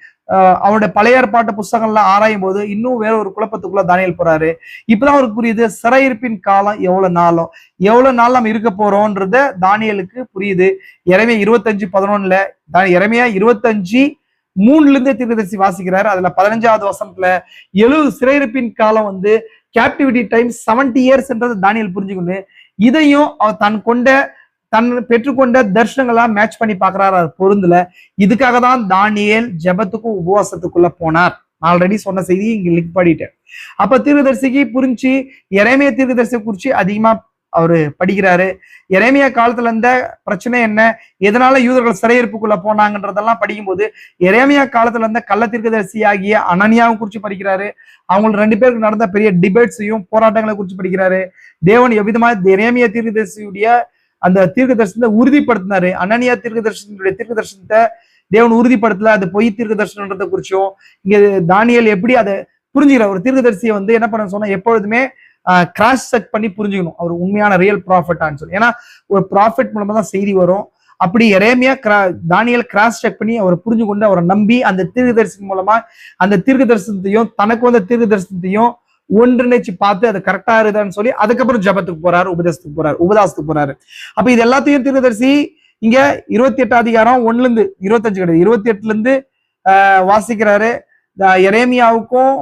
அவருடைய பழைய ஏற்பாட்டு புஸ்தகங்கள்லாம் ஆராயும் போது இன்னும் வேற ஒரு குழப்பத்துக்குள்ள தானியேல் போறாரு. இப்பதான் அவருக்கு புரியுது சிறையிருப்பின் காலம் எவ்வளவு நாள் நம்ம இருக்க போறோம்ன்றத தானியேலுக்கு புரியுது. எரேமியா 25:11 எரேமியா 25:3 தீர்க்கதரிசி வாசிக்கிறாரு. அதுல 15வது வசனத்துல 70 சிறையிருப்பின் காலம் கேப்டிவிட்டி டைம் 70 இயர்ஸ்ன்றதை தானியேல் புரிஞ்சுக்கொண்டு இதையும் அவர் தன் பெற்றுக்கொண்ட தர்ஷனங்களா மேட்ச் பண்ணி பாக்குறாரு. அது பொருந்தல. இதுக்காக தான் தானியேல் ஜெபத்துக்கும் உபவாசத்துக்குள்ள போனார். ஆல்ரெடி சொன்ன செய்தி இங்க லிங்க் பண்ணிட்டேன். அப்ப தீர்க்கதரிசிக்கு புரிஞ்சு எரேமியா தீர்க்கதரிசி குறிச்சு அதிகமா அவரு படிக்கிறாரு. எரேமியா காலத்துல இருந்த பிரச்சனை என்ன, எதனால யூதர்கள் சிறையிருப்புக்குள்ள போனாங்கன்றதெல்லாம் படிக்கும்போது எரேமியா காலத்துல இருந்த கள்ள தீர்க்கதரிசி ஆகிய அனனியாவை குறிச்சு படிக்கிறாரு. அவங்க 2 பேருக்கு நடந்த பெரிய டிபேட்ஸையும் போராட்டங்களை குறிச்சு படிக்கிறாரு. தேவன் எவ்விதமா எரேமியா தீர்க்கதரிசியுடைய அந்த தீர்க்க தரிசனத்தை உறுதிப்படுத்தினாரு. அனனியா தீர்க்க தரிசனத்தை தேவன் உறுதிப்படுத்தல, அது பொய் தீர்க்க தரிசனத்தை குறிச்சும் இங்க தானியேல் எப்படி அதை புரிஞ்சுக்கிற ஒரு தீர்க்கதரிசியை வந்து என்ன பண்ண சொன்னா எப்பொழுதுமே கிராஸ் செக் பண்ணி புரிஞ்சுக்கணும் அவர் உண்மையான ரியல் ப்ராஃபிட்டான்னு சொல்லி. ஏன்னா ஒரு ப்ராஃபிட் மூலமா தான் செய்தி வரும். அப்படி எரேமியா தானியேல் கிராஸ் செக் பண்ணி அவர் புரிஞ்சு கொண்டு அவரை நம்பி அந்த தீர்க்க தரிசனம் மூலமா அந்த தீர்க்க தரிசனத்தையும் தனக்கு வந்த தீர்க்க தரிசனத்தையும் ஒன்றிணைச்சு பார்த்து அது கரெக்டா இருக்குதான்னு சொல்லி அதுக்கப்புறம் ஜபத்துக்கு போறாரு, உபதாசத்துக்கு போறாரு. அப்ப இது எல்லாத்தையும் தீர்க்கதரிசி இங்க 28 அதிகாரம் 1ல இருந்து 25 கிடையாது 28ல இருந்து வாசிக்கிறாரு. எரேமியாவுக்கும்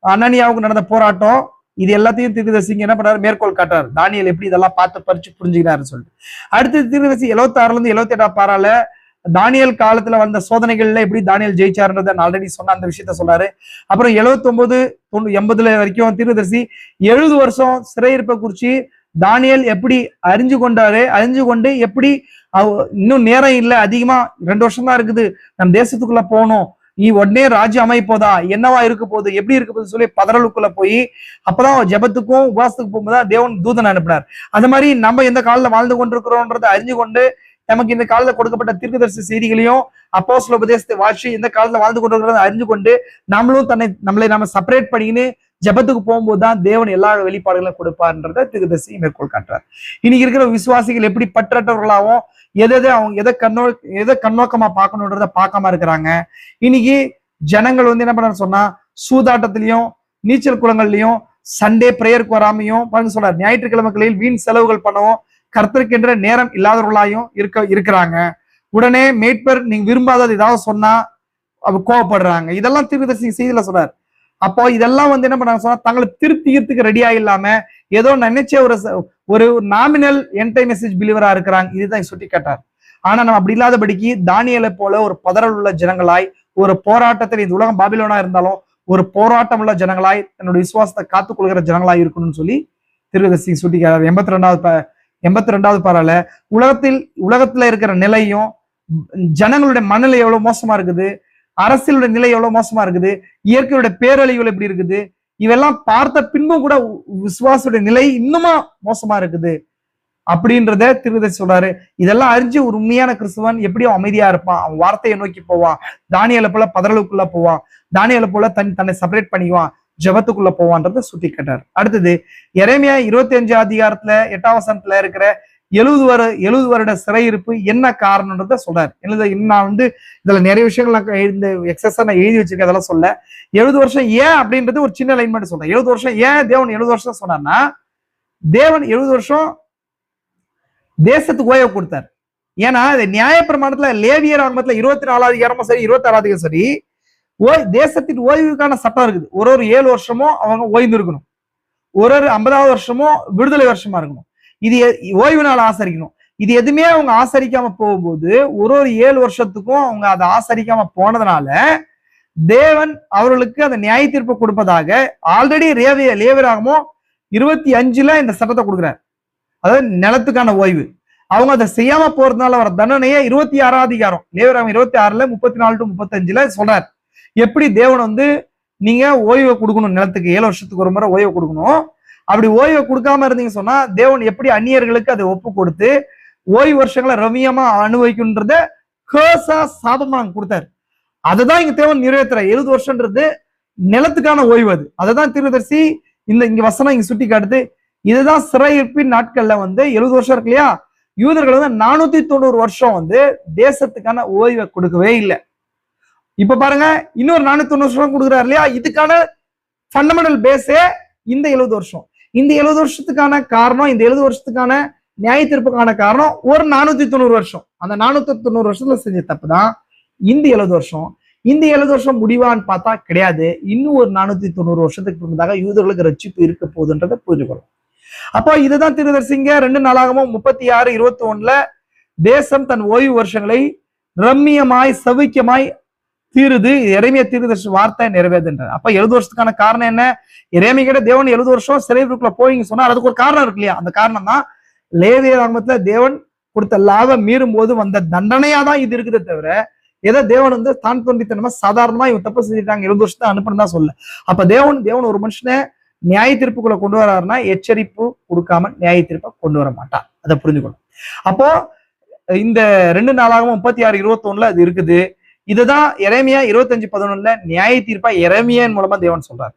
அனனியாவுக்கும் நடந்த போராட்டம் இது எல்லாத்தையும் தீர்க்கதரிசிங்க என்ன பண்றாரு, மேற்கோள் காட்டுறாரு. தானியேல் எப்படி இதெல்லாம் பார்த்து பறிச்சு புரிஞ்சுக்கிறாருன்னு சொல்லிட்டு. அடுத்து தீர்க்கதரிசி 76ல இருந்து 78 பாரால தானியேல் காலத்துல வந்த சோதனைகள்ல எப்படி தானியேல் ஜெயிச்சாருன்றத நான் ஆல்ரெடி சொன்ன அந்த விஷயத்த சொல்றாரு. அப்புறம் 79 80 வரைக்கும் தீர்க்கதரிசி 70 வருஷம் சிறையிருப்பை குறிச்சு தானியேல் எப்படி அறிஞ்சு கொண்டு எப்படி இன்னும் நேரம் இல்லை, அதிகமா 2 வருஷம் தான் இருக்குது, நம்ம தேசத்துக்குள்ள போகணும், நீ உடனே ராஜ்யம் அமைப்போதா, என்னவா இருக்க போகுது, எப்படி இருக்க போகுது சொல்லி பதறலுக்குள்ள போய் அப்பதான் ஜபத்துக்கும் உபாசத்துக்கும் போகும்போது தேவன் தூதன் அனுப்பினார். அந்த மாதிரி நம்ம எந்த காலில் வாழ்ந்து கொண்டிருக்கிறோன்றதை அறிஞ்சு கொண்டு நமக்கு இந்த காலத்துல கொடுக்கப்பட்ட தீர்க்கதரிசி செய்திகளையும் அப்போஸ்தல உபதேசத்தை வாசி இந்த காலத்துல வாழ்ந்து கொண்டிருக்கிறத அறிஞ்சு கொண்டு நம்மளும் நம்மளை நம்ம செப்பரேட் பண்ணிக்கின்னு ஜபத்துக்கு போகும்போது தான் தேவன் எல்லா வெளிப்பாடுகளும் கொடுப்பார்ன்றத தீர்க்கதரிசி மேற்கோள் காட்டுறார். இன்னைக்கு இருக்கிற விசுவாசிகள் எப்படி பற்றற்றவர்களாகவும் அவங்க எதை கண்ணோக்கமா பார்க்கணுன்றத பார்க்காம இருக்கிறாங்க. இன்னைக்கு ஜனங்கள் வந்து என்ன பண்ண சொன்னா சூதாட்டத்திலையும் நீச்சல் குளங்கள்லயும் சண்டே பிரேயருக்கு வராமையும் சொல்றாரு, ஞாயிற்றுக்கிழமைகளில் வீண் செலவுகள் பண்ணவும் கர்த்தருக்கென்ற நேரம் இல்லாதவர்களாயும் இருக்கிறாங்க. உடனே மேட்பர் நீங்க விரும்பாதது ஏதாவது சொன்னா கோவப்படுறாங்க. இதெல்லாம் தீர்க்கதரிசி செய்தியில சொல்றாரு. அப்போ இதெல்லாம் வந்து என்ன பண்ணாங்க சொன்னா தங்களை திருத்திக்கிறதுக்கு ரெடியா இல்லாம ஏதோ நினைச்ச ஒரு நாமினல் என்டை மெசேஜ் பிலிவரா இருக்கிறாங்க. இதுதான் சுட்டி காட்டார். ஆனா நம்ம அப்படி இல்லாதபடிக்கு தானியேலை போல ஒரு பதறல் உள்ள ஜனங்களாய், ஒரு போராட்டத்தில் இந்த உலகம் பாபிலோனா இருந்தாலும் ஒரு போராட்டம் உள்ள ஜனங்களாய், தன்னுடைய விசுவாசத்தை காத்துக்கொள்கிற ஜனங்களாய் இருக்கணும்னு சொல்லி தீர்க்கதரிசி சுட்டி காட்டார். 82வது பாரால உலகத்துல இருக்கிற நிலையும் ஜனங்களுடைய மனநிலை எவ்வளவு மோசமா இருக்குது, அரசியலுடைய நிலை எவ்வளவு மோசமா இருக்குது, இயற்கையுடைய பேரழிவுகள் எப்படி இருக்குது, இவெல்லாம் பார்த்த பின்பும் கூட விசுவாசுடைய நிலை இன்னுமா மோசமா இருக்குது அப்படின்றத தீர்க்கதரிசி சொல்றாரு. இதெல்லாம் அறிஞ்சு ஒரு உண்மையான கிறிஸ்துவன் எப்படியும் அமைதியா இருப்பான், அவன் வார்த்தையை நோக்கி போவான், தானியேலை போல பதறலுக்குள்ள போவான், தானியேலை போல தன்னை செப்பரேட் பண்ணிக்குவான், ஜபத்துக்குள்ள போவான்றத சுட்டி காட்டார். அடுத்தது எரேமியா 25 அதிகாரத்துல 8ஆம் வசனத்துல இருக்கிற 70 வருட சிறையிருப்பு என்ன காரணம்ன்றத சொல்றாரு. நான் வந்து இதுல நிறைய விஷயங்கள் இந்த எக்ஸஸா நான் எழுதி வச்சிருக்கேன், அதெல்லாம் சொல்ல. 70 வருஷம் ஏன் அப்படின்றது ஒரு சின்ன லைன் மட்டும் சொல்றேன். 70 வருஷம் ஏன் தேவன் 70 வருஷம் சொன்னார்னா, தேவன் 70 வருஷம் தேசத்துக்கு ஓய்வு கொடுத்தார். ஏன்னா இது நியாயப்பிரமாணத்துல லேவியர் ஆரம்பத்துல 24 அதிகாரமும் சரி 26 அதிகாரம் சரி தேசத்தின் ஓய்வுக்கான சட்டம் இருக்குது. ஒரு 7 வருஷமும் அவங்க ஓய்ந்து இருக்கணும், ஒரு 50வது வருஷமும் விடுதலை வருஷமா இருக்கணும், இது ஓய்வு நாள் ஆசரிக்கணும். இது எதுவுமே அவங்க ஆசரிக்காம போகும்போது ஒரு 7 வருஷத்துக்கும் அவங்க அதை ஆசரிக்காம போனதுனால தேவன் அவர்களுக்கு அந்த நியாய தீர்ப்பு கொடுப்பதாக ஆல்ரெடி லேவியராகமும் 25ல இந்த சட்டத்தை கொடுக்குறாரு. அதாவது நிலத்துக்கான ஓய்வு. அவங்க அதை செய்யாம போறதுனால வர தண்டனையை 26ஆம் அதிகாரம் லேவியராகமம் 26ல 34 to 35ல சொல்றாரு. எப்படி தேவன் வந்து நீங்க ஓய்வை கொடுக்கணும், நிலத்துக்கு 7 வருஷத்துக்கு ஒரு முறை ஓய்வை கொடுக்கணும். அப்படி ஓய்வை கொடுக்காம இருந்தீங்க சொன்னா தேவன் எப்படி அந்நியர்களுக்கு அதை ஒப்பு கொடுத்து ஓய்வு வருஷங்களை ரம்மியமா அனுபவிக்குன்றத சாபமா கொடுத்தாரு. அதுதான் இங்க தேவன் நிறைவேற்றுற 70 வருஷம்ன்றது நிலத்துக்கான ஓய்வு. அதுதான் தீர்க்கதரிசி இங்க வசனம் இங்க சுட்டி காட்டுது. இதுதான் சிறையிருப்பின் நாட்கள்ல வந்து 70 வருஷம் இருக்கு இல்லையா, யூதர்கள் வந்து 490 வருஷம் வந்து தேசத்துக்கான ஓய்வை கொடுக்கவே இல்லை. இப்ப பாருங்க இன்னொரு 490 வருஷம் கொடுக்குறாரு இல்லையா, இதுக்கான ஃபண்டமெண்டல் பேஸே இந்த 70 வருஷம். இந்த 70 வருஷத்துக்கான காரணம், இந்த 70 வருஷத்துக்கான நியாய தீர்ப்புக்கான காரணம் ஒரு 490 வருஷம். அந்த 490 வருஷத்துல செஞ்ச தப்பு தான் இந்த 70 வருஷம். இந்த 70 வருஷம் முடிவான்னு பார்த்தா கிடையாது, இன்னும் ஒரு 490 வருஷத்துக்கு முன்னதாக யூதர்களுக்கு ரட்சிப்பு இருக்க போகுதுன்றதை புரிஞ்சுக்கணும். அப்போ இதுதான் தீர்க்கதரிசிங்க 2 நாளாகமம் 36:21ல தேசம் தன் ஓய்வு வருஷங்களை ரம்மியமாய் சவிக்கமாய் தீருது, எரேமியா தீர்க்கதரிசி வார்த்தை நிறைவேறுன்றார். அப்ப 70 வருஷத்துக்கான காரணம் என்ன? எரேமியா கிட்ட தேவன் 70 வருஷம் சிறையிருப்புக்குள்ள போயிங்க சொன்னார், அதுக்கு ஒரு காரணம் இருக்கு இல்லையா, அந்த காரணம் தான் லேவியராகமத்துல தேவன் கொடுத்த லாபம் மீறும் போது வந்த தண்டனையா தான் இது இருக்குதே தவிர, ஏதோ தேவன் வந்து தான் தோன்றித்தனமா சாதாரணமா இவன் தப்பு செஞ்சுட்டாங்க 20 வருஷத்தை அனுப்புறதா சொல்ல. அப்ப தேவன் ஒரு மனுஷனை நியாய தீர்ப்புக்குள்ள கொண்டு வராருன்னா எச்சரிப்பு கொடுக்காம நியாய தீர்ப்பை கொண்டு வர மாட்டான். அதை புரிஞ்சுக்கணும். அப்போ இந்த 2 நாளாகவும் 36:21 அது இருக்குது. இதுதான் எரேமியா 25:11 நியாய தீர்ப்பா எரேமியான் மூலமா தேவன் சொல்றாரு.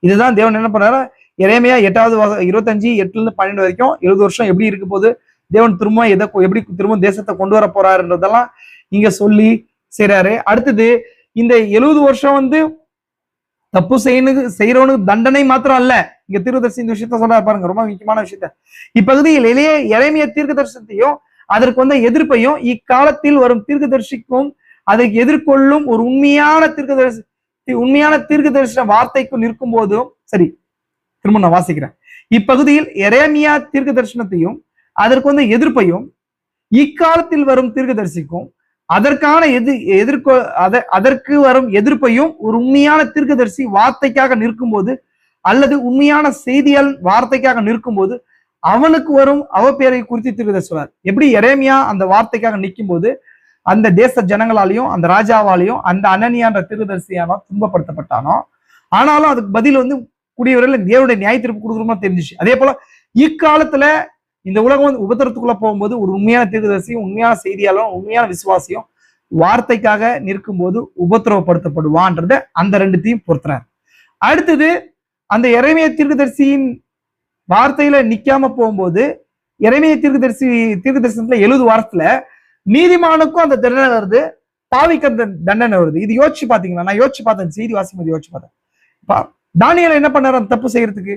இதுதான் தேவன் என்ன பண்றாரு, எரேமியா 8வது 25:8-12 வரைக்கும் 70 வருஷம் எப்படி இருக்க போது, தேவன் திரும்ப எப்படி திரும்ப தேசத்தை கொண்டு வர போறாருன்றதெல்லாம் இங்க சொல்லி செய்யறாரு. அடுத்தது இந்த 70 வருஷம் வந்து தப்பு செய்யறவனுக்கு தண்டனை மாத்திரம் அல்ல, இங்க தீர்க்கதரிசி இந்த விஷயத்த சொல்றாரு பாருங்க, ரொம்ப முக்கியமான விஷயத்த. இப்பகுதியில் எரேமியா தீர்க்க தரிசனத்தையும் அதற்கு வந்த எதிர்ப்பையும் இக்காலத்தில் வரும் தீர்க்கதரிசிக்கும் அதை எதிர்கொள்ளும் ஒரு உண்மையான தீர்க்க தரிசன வார்த்தைக்கும் நிற்கும் போதும் சரி. திரும்ப நான் வாசிக்கிறேன். இப்பகுதியில் எரேமியா தீர்க்க தரிசனத்தையும் அதற்கு வந்த எதிர்ப்பையும் இக்காலத்தில் வரும் தீர்க்கதரிசிக்கும் அதற்கான அதற்கு வரும் எதிர்ப்பையும் ஒரு உண்மையான தீர்க்கதரிசி வார்த்தைக்காக நிற்கும் போது அல்லது உண்மையான செய்தியால் வார்த்தைக்காக நிற்கும் போது அவனுக்கு வரும் அவப்பேரை குறித்து தீர்க்கதரிசி சொல்றார். எப்படி எரேமியா அந்த வார்த்தைக்காக நிற்கும் போது அந்த தேச ஜனங்களாலையும் அந்த ராஜாவாலையும் அந்த அனனியான்ற தீர்க்கதரிசியானோ துன்பப்படுத்தப்பட்டானோ, ஆனாலும் அதுக்கு பதில் வந்து கூடியவர்கள் தேவனுடைய நியாய தீர்ப்பு கொடுக்கணுமா தெரிஞ்சிச்சு. அதே போல இக்காலத்துல இந்த உலகம் வந்து உபத்திரத்துக்குள்ள போகும்போது ஒரு உண்மையான தீர்க்கதரிசியும் உண்மையான செய்தியாலும் உண்மையான விசுவாசியும் வார்த்தைக்காக நிற்கும் போது உபத்திரவப்படுத்தப்படுவான்றத அந்த 2த்தையும் பொறுத்துறாரு. அடுத்தது அந்த எரேமியா தீர்க்கதரிசியின் வார்த்தையில நிக்காம போகும்போது எரேமியா தீர்க்கதரிசனத்துல 70 வாரத்துல நீதிமானுக்கும் அந்த தண்டனை வருது, பாவிக்கு அந்த தண்டனை வருது. இது யோசிச்சு பாத்தீங்கன்னா, நான் யோசிச்சு பார்த்தேன், செய்தி வாசிக்கும் யோசிச்சு பார்த்தேன். தானியேல் என்ன பண்ணாரு அந்த தப்பு செய்யறதுக்கு?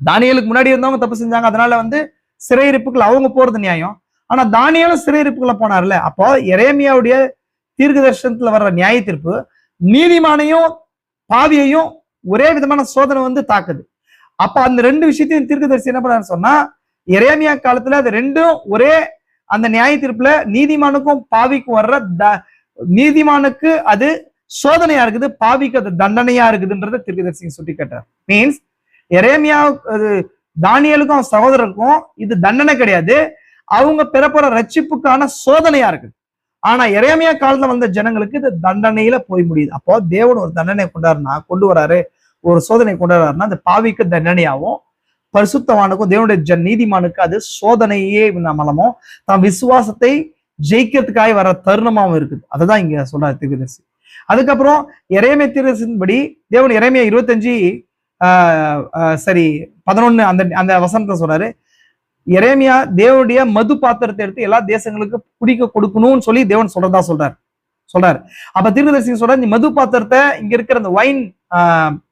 தானியேலுக்கு முன்னாடி இருந்தவங்க தப்பு செஞ்சாங்க, அதனால வந்து சிறையிருப்புக்குள்ள அவங்க போறது நியாயம். ஆனா தானியேலும் சிறையிருப்புக்குள்ள போனார்ல. அப்போ எரேமியாவுடைய தீர்க்க தரிசனத்துல வர்ற நியாய தீர்ப்பு நீதிமானையும் பாவியையும் ஒரே விதமான சோதனை வந்து தாக்குது. அப்ப அந்த 2 விஷயத்தையும் தீர்க்கதரிசி என்ன பண்ணாரு சொன்னா, எரேமியா காலத்துல அது 2ம் ஒரே அந்த நியாய தீர்ப்புல நீதிமானுக்கும் பாவிக்கும் வர்ற நீதிமானுக்கு அது சோதனையா இருக்குது, பாவிக்கு அது தண்டனையா இருக்குதுன்றத தீர்க்கதரிசி சுட்டி காட்டார். மீன்ஸ் எரேமியா தானியேலுக்கும் அவன் சகோதரருக்கும் இது தண்டனை கிடையாது, அவங்க பெறப்போற ரட்சிப்புக்கான சோதனையா இருக்குது. ஆனா எரேமியா காலத்துல வந்த ஜனங்களுக்கு இது தண்டனையில போய் முடியுது. அப்போ தேவன் ஒரு தண்டனை கொண்டு வராரு, ஒரு சோதனை கொண்டு வராருன்னா அந்த பாவிக்கு தண்டனையாவும் பரிசுத்தவானுக்கும் தேவனுடைய நீதிமானுக்கு அது சோதனையே மலமோ தான் விசுவாசத்தை ஜெயிக்கிறதுக்காக வர தருணமாவும் இருக்குது. அதுதான் இங்க சொல்றாரு தீர்க்கதரிசி. அதுக்கப்புறம் எரேமியா தீர்க்கதரிசின்படி தேவன் எரேமியா 25:11 அந்த வசனத்தை சொல்றாரு, எரேமியா தேவனுடைய மது பாத்திரத்தை எடுத்து எல்லா தேசங்களுக்கு குடிக்க கொடுக்கணும்னு சொல்லி தேவன் சொல்றாரு. அப்ப தீர்க்கதரிசி சொல்றாரு, நீ மது பாத்திரத்தை இங்க இருக்கிற அந்த வைன்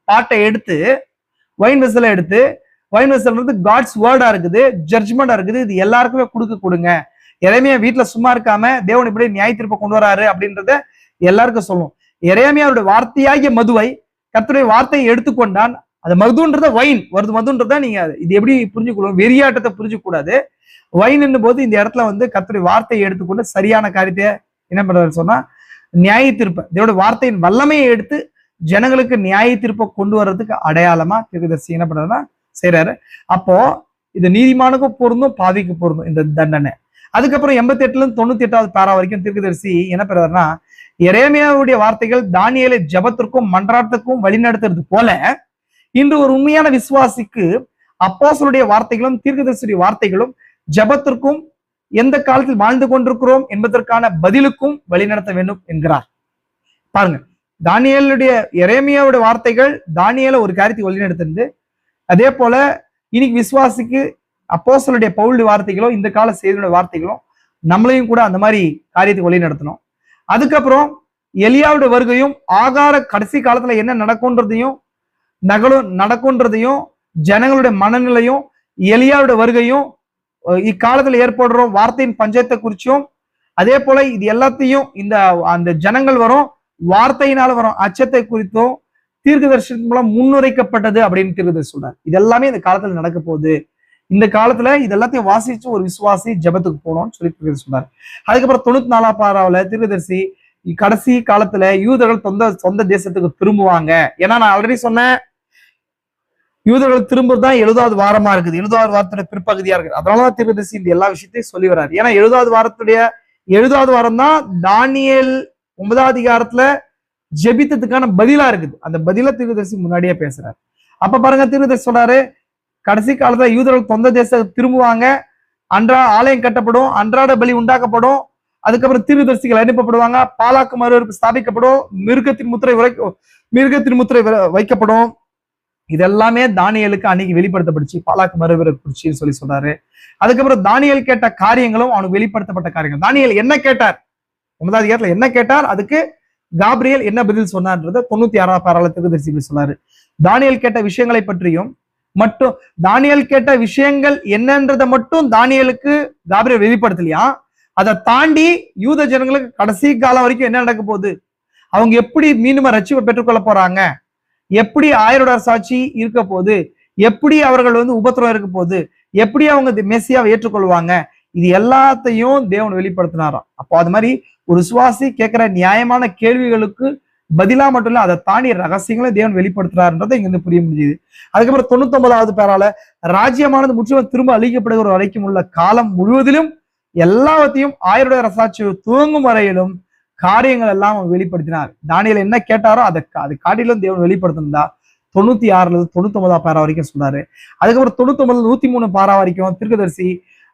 பாட்டை எடுத்து வைன் வெசல் வந்து காட்ஸ் வேர்டா இருக்குது, ஜட்ஜ்மெண்டா இருக்குது, இது எல்லாருக்குமே கொடுங்க. எரேமியா வீட்டுல சும்மா இருக்காம தேவன் இப்படி நியாய தீர்ப்பை கொண்டு வராரு அப்படின்றத எல்லாருக்கும் சொல்லும். எரேமியாவுடைய வார்த்தையாகிய மதுவை கர்த்தருடைய வார்த்தையை எடுத்துக்கொண்டான். அது மதுன்றத வைன் வருது, மதுன்றத நீங்க இது எப்படி புரிஞ்சுக்கணும், வெறியாட்டத்தை புரிஞ்சுக்க கூடாது. வைன் போது இந்த இடத்துல வந்து கர்த்தருடைய வார்த்தையை எடுத்துக்கொண்டு சரியான காரியத்தை என்ன பண்றாரு சொன்னா, நியாய தீர்ப்பை தேவனுடைய வார்த்தையின் வல்லமையை எடுத்து ஜனங்களுக்கு நியாய தீர்ப்பை கொண்டு வர்றதுக்கு அடையாளமா தீர்க்கதரிசி என்ன பண்றாருன்னா செய்யறாரு. அப்போ இது நீதிமானுக்கும் பொருந்தும் பாவிக்கு பொருந்தும் இந்த தண்டனை. அதுக்கப்புறம் 88-98 பாரா வரைக்கும் தீர்க்கதரிசி என்ன பெறாருன்னா, எரேமியாவுடைய வார்த்தைகள் தானியேலை ஜெபத்திற்கும் மன்றாட்டுக்கும் வழிநடத்துறது போல இன்று ஒரு உண்மையான விசுவாசிக்கு அப்போஸ்தலருடைய வார்த்தைகளும் தீர்க்கதரிசியுடைய வார்த்தைகளும் ஜெபத்திற்கும் எந்த காலத்தில் வாழ்ந்து கொண்டிருக்கிறோம் என்பதற்கான பதிலுக்கும் வழிநடத்த வேண்டும் என்கிறார். பாருங்க, எரேமியாவுடைய வார்த்தைகள் தானியேலை ஒரு காரியத்தை வழிநடத்துறது, அதே போல இன்னைக்கு விசுவாசிக்கு அப்போஸ்தலருடைய பவுலுடைய வார்த்தைகளோ இந்த கால செய்தியுடைய வார்த்தைகளோ நம்மளையும் கூட அந்த மாதிரி காரியத்தை வழி நடத்தணும். அதுக்கப்புறம் எலியாவுடைய வருகையும் கடைசி காலத்துல என்ன நடக்கும்ன்றதையும் ஜனங்களுடைய மனநிலையும் எலியாவுடைய வருகையும் இக்காலத்துல ஏற்படுற வார்த்தையின் பஞ்சத்தை குறிச்சும், அதே போல இது எல்லாத்தையும் அந்த ஜனங்கள் வரும் வார்த்தையினால வரும் அச்சத்தை குறித்தும் தீர்க்கதரிசனத்தின் மூலம் முன்னுரைக்கப்பட்டது அப்படின்னு தீர்க்கதரிசி சொல்றாரு. இது எல்லாமே இந்த காலத்துல நடக்க போகுது. இந்த காலத்துல இது எல்லாத்தையும் வாசிச்சு ஒரு விசுவாசி ஜெபத்துக்கு போகணும்னு சொல்லி தீர்க்கதரிசி சொன்னார். அதுக்கப்புறம் 94 பாராவுல தீர்க்கதரிசி கடைசி காலத்துல யூதர்கள் சொந்த தேசத்துக்கு திரும்புவாங்க. ஏன்னா நான் ஆல்ரெடி சொன்னேன், யூதர்கள் திரும்பதான் 70வது வாரமா இருக்குது, 70வது வாரத்துடைய பிற்பகுதியா இருக்குது. அதனாலதான் தீர்க்கதரிசி இந்த எல்லா விஷயத்தையும் சொல்லி வர்றாரு. ஏன்னா 70வது வாரம் தான் தானியேல் 9வது அதிகாரத்துல ஜெபித்ததுக்கான பதிலா இருக்குது. அந்த பதிலா தீர்க்கதரிசி முன்னாடியே பேசுறாரு. அப்ப பாருங்க, தீர்க்கதரிசி சொல்றாரு, கடைசி காலத்துல யூதர்கள் சொந்த தேசத்துக்கு திரும்புவாங்க, ஆலயம் கட்டப்படும், அன்றாட பலி உண்டாக்கப்படும், அதுக்கப்புறம் தீர்க்கதரிசிகள் அனுப்பப்படுவாங்க, பாலாக்கு மறுவறுப்பு ஸ்தாபிக்கப்படும், மிருகத்தின் முத்திரை வைக்கப்படும். இதெல்லாமே தானியேலுக்கு அன்னைக்கு வெளிப்படுத்தப்பட்டுச்சு, பாலாக்கு மறுவறுப்பு சொல்லி சொல்றாரு. அதுக்கப்புறம் தானியேல் கேட்ட காரியங்களும் அவனுக்கு வெளிப்படுத்தப்பட்ட காரியங்கள். தானியேல் என்ன கேட்டார், 9வது அதிகாரத்துல என்ன கேட்டார், அதுக்கு காபிரியேல் என்ன பதில் சொன்னார்ன்றத 96வது பாராள தீர்க்கதரிசி சொன்னாரு. தானியேல் கேட்ட விஷயங்களை பற்றியும் மட்டும், தானியேல் கேட்ட விஷயங்கள் என்னன்றதை மட்டும் தானியேலுக்கு காபிரியேல் வெளிப்படுத்தலையா, அதை தாண்டி யூத ஜனங்களுக்கு கடைசி காலம் வரைக்கும் என்ன நடக்க போகுது, அவங்க எப்படி மீண்டும் ரட்சிப்பை பெற்றுக்கொள்ள போறாங்க, எப்படி 1000 சாட்சி இருக்க போகுது, எப்படி அவர்கள் உபத்திரம் இருக்க போகுது, எப்படி அவங்க மெஸ்ஸியாவை ஏற்றுக்கொள்வாங்க, இது எல்லாத்தையும் தேவன் வெளிப்படுத்தினாராம். அப்போ அது மாதிரி ஒரு விசுவாசி கேட்கிற நியாயமான கேள்விகளுக்கு பதிலா மட்டும் இல்ல, அதை தாண்டி ரகசியங்களை தேவன் வெளிப்படுத்துறாருன்றதை இங்க புரிய முடியுது. அதுக்கப்புறம் 99வது பேரால ராஜ்யமானது முற்றிலும் திரும்ப அழிக்கப்படுகிற வரைக்கும் உள்ள காலம் முழுவதிலும் எல்லாத்தையும் 1000 அரசாட்சி துவங்கும் வரையிலும் காரியங்கள் எல்லாம் வெளிப்படுத்தினார். தானியேல் என்ன கேட்டாரோ அதை காட்டிலும் தேவன் வெளிப்படுத்தினா 96ல 99வது பாரா வரைக்கும் சொன்னாரு. அதுக்கப்புறம் 99 103 பாரா வரைக்கும் தீர்க்கதரிசி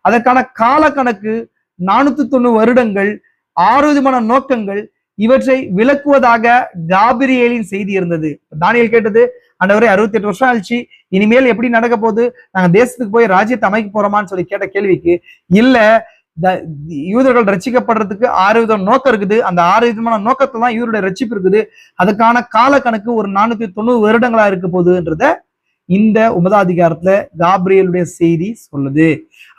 அதற்கான கால கணக்கு 490 வருடங்கள் 6 விதமான நோக்கங்கள் இவற்றை விளக்குவதாக காபிரியேலின் செய்தி இருந்தது. தானியேல் கேட்டது, ஆண்டவரே 68 வருஷம் ஆச்சு, இனிமேல் எப்படி நடக்க போகுது, நாங்க தேசத்துக்கு போய் ராஜ்யத்தை அமைக்க போறோமான்னு சொல்லி கேட்ட கேள்விக்கு, இல்ல யூதர்கள் ரட்சிக்கப்படுறதுக்கு 6 விதம் நோக்கம் இருக்குது, அந்த 6 விதமான நோக்கத்தை தான் இவருடைய ரட்சிப்பு இருக்குது, அதுக்கான கால கணக்கு ஒரு 490 வருடங்களா இருக்க போகுதுன்றத இந்த 9வது அதிகாரத்துல காபிரியேலுடைய செய்தி சொல்லுது.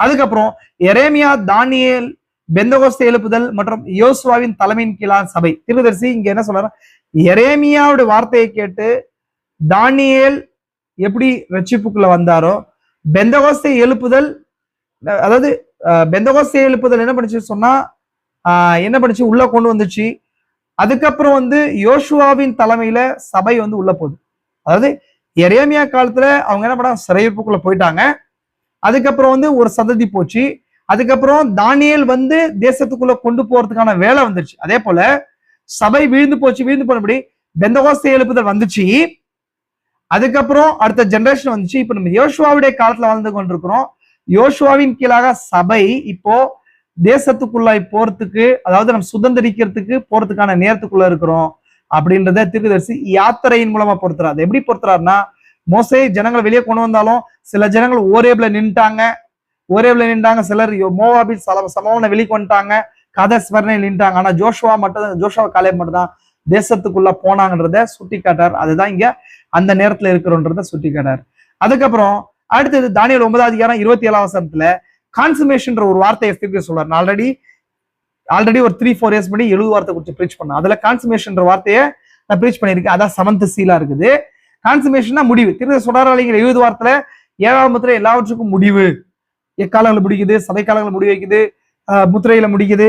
அதுக்கப்புறம் எரேமியா, தானியேல், பெந்தகோஸ்தே எழுப்புதல் மற்றும் யோசுவாவின் தலைமையின் கீழான சபை. தீர்க்கதரிசி இங்க என்ன சொல்றாரு, எரேமியாவுடைய வார்த்தையை கேட்டு தானியேல் எப்படி ரட்சிப்புக்குள்ள வந்தாரோ, பெந்தகோஸ்தே எழுப்புதல், அதாவது பெந்தகோஸ்தே எழுப்புதல் என்ன பண்ணுச்சு சொன்னா, என்ன பண்ணுச்சு, உள்ள கொண்டு வந்துச்சு. அதுக்கப்புறம் யோசுவாவின் தலைமையில சபை உள்ள போகுது. அதாவது எரேமியா காலத்துல அவங்க என்ன பண்ண, சிறையிருப்புக்குள்ள போயிட்டாங்க. அதுக்கப்புறம் ஒரு சந்ததி போச்சு. அதுக்கப்புறம் தானியேல் தேசத்துக்குள்ள கொண்டு போறதுக்கான வேலை வந்துருச்சு. அதே போல சபை வீழ்ந்து போனபடி பெந்தகோஸ்தே எழுப்புதல் வந்துச்சு. அதுக்கப்புறம் அடுத்த ஜெனரேஷன் வந்துச்சு. இப்ப நம்ம யோசுவாவுடைய காலத்துல வாழ்ந்து கொண்டிருக்கிறோம். யோசுவாவின் கீழாக சபை இப்போ தேசத்துக்குள்ள போறதுக்கு, அதாவது நம்ம சுதந்திரிக்கிறதுக்கு போறதுக்கான நேரத்துக்குள்ள இருக்கிறோம் அப்படின்றத தீர்க்கதரிசி யாத்திரையின் மூலமா பொறுத்துறாரு. அது எப்படி பொறுத்துறாருன்னா, மோசே ஜனங்களை வெளியே கொண்டு வந்தாலும் சில ஜனங்கள் ஓரேப்ல நின்ட்டாங்க, சிலர் மோவாபின் சமவனை வெளியே கொண்டுட்டாங்க, கதஸ் வர்ணையில் நின்றாங்க. ஆனா ஜோஷுவா காலேப் மட்டும் தான் தேசத்துக்குள்ள போனாங்கன்றத சுட்டி காட்டார். அதுதான் இங்க அந்த நேரத்துல இருக்கிறோன்றத சுட்டி காட்டார். அதுக்கப்புறம் அடுத்தது தானியேல் 9வது அதிகாரம் 27வது வசனத்துல கான்சுமேஷன் ஒரு வார்த்தையை திருப்பி சொல்றாரு. ஆல்ரெடி ஒரு 3-4 இயர்ஸ் பண்ணி 70 வார்த்தை குறித்து ப்ரீச் பண்ணேன். அதுல கான்சுமேஷன் வார்த்தையை நான் ப்ரீச் பண்ணியிருக்கேன். அதான் 7th சீலா இருக்குது. கான்சுமேஷன்னா முடிவு. திருப்பி சொல்றாரு 70 வாரத்துல 7வது முத்திரை எல்லாவற்றுக்கும் முடிவு, எக்காலங்களை முடிக்குது, சபை காலங்களை முடி வைக்குது, முத்திரையில முடிக்குது,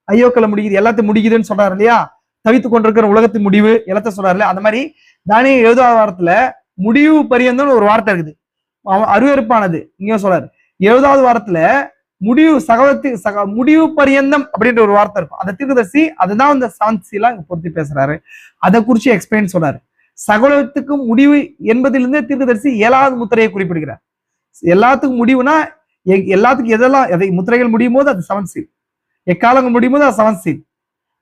ஐயோக்களை முடிக்குது, எல்லாத்தையும் முடிக்குதுன்னு சொல்றாரு இல்லையா. தவித்து கொண்டிருக்கிற உலகத்தின் முடிவு எல்லாத்தையும் சொல்றாரு இல்லையா. அந்த மாதிரி தானியேல் 70வது வாரத்துல முடிவு பரியந்தம்னு ஒரு வார்த்தை இருக்குது, அருவருப்பானது. இங்க சொல்றாரு 70வது வாரத்துல முடிவு பரியந்தம் அப்படின்ற ஒரு வார்த்தை இருக்கும். அந்த தீர்க்கதரிசி அதுதான் இந்த 7th சீலா பொருத்தி பேசுறாரு. அதை குறிச்சு எக்ஸ்பிளைன் சொல்றாரு. சகலத்துக்கும் முடிவு என்பதிலிருந்து தீர்க்கதரிசி 7வது முத்திரையை குறிப்பிடுகிறார். எல்லாத்துக்கும் முடிவுனா எல்லாத்துக்கும் எதெல்லாம் முத்திரைகள் முடியும் போது அது 7th சீல், எக்காலங்கள் முடியும் போது அது 7th சீல்,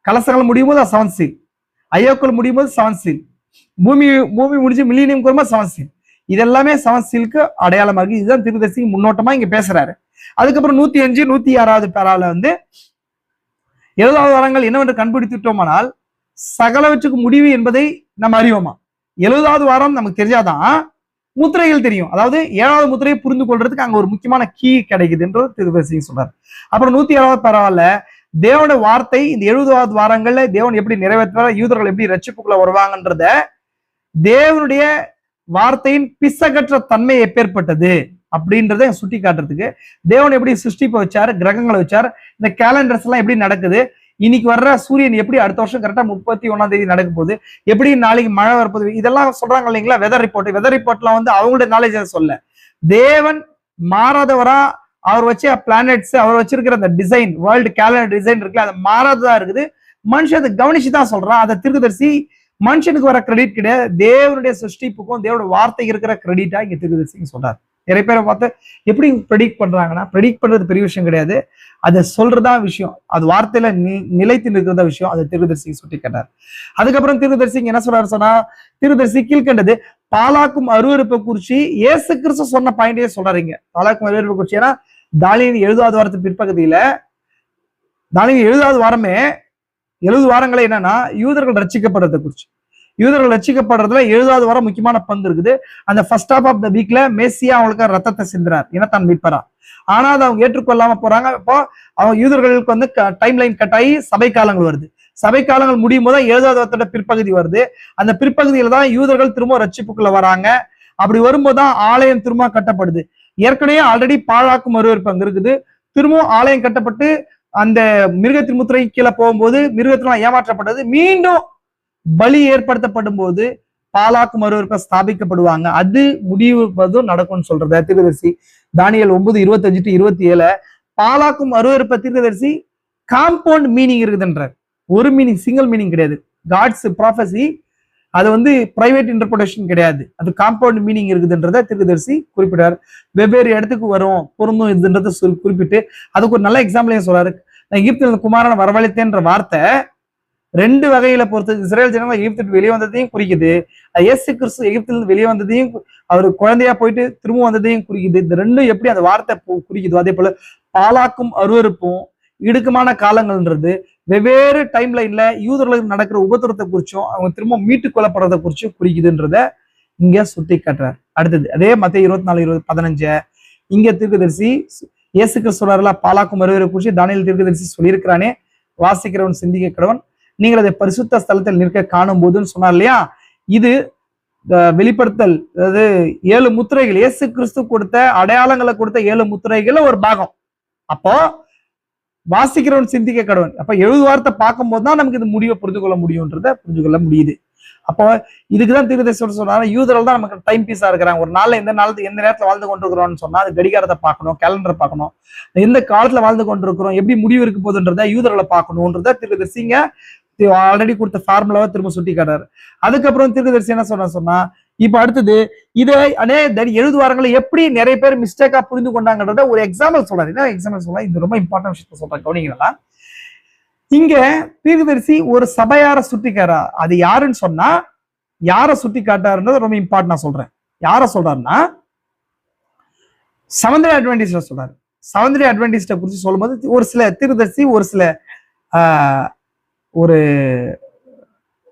கலசங்கள் முடியும் போது அது 7th சீல், ஐயோக்கள் முடியும் போது 7th சீல், பூமி முடிஞ்சு மில்லினியம் கூறுமா 7th சீல். இதெல்லாமே 7th சீலுக்கு அடையாளமா இருக்கு. இதுதான் தீர்க்கதரிசி முன்னோட்டமா இங்க பேசுறாரு. அதுக்கப்புறம் 105, 106வது பேரால 70வது வாரங்கள் என்னவென்று கண்டுபிடித்துட்டோமானால் சகலவற்றுக்கு முடிவு என்பதை நம்ம அறிவோமா. 70வது வாரம் நமக்கு தெரிஞ்சாதான் முத்திரைகள் தெரியும். அதாவது 7வது முத்திரையை புரிந்து கொள்றதுக்கு அங்க ஒரு முக்கியமான கீ கிடைக்குதுன்றது தீர்க்கதரிசி சொல்றாரு. அப்புறம் 107வது பேரால தேவனுடைய வார்த்தை இந்த 70வது வாரங்கள்ல தேவன் எப்படி நிறைவேற்றார், யூதர்கள் எப்படி ரட்சிப்புக்குள்ள வருவாங்கன்றத, தேவனுடைய வார்த்தையின் பிசகற்ற தன்மை எப்பேற்பட்டது அப்படின்றத சுட்டி காட்டுறதுக்கு, தேவன் எப்படி சிருஷ்டிப்பை வச்சாரு, கிரகங்களை வச்சாரு, இந்த கேலண்டர்ஸ் எல்லாம் எப்படி நடக்குது, இன்னைக்கு வர்ற சூரியன் எப்படி அடுத்த வருஷம் கரெக்டா 31 நடக்க போகுது, எப்படி நாளைக்கு மழை வரப்போகுது, இதெல்லாம் சொல்றாங்க இல்லைங்களா வெதர் ரிப்போர்ட்ல வந்து அவங்களுடைய நாலேஜ் சொல்ல. தேவன் மாறாதவரா, அவர் வச்ச பிளானட்ஸ், அவர் வச்சிருக்கிற அந்த டிசைன், வேர்ல்டு கேலண்டர் டிசைன் இருக்குல்ல, அது மாறாததா இருக்குது. மனுஷன் அதை கவனிச்சுதான் சொல்றான். அதை தீர்க்கதரிசி மனுஷனுக்கு வர கிரெடிட் கிடையாது, தேவனுடைய சிருஷ்டிப்புக்கும் தேவனுடைய வார்த்தை இருக்கிற கிரெடிட்டா இங்க தீர்க்கதரிசி சொல்றாரு. நிறைய பேரை பார்த்து எப்படி ப்ரெடிக்ட் பண்றாங்கன்னா, ப்ரெடிக்ட் பண்றது பெரிய விஷயம் கிடையாது, அதை சொல்றதா விஷயம், அது வார்த்தையில நிலைத்து நிற்கிறதா விஷயம். அதை தீர்க்கதரிசி சுட்டி கேட்டார். அதுக்கப்புறம் தீர்க்கதரிசி என்ன சொல்றாரு சொன்னா, தீர்க்கதரிசி கீழ்கண்டது பாலாக்கும் அருவருப்பை குறிச்சு இயேசு கிறிஸ்து சொன்ன பாயிண்டே சொல்றாருங்க. பாலாக்கும் அருவருப்பை குறிச்சு, ஏன்னா தானியேல் 70வது வாரத்து பிற்பகுதியில, தானியேல் 70வது வாரமே 70 வாரங்களே என்னன்னா யூதர்கள் ரட்சிக்கப்படுறதை குறிச்சு. யூதர்கள் ரட்சிக்கப்படுறதுல 70வது வாரம் முக்கியமான பங்கு இருக்குது. அந்த ஃபர்ஸ்ட் ஹாஃப் ஆஃப் த வீக்ல மேசியா அவங்களுக்கு ரத்தத்தை சிந்துறார், இனத்தான் மீட்பரா. ஆனா அதை அவங்க ஏற்றுக்கொள்ளாம போறாங்க. இப்போ அவங்க யூதர்களுக்கு வந்து டைம் லைன் கட் ஆகி சபை காலங்கள் வருது. சபை காலங்கள் முடியும் போது 70வது வாரத்தோட பிற்பகுதி வருது. அந்த பிற்பகுதியில தான் யூதர்கள் திரும்ப ரட்சிப்புக்குள்ள வராங்க. அப்படி வரும்போதுதான் ஆலயம் திரும்ப கட்டப்படுது. ஏற்கனவே ஆல்ரெடி பாழாக்கும் அருவருப்பு அங்க இருக்குது. திரும்பவும் ஆலயம் கட்டப்பட்டு அந்த மிருகத்தின் முத்திரை கீழே போகும்போது மிருகத்தினால் ஏமாற்றப்பட்டது, மீண்டும் பலி ஏற்படுத்தப்படும் போது பாலாக்கும் அருவருப்பை ஸ்தாபிக்கப்படுவாங்க. அது முடிவுவதும் நடக்கும்னு சொல்றது தீர்க்கதரிசி. தானியேல் 9:25-27 பாலாக்கும் அருவருப்பை தீர்க்கதரிசி காம்பவுண்ட் மீனிங் இருக்குதுன்றார். ஒரு மீனிங், சிங்கிள் மீனிங் கிடையாது. காட்ஸ் ப்ராஃபசி, அது வந்து பிரைவேட் இன்டர்பிரேஷன் கிடையாது, அது காம்பவுண்ட் மீனிங் இருக்குதுன்றத தீர்க்கதரிசி குறிப்பிட்டார். வெவ்வேறு இடத்துக்கு வரும் பொருந்தும் இதுன்றத குறிப்பிட்டு அதுக்கு ஒரு நல்ல எக்ஸாம்பிளையும் சொல்றாரு. நான் எகிப்தில் குமாரனை வரவழைத்தேன்ற வார்த்தை 2 வகையில பொறுத்து. இஸ்ரேல் ஜனங்கள் எகிப்துக்கு வெளியே வந்ததையும் குறிக்குது, இயேசு கிறிஸ்து எகிப்திலிருந்து வெளியே வந்ததையும், அவர் குழந்தையா போயிட்டு திரும்ப வந்ததையும் குறிக்குது. இந்த ரெண்டும் எப்படி அந்த வார்த்தை குறிக்குதோ அதே போல பாலாக்கும் அருவருப்பும் இடுக்கமான காலங்கள்ன்றது வெவ்வேறு டைம் லைன்ல யூதர்களுக்கு நடக்கிற உபத்திரத்தை குறிச்சும் அவங்க திரும்ப மீட்டுக் கொள்ளப்படுறதை குறிச்சும் குறிக்குதுன்றத இங்க சுட்டி காட்டுறார். அடுத்தது அதே மத்தேயு 24:15 இங்க தீர்க்கதரிசி இயேசு கிறிஸ்து சொல்றாருல, பாலாக்கும் அருவருப்பை குறிச்சு தானியேல் தீர்க்கதரிசி சொல்லியிருக்கிறானே, வாசிக்கிறவன் சிந்திக்க கடவன், நீங்கள் அதை பரிசுத்த ஸ்தலத்தில் நிற்க காணும் போதுன்னு சொன்னார் இல்லையா. இது வெளிப்படுத்தல், அதாவது 7 முத்திரைகள், இயேசு கிறிஸ்து கொடுத்த அடையாளங்களை கொடுத்த 7 முத்திரைகள் ஒரு பாகம். அப்போ வாசிக்கிறவன் சிந்திக்க கடவன். அப்ப 70 வாரத்தை பார்க்கும் போதுதான் நமக்கு இது முடிவை புரிந்து கொள்ள முடியும்ன்றத புரிஞ்சு கொள்ள முடியுது. அப்போ இதுக்குதான் தீர்க்கதரிசி சொன்னாரு, யூதர்கள் தான் நமக்கு டைம் பீஸா இருக்கிறாங்க. ஒரு நாள்ல எந்த நேரத்துல வாழ்ந்து கொண்டிருக்கிறோம்னு சொன்னா அது கடிகாரத்தை பார்க்கணும், கேலண்டரை பார்க்கணும், எந்த காலத்துல வாழ்ந்து கொண்டிருக்கிறோம், எப்படி முடிவு இருக்க போதுன்றத யூதர்களை பார்க்கணும்ன்றத தீர்க்கதரிசிங்க ஆல்ரெடி கொடுத்த ஃபார்முலாவை திரும்ப சுட்டி காட்டாரு. அதுக்கப்புறம் தீர்க்கதரிசி என்ன சொன்னா, இப்ப அடுத்தது இதை 70 வாரங்களை எப்படி நிறைய பேர் மிஸ்டேக்கா புரிந்து கொண்டாங்கன்றத ஒரு எக்ஸாம்பிள் சொல்றாரு. என்ன எக்ஸாம்பிள் சொல்றா, இது ரொம்ப இம்பார்ட்டன்ட் விஷயத்த சொல்றாங்க, கவனிங்களா. இங்க தீர்க்கதரிசி ஒரு சபையார சுட்டிக்காரா, அது யாருன்னு சொன்னா யார சுட்டி காட்டாருன்றது ரொம்ப இம்பார்ட்டன்ட். நான் சொல்றேன் யார சொல்றாருன்னா செவன்த் டே அட்வென்டிஸ்ட சொல்றாரு. செவன்த் டே அட்வென்டிஸ்ட குறித்து சொல்லும்போது ஒரு சில தீர்க்கதரிசி ஒரு சில ஒரு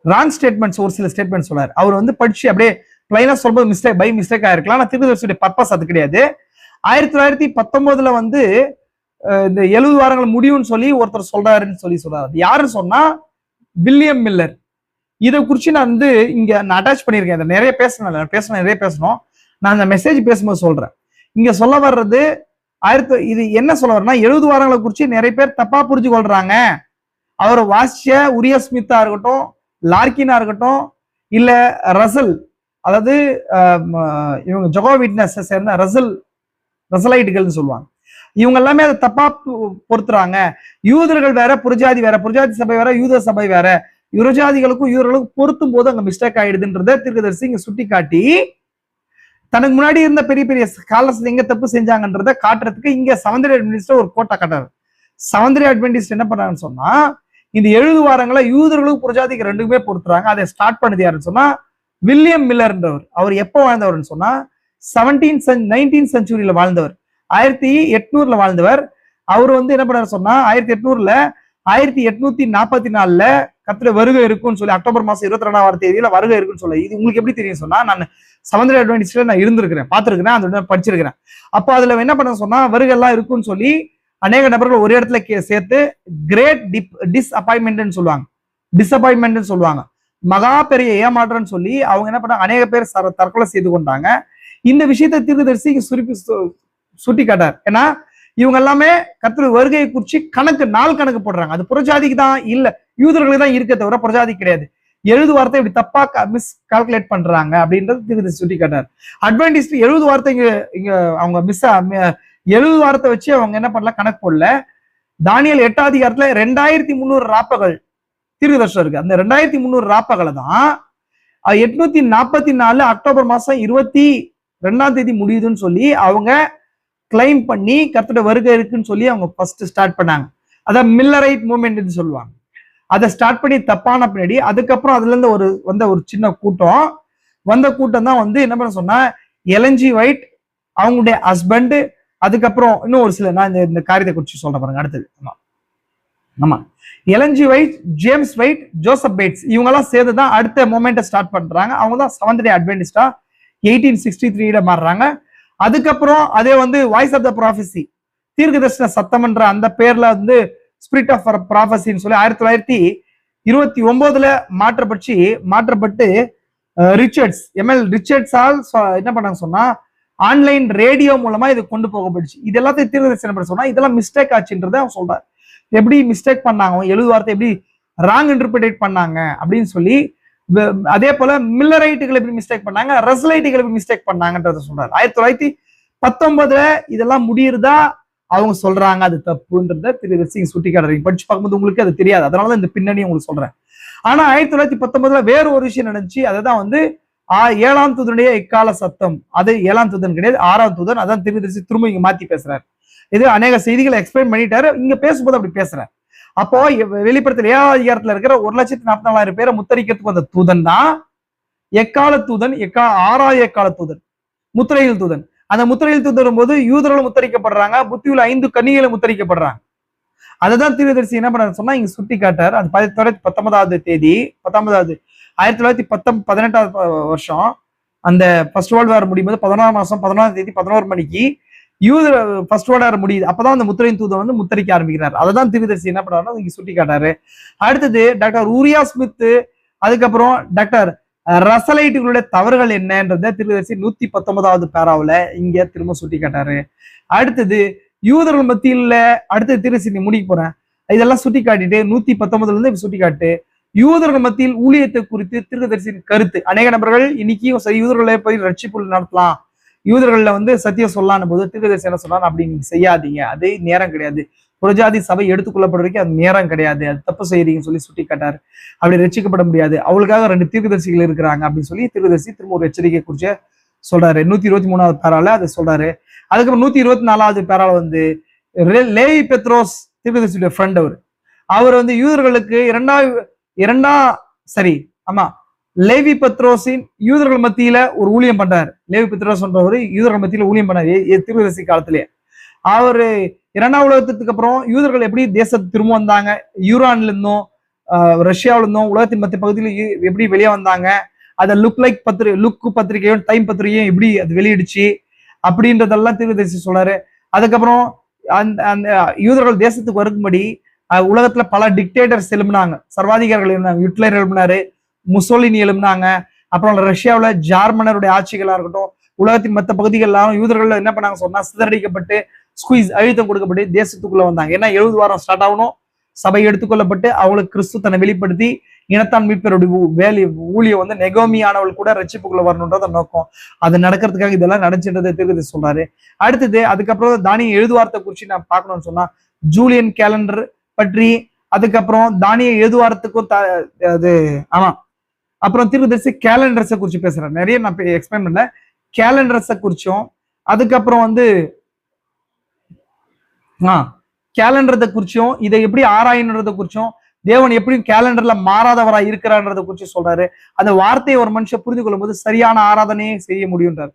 ராங் ஸ்டேட்மெண்ட்ஸ், ஒரு சில ஸ்டேட்மெண்ட் சொல்றாரு. அவர் வந்து படிச்சு அப்படியே பிளைனா சொல்லும்போது பை மிஸ்டேக் ஆயிருக்கலாம். ஆனா தீர்க்கதரிசியுடைய பர்பஸ் அது கிடையாது. 1919 வந்து இந்த 70 வாரங்கள் முடியும்னு சொல்லி ஒருத்தர் சொல்றாருன்னு சொல்றாரு. யாருன்னு சொன்னா வில்லியம் மில்லர். இதை குறிச்சு நான் வந்து இங்க நான் அட்டாச் பண்ணியிருக்கேன். நிறைய பேசணும். நான் அந்த மெசேஜ் பேசும்போது சொல்றேன். இங்க சொல்ல வர்றது இது என்ன சொல்ல வர்றேன்னா, 70 வாரங்களை குறிச்சு நிறைய பேர் தப்பா புரிஞ்சு கொள்றாங்க. அவர் வாசிச்ச உரிய ஸ்மித்தா இருக்கட்டும், லார்கினா இருக்கட்டும், இல்ல ரசல், அதாவது இவங்க ஜெகோவா விட்னஸ் சேர்ந்த ரசலைட்டுகள்னு சொல்லுவாங்க, இவங்க எல்லாமே அதை தப்பா பொறுத்துறாங்க. யூதர்கள் வேற, புரஜாதி வேற, புரஜாதி சபை வேற, யூத சபை வேற, யுரஜாதிகளுக்கும் யூதர்களுக்கும் பொருத்தும் போது அங்க மிஸ்டேக் ஆயிடுதுன்றத தீர்க்கதரிசி இங்க சுட்டி காட்டி தனக்கு முன்னாடி இருந்த பெரிய பெரிய ஸ்காலர்ஸ் எங்க தப்பு செஞ்சாங்கன்றத காட்டுறதுக்கு இங்க செவன்த் டே அட்வென்டிஸ்ட் ஒரு கோட்டை காட்டுறாரு. செவன்த் டே அட்வென்டிஸ்ட் என்ன பண்றாங்கன்னு சொன்னா, இந்த 70 வாரங்களை யூதர்களுக்கு புரஜாதிக்கு ரெண்டுக்குமே பொறுத்துறாங்க. அதை ஸ்டார்ட் பண்ணது யாருன்னு சொன்னா வில்லியம் மில்லர்ன்றவர். அவர் எப்போ வாழ்ந்தவர்னு சொன்னா 19th செஞ்சுரியில வாழ்ந்தவர், 1800 வாழ்ந்தவர். அவர் வந்து என்ன பண்ணாரு சொன்னா 1800 1844 கர்த்தருடைய வருகை இருக்குன்னு சொல்லி அக்டோபர் மாசம் 22ஆம் தேதியில வருகை இருக்குன்னு சொல்லி, இது உங்களுக்கு எப்படி தெரியும் சொன்னா, நான் செவன்த் டே அட்வென்டிஸ்ட்ல நான் இருந்திருக்கிறேன், பார்த்திருக்கிறேன், அந்த படிச்சிருக்கிறேன். அப்போ அதுல என்ன பண்ண சொன்னா வருகை எல்லாம் இருக்குன்னு சொல்லி அநேக நபர்கள் ஒரு இடத்துல சேர்த்து கிரேட் டிஸ்அப்பாயின்மெண்ட் சொல்லுவாங்க, மகா பெரிய ஏமாற்றம்னு சொல்லி அவங்க என்ன பண்ணாங்க, அநேக பேர் தற்கொலை செய்து கொண்டாங்க. இந்த விஷயத்தை தீர்க்கதரிசி சுட்டி காட்டார். ஏன்னா இவங்க எல்லாமே கர்த்தருடைய வருகையை குறிச்சு நாள் கணக்கு போடுறாங்க. அது புறஜாதிக்கு தான் இல்ல, யூதர்களுக்கு தான் இருக்க தவிர புறஜாதி கிடையாது. 70 வார்த்தை இப்படி தப்பா மிஸ் கால்குலேட் பண்றாங்க அப்படின்றது திருப்பதி சுட்டி காட்டார். அட்வான்டிஸ்ட் 70 வார்த்தை இங்க அவங்க 70 வார்த்தை வச்சு அவங்க என்ன பண்ணல, கணக்கு போடல. தானியல் 8ஆம் அதிகாரத்துல 2300 ராப்பகல் தீர்க்கதரிசனம் இருக்கு. அந்த 2300 ராப்பகலை தான் 844 அக்டோபர் மாசம் 22ஆம் தேதி முடியுதுன்னு சொல்லி அவங்க கிளைம் பண்ணி கர்த்தருடைய வருகை இருக்குன்னு சொல்லி அவங்க ஃபர்ஸ்ட் ஸ்டார்ட் பண்ணாங்க. அதான் மில்லரைட் மூவ்மெண்ட் சொல்லுவாங்க. அதை ஸ்டார்ட் பண்ணி தப்பான பின்னாடி அதுக்கப்புறம் அதுல இருந்து ஒரு சின்ன கூட்டம் வந்த கூட்டம் தான் என்ன பண்ண சொன்னா, எல்என்ஜி ஒயிட் அவங்களுடைய ஹஸ்பண்ட், அதுக்கப்புறம் இன்னும் ஒரு சில நான் இந்த காரியத்தை குறித்து சொல்றேன் பாருங்க அடுத்தது. ஆமா, Ellen G White, James White, Joseph Bates இவங்க எல்லாம் சேர்ந்து தான் அடுத்த மொமெண்ட்டை ஸ்டார்ட் பண்றாங்க. அவங்க தான் செவன்த் டே அட்வென்டிஸ்டா 1863 மாறுறாங்க. அதுக்கப்புறம் அதே வாய்ஸ் ஆஃப் த ப்ராஃபசி, தீர்க்கதரிசன சத்தம்ன்ற அந்த பேர்ல ஸ்பிரிட் ஆஃப் ப்ராஃபசின்னு சொல்லி 1929 மாற்றப்பட்டு ரிச்சர்ட்ஸ் எம்எல் ரிச்சர்ட்ஸால் என்ன பண்ணாங்க சொன்னா, ஆன்லைன் ரேடியோ மூலமா இது கொண்டு போகப்படுச்சு. இது எல்லாத்தையும் தீர்க்கதரிசனம் சொன்னா இதெல்லாம் மிஸ்டேக் ஆச்சுன்றதை அவன் சொல்றாரு. எப்படி மிஸ்டேக் பண்ணாங்க, 70 வார்த்தை எப்படி ராங் இன்டர்பிரேட் பண்ணாங்க அப்படின்னு சொல்லி, அதே போல மில்லரைட்டுகள் எப்படி மிஸ்டேக் பண்ணாங்க, ரசலைட்டுகள் எப்படி மிஸ்டேக் பண்ணாங்கன்றத சொல்றாரு. 1919 இதெல்லாம் முடியுறதா அவங்க சொல்றாங்க அது தப்புன்றத திரு சுட்டி காட்டுறீங்க. படிச்சு பார்க்கும்போது உங்களுக்கு அது தெரியாது, அதனாலதான் இந்த பின்னணி உங்களுக்கு சொல்றேன். ஆனா 1919 வேற ஒரு விஷயம் நடந்துச்சு. அதுதான் 7ஆம் தூதனுடைய எக்கால சத்தம். அது 7ஆம் தூதன் கிடையாது, 6ஆம் தூதன். அதான் திரும்ப திரும்ப இங்க மாத்தி பேசுறாரு. இது அநேக செய்திகளை எக்ஸ்பிளைன் பண்ணிட்டாரு, இங்க பேசும்போது அப்படி பேசுறாரு. அப்போ வெளிப்படுத்தல் 7ஆம் அதிகாரத்துல இருக்கிற 1,44,000 பேரை முத்தரிக்கிறதுக்கு வந்த தூதன் தான் எக்கால தூதன், 6ஆவது எக்கால தூதன், முத்திரையில் தூதன். அந்த முத்திரையில் தூதன் வரும்போது யூதர்களும் முத்தரிக்கப்படுறாங்க, புத்தியுள்ள 5 கன்னிகளும் முத்தரிக்கப்படுறாங்க. அதுதான் தீர்க்கதரிசி என்ன பண்ண சொன்னா இங்க சுட்டி காட்டார். அது 1919ஆவது தேதி 1918 வருஷம் அந்த ஃபர்ஸ்ட் வேர்ல்ட் வார் முடியும் போது 11ஆம் மாசம் 11ஆம் தேதி 11 மணிக்கு யூதர் ஃபர்ஸ்ட் வேர்ல்ட் வார் முடியுது. அப்பதான் அந்த முத்திரையின் தூதன் முத்தரிக்க ஆரம்பிக்கிறார். அததான் தீர்க்கதரிசி என்ன பண்றாருன்னா இங்க சுட்டி காட்டாரு. அடுத்தது டாக்டர் ஊரியா ஸ்மித், அதுக்கப்புறம் டாக்டர் ரசலைட்டுகளுடைய தவறுகள் என்னன்றத தீர்க்கதரிசி 119ஆவது பேராவுல இங்க திரும்ப சுட்டி காட்டாரு. அடுத்தது யூதர்கள் மத்தியில அடுத்தது தீர்க்கதரிசி முடிக்க போறேன். இதெல்லாம் சுட்டி காட்டிட்டு 119 இருந்து சுட்டி காட்டு யூதர்கள் மத்தியில் ஊழியத்தை குறித்து தீர்க்கதரிசியின் கருத்து. அநேக நபர்கள் இன்னைக்கும் சரி யூதர்களை போய் ரட்சிப்பு நடத்தலாம், யூதர்கள்ல சத்தியம் சொல்லலான்னு போது தீர்க்கதரிசி என்ன சொன்னார், அப்படி நீங்க செய்யாதீங்க, அது நேரம் கிடையாது, புறஜாதி சபை எடுத்துக்கொள்ளப்படுற வரைக்கும் அது நேரம் கிடையாது, அது தப்பு செய்யறீங்கன்னு சொல்லி சுட்டி காட்டாரு. அப்படி ரட்சிக்கப்பட முடியாது, அவளுக்காக 2 தீர்க்கதரிசிகள் இருக்கிறாங்க அப்படின்னு சொல்லி தீர்க்கதரிசி திரும்ப ஒரு எச்சரிக்கை குறிச்ச சொல்றாரு. 123ஆவது பேரால அதை சொல்றாரு. அதுக்கப்புறம் 124ஆவது பேரால லேவி பெத்ரோஸ் தீர்க்கதரிசியுடைய ஃப்ரெண்ட் அவர் யூதர்களுக்கு லேவி பெத்ரோஸின் யூதர்கள் மத்தியில ஒரு ஊழியம் பண்றாரு. லேவி பெத்ரோஸ் யூதர்கள் மத்தியில ஊழியம் பண்ணாரு தீர்க்கதரிசி காலத்திலேயே. அவரு 2ஆம் உலகத்துக்கு அப்புறம் யூதர்கள் எப்படி தேசத்தை திரும்ப வந்தாங்க, யூரான்ல இருந்தும் ரஷ்யாவில இருந்தும் உலகத்தின் மத்திய பகுதியில் எப்படி வெளியே வந்தாங்க, அதை லுக் பத்திரிகையும் டைம் பத்திரிகையும் எப்படி அது வெளியிடுச்சு அப்படின்றதெல்லாம் தீர்க்கதரிசி சொல்றாரு. அதுக்கப்புறம் அந்த யூதர்கள் தேசத்துக்கு வரும்படி உலகத்துல பல டிக்டேட்டர்ஸ் எழுப்பினாங்க, சர்வாதிகாரிகள் எழுப்பினாங்க. ஹிட்லர் எழுப்பினாரு, முசோலினி எழுப்பினாங்க. அப்புறம் ரஷ்யாவில ஜார்மனருடைய ஆட்சிகளா இருக்கட்டும், உலகத்தின் மற்ற பகுதிகள் யூதர்கள் என்ன பண்ணாங்க சொன்னா சிதறடிக்கப்பட்டு அழுத்தம் கொடுக்கப்பட்டு தேசத்துக்குள்ள வந்தாங்க. ஏன்னா 70 வாரம் ஸ்டார்ட் ஆகணும், சபை எடுத்துக்கொள்ளப்பட்டு அவங்களுக்கு கிறிஸ்து தன்னை வெளிப்படுத்தி இனத்தான் மீட்பருடைய ஊழியம் நெகோமியானவள் கூட ரட்சிப்புக்குள்ள வரணும்ன்றத நோக்கம். அது நடக்கிறதுக்காக இதெல்லாம் நடந்துன்றதை தீர்க்கதரிசி சொல்றாரு. அடுத்தது அதுக்கப்புறம் தானிய 70 வாரத்தை குறிச்சு நான் பார்க்கணும்னு சொன்னா ஜூலியன் கேலண்டர் பற்றி, அதுக்கப்புறம் தானிய 70 வாரத்துக்கும் அது அப்புறம் தீர்க்கதரிசி கேலண்டர்ஸை குறிச்சு பேசுறேன். நிறைய நான் எக்ஸ்பிளைன் பண்ணல, கேலண்டர்ஸை குறிச்சும் அதுக்கப்புறம் கேலண்டரை குறிச்சும் இதை எப்படி ஆராயணுன்றதை குறிச்சும் தேவன் எப்படி கேலண்டர்ல மாறாதவராய் இருக்கிறான்றதை குறிச்சு சொல்றாரு. அந்த வார்த்தையை ஒரு மனுஷன் புரிந்து கொள்ளும் போது சரியான ஆராதனையை செய்ய முடியும்ன்றார்.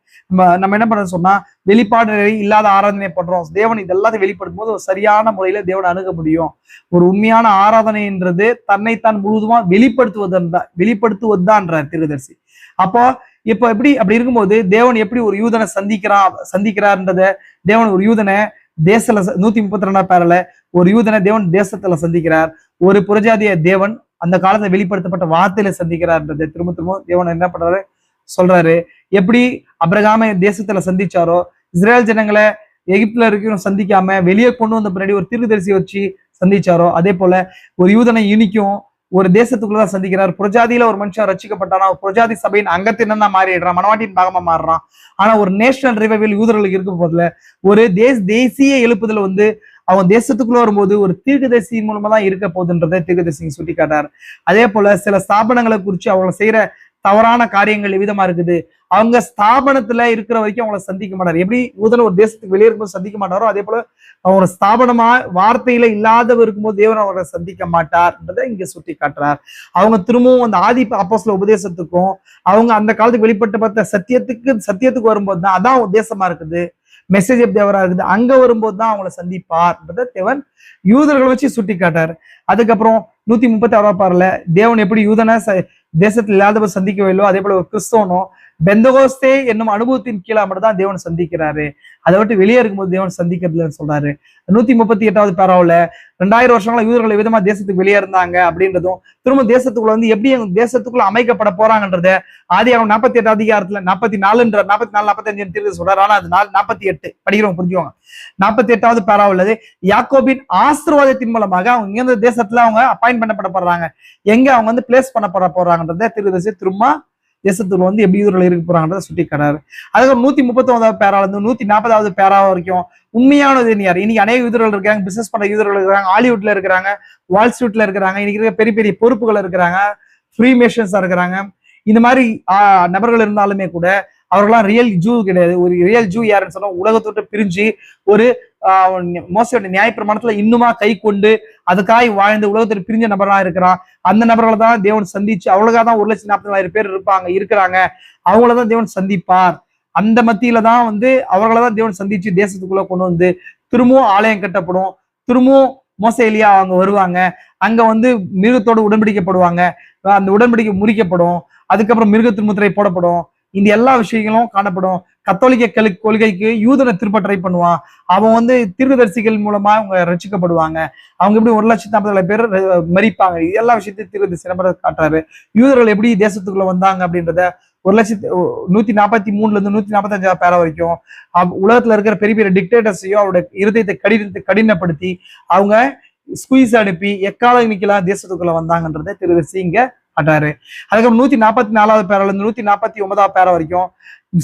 நம்ம என்ன பண்ண சொன்னா வெளிப்பாடு இல்லாத ஆராதனை பண்றோம். தேவன் இதெல்லாத்தையும் வெளிப்படுத்தும் போது ஒரு சரியான முறையில தேவனை அணுக முடியும். ஒரு உண்மையான ஆராதனைன்றது தன்னைத்தான் முழுவதுமா வெளிப்படுத்துவதுதான்றார் தீர்க்கதரிசி. அப்போ இப்ப அப்படி இருக்கும்போது தேவன் எப்படி ஒரு யூதனை சந்திக்கிறார்ன்றத, தேவன் ஒரு யூதனை தேசத்துல 132ஆம் பேரல ஒரு யூதனை தேவன் தேசத்துல சந்திக்கிறார், ஒரு புறஜாதிய தேவன் அந்த காலத்துல வெளிப்படுத்தப்பட்ட வார்த்தையில சந்திக்கிறார்ன்றதை திரும்ப திரும்ப தேவன் என்ன பண்றாரு சொல்றாரு. எப்படி அபிரகாம தேசத்துல சந்திச்சாரோ, இஸ்ரேல் ஜனங்களை எகிப்துல இருக்கிற சந்திக்காம வெளியே கொண்டு வந்த பின்னாடி ஒரு தீர்க்கதரிசியை வச்சு சந்திச்சாரோ, அதே போல ஒரு யூதனை இனிக்கும் ஒரு தேசத்துக்குள்ளதான் சந்திக்கிறார். புரஜாதியில ஒரு மனுஷன் ரசிக்கப்பட்டானா புரஜாதி சபையின் அங்கத்தினா மாறிடுறான், மனவாட்டின் பாகமா மாறுறான். ஆனா ஒரு நேஷனல் ரிவைவல் யூதர்களுக்கு இருக்க போதுல ஒரு தேசிய எழுப்புதல் வந்து அவன் தேசத்துக்குள்ள வரும்போது ஒரு தீர்க்கதரிசி மூலமா தான் இருக்க போகுதுன்றதை தீர்க்கதரிசி சுட்டி காட்டார். அதே போல சில ஸ்தாபனங்களை குறிச்சு அவங்க செய்யற தவறான காரியங்கள் எவ்விதமா இருக்குது, அவங்க ஸ்தாபனத்துல இருக்கிற வரைக்கும் அவங்கள சந்திக்க மாட்டார். எப்படி யூதன் ஒரு தேசத்துக்கு வெளியே இருக்கும்போது சந்திக்க மாட்டாரோ, அதே போல அவங்க ஸ்தாபனமா வார்த்தையில இல்லாதவர் இருக்கும்போது தேவன் அவரை சந்திக்க மாட்டார்ன்றதை இங்க சுட்டி காட்டுறார். அவங்க திரும்பவும் அந்த ஆதி அப்போஸ்தல உபதேசத்துக்கும் அவங்க அந்த காலத்துக்கு வெளிப்பட்ட பார்த்த சத்தியத்துக்கு வரும்போது தான் அதான் உத்தேசமா இருக்குது, மெசேஜ் தேவரா இருக்குது. அங்க வரும்போது தான் அவங்கள சந்திப்பார்ன்றதை தேவன் யூதர்களை வச்சு சுட்டி காட்டார். அதுக்கப்புறம் 136 பாருல தேவன் எப்படி யூதனை தேசத்தில் இல்லாதவர் சந்திக்கவில்லையோ அதே போல ஒரு கிறிஸ்தவனும் பெந்தகோஸ்தே என்னும் அனுபவத்தின் கீழே மட்டும் தான் தேவன் சந்திக்கிறாரு, அதை விட்டு வெளியே இருக்கும்போது தேவன் சந்திக்கிறதுலன்னு சொல்றாரு. 138வது பேராவுல 2000 வருஷங்களா யூதர்கள் விதமா தேசத்துக்கு வெளியே இருந்தாங்க அப்படின்றதும் திரும்ப தேசத்துக்குள்ள வந்து எப்படி தேசத்துக்குள்ள அமைக்கப்பட போறாங்கன்றத ஆதியாகமம் 48 அதிகாரத்துல 44 45 தீர்க்க சொல்றாரு. ஆனா அது 48 படிக்கிறவங்க புரிஞ்சுவாங்க. 48வது பேரா உள்ளது யாக்கோபின் ஆசீர்வாதத்தின் மூலமாக அவங்க இங்க தேசத்துல அவங்க அப்பாயிண்ட் பண்ணப்பட போறாங்க, எங்க அவங்க வந்து பிளேஸ் பண்ணப்பட போறாங்கன்றத தீர்க்கதரிசி திரும்ப தேசத்துல வந்து எப்படி யூதர்கள் இருக்க போறாங்கன்றத சுட்டி காட்டுறாரு. அதுக்கு 139வது பேரால இருந்து 140வது பேரா வரைக்கும் உண்மையானது யார். இன்னைக்கு அநேக யூதர்கள் இருக்காங்க, பிசினஸ் பண்ண யூதர்கள் இருக்கிறாங்க, ஹாலிவுட்ல இருக்கிறாங்க, வால் ஸ்ட்ரீட்ல இருக்கிறாங்க, இன்னைக்கு இருக்க பெரிய பெரிய பொறுப்புகள் இருக்கிறாங்க, ஃப்ரீ மேஷன்ஸா இருக்கிறாங்க. இந்த மாதிரி நபர்கள் இருந்தாலுமே கூட அவர்களாம் ரியல் ஜூ கிடையாது. ஒரு ரியல் ஜூ யாருன்னு சொன்னா உலகத்தோட்ட பிரிஞ்சு ஒரு மோசடி நியாயப்பிரமாணத்துல இன்னுமா கை கொண்டு அதுக்காய் வாழ்ந்து உலகத்துல பிரிஞ்ச நபரா இருக்கிறான். அந்த நபர்களை தான் தேவன் சந்திச்சு அவளுக்காக தான் 1,40,000 பேர் இருக்கிறாங்க, அவங்களதான் தேவன் சந்திப்பார். அந்த மத்தியில தான் வந்து அவர்களை தான் தேவன் சந்திச்சு தேசத்துக்குள்ள கொண்டு வந்து திரும்பவும் ஆலயம் கட்டப்படும், திரும்பவும் மோசேலியா அவங்க வருவாங்க, அங்க வந்து மிருகத்தோடு உடன்படிக்கப்படுவாங்க, அந்த உடன்படிக்கை முறிக்கப்படும், அதுக்கப்புறம் மிருகத்தின் முத்திரை போடப்படும். இந்த எல்லா விஷயங்களும் காணப்படும். கத்தோலிக்க கொள்கைக்கு யூதனை திருப்ப ட்ரை பண்ணுவான், அவன் வந்து தீர்க்கதரிசிகள் மூலமா அவங்க ரசிக்கப்படுவாங்க, அவங்க எப்படி 1,40,000 பேர் மறிப்பாங்க. எல்லா விஷயத்தையும் தீர்க்கதரிசி காட்டுறாரு. யூதர்கள் எப்படி தேசத்துக்குள்ள வந்தாங்க அப்படின்றத 1,143 இருந்து 145 பேரா வரைக்கும் உலகத்துல இருக்கிற பெரிய பெரிய டிக்டேட்டர்ஸையும் அவருடைய இருதயத்தை கடினப்படுத்தி அவங்க ஸ்குயிஸ் அனுப்பி எக்காலமிக்கெல்லாம் தேசத்துக்குள்ள வந்தாங்கன்றதை தீர்க்கதரிசி இங்க காட்டாரு. அதுக்கப்புறம் 144வது பேரால இருந்து 149வது பேரா வரைக்கும்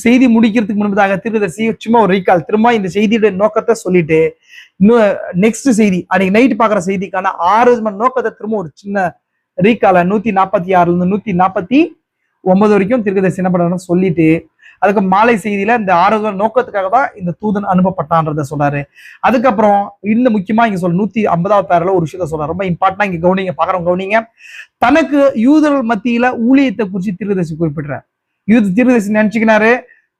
செய்தி முடிக்கிறதுக்கு முன்பதாக தீர்க்கதரிசி சும்மா ஒரு ரீகால் திரும்ப இந்த செய்தியோட நோக்கத்தை சொல்லிட்டு இன்னும் நெக்ஸ்ட் செய்தி அன்னைக்கு நைட் பாக்குற செய்திக்கான 6 மணி நோக்கத்தை திரும்ப ஒரு சின்ன ரீகால 146ல இருந்து 149 வரைக்கும் தீர்க்கதரிசி என்ன பண்றாருன்னு சொல்லிட்டு அதுக்கு மாலை செய்தியில இந்த 6 நோக்கத்துக்காக தான் இந்த தூதன் அனுப்பப்பட்டான்றத சொல்றாரு. அதுக்கப்புறம் இன்னும் முக்கியமா இங்க சொல்ல 150வது பேர்ல ஒரு விஷயத்த சொல்றாரு, ரொம்ப இம்பார்ட்டன்டா இங்க கவனிங்க, பாக்குறவங்க கவனிங்க. தனக்கு யூதர்கள் மத்தியில ஊழியத்தை குறிச்சு தீர்க்கதரிசி குறிப்பிடுறார். தீர்க்கதரிசி நினைச்சுக்கினாரு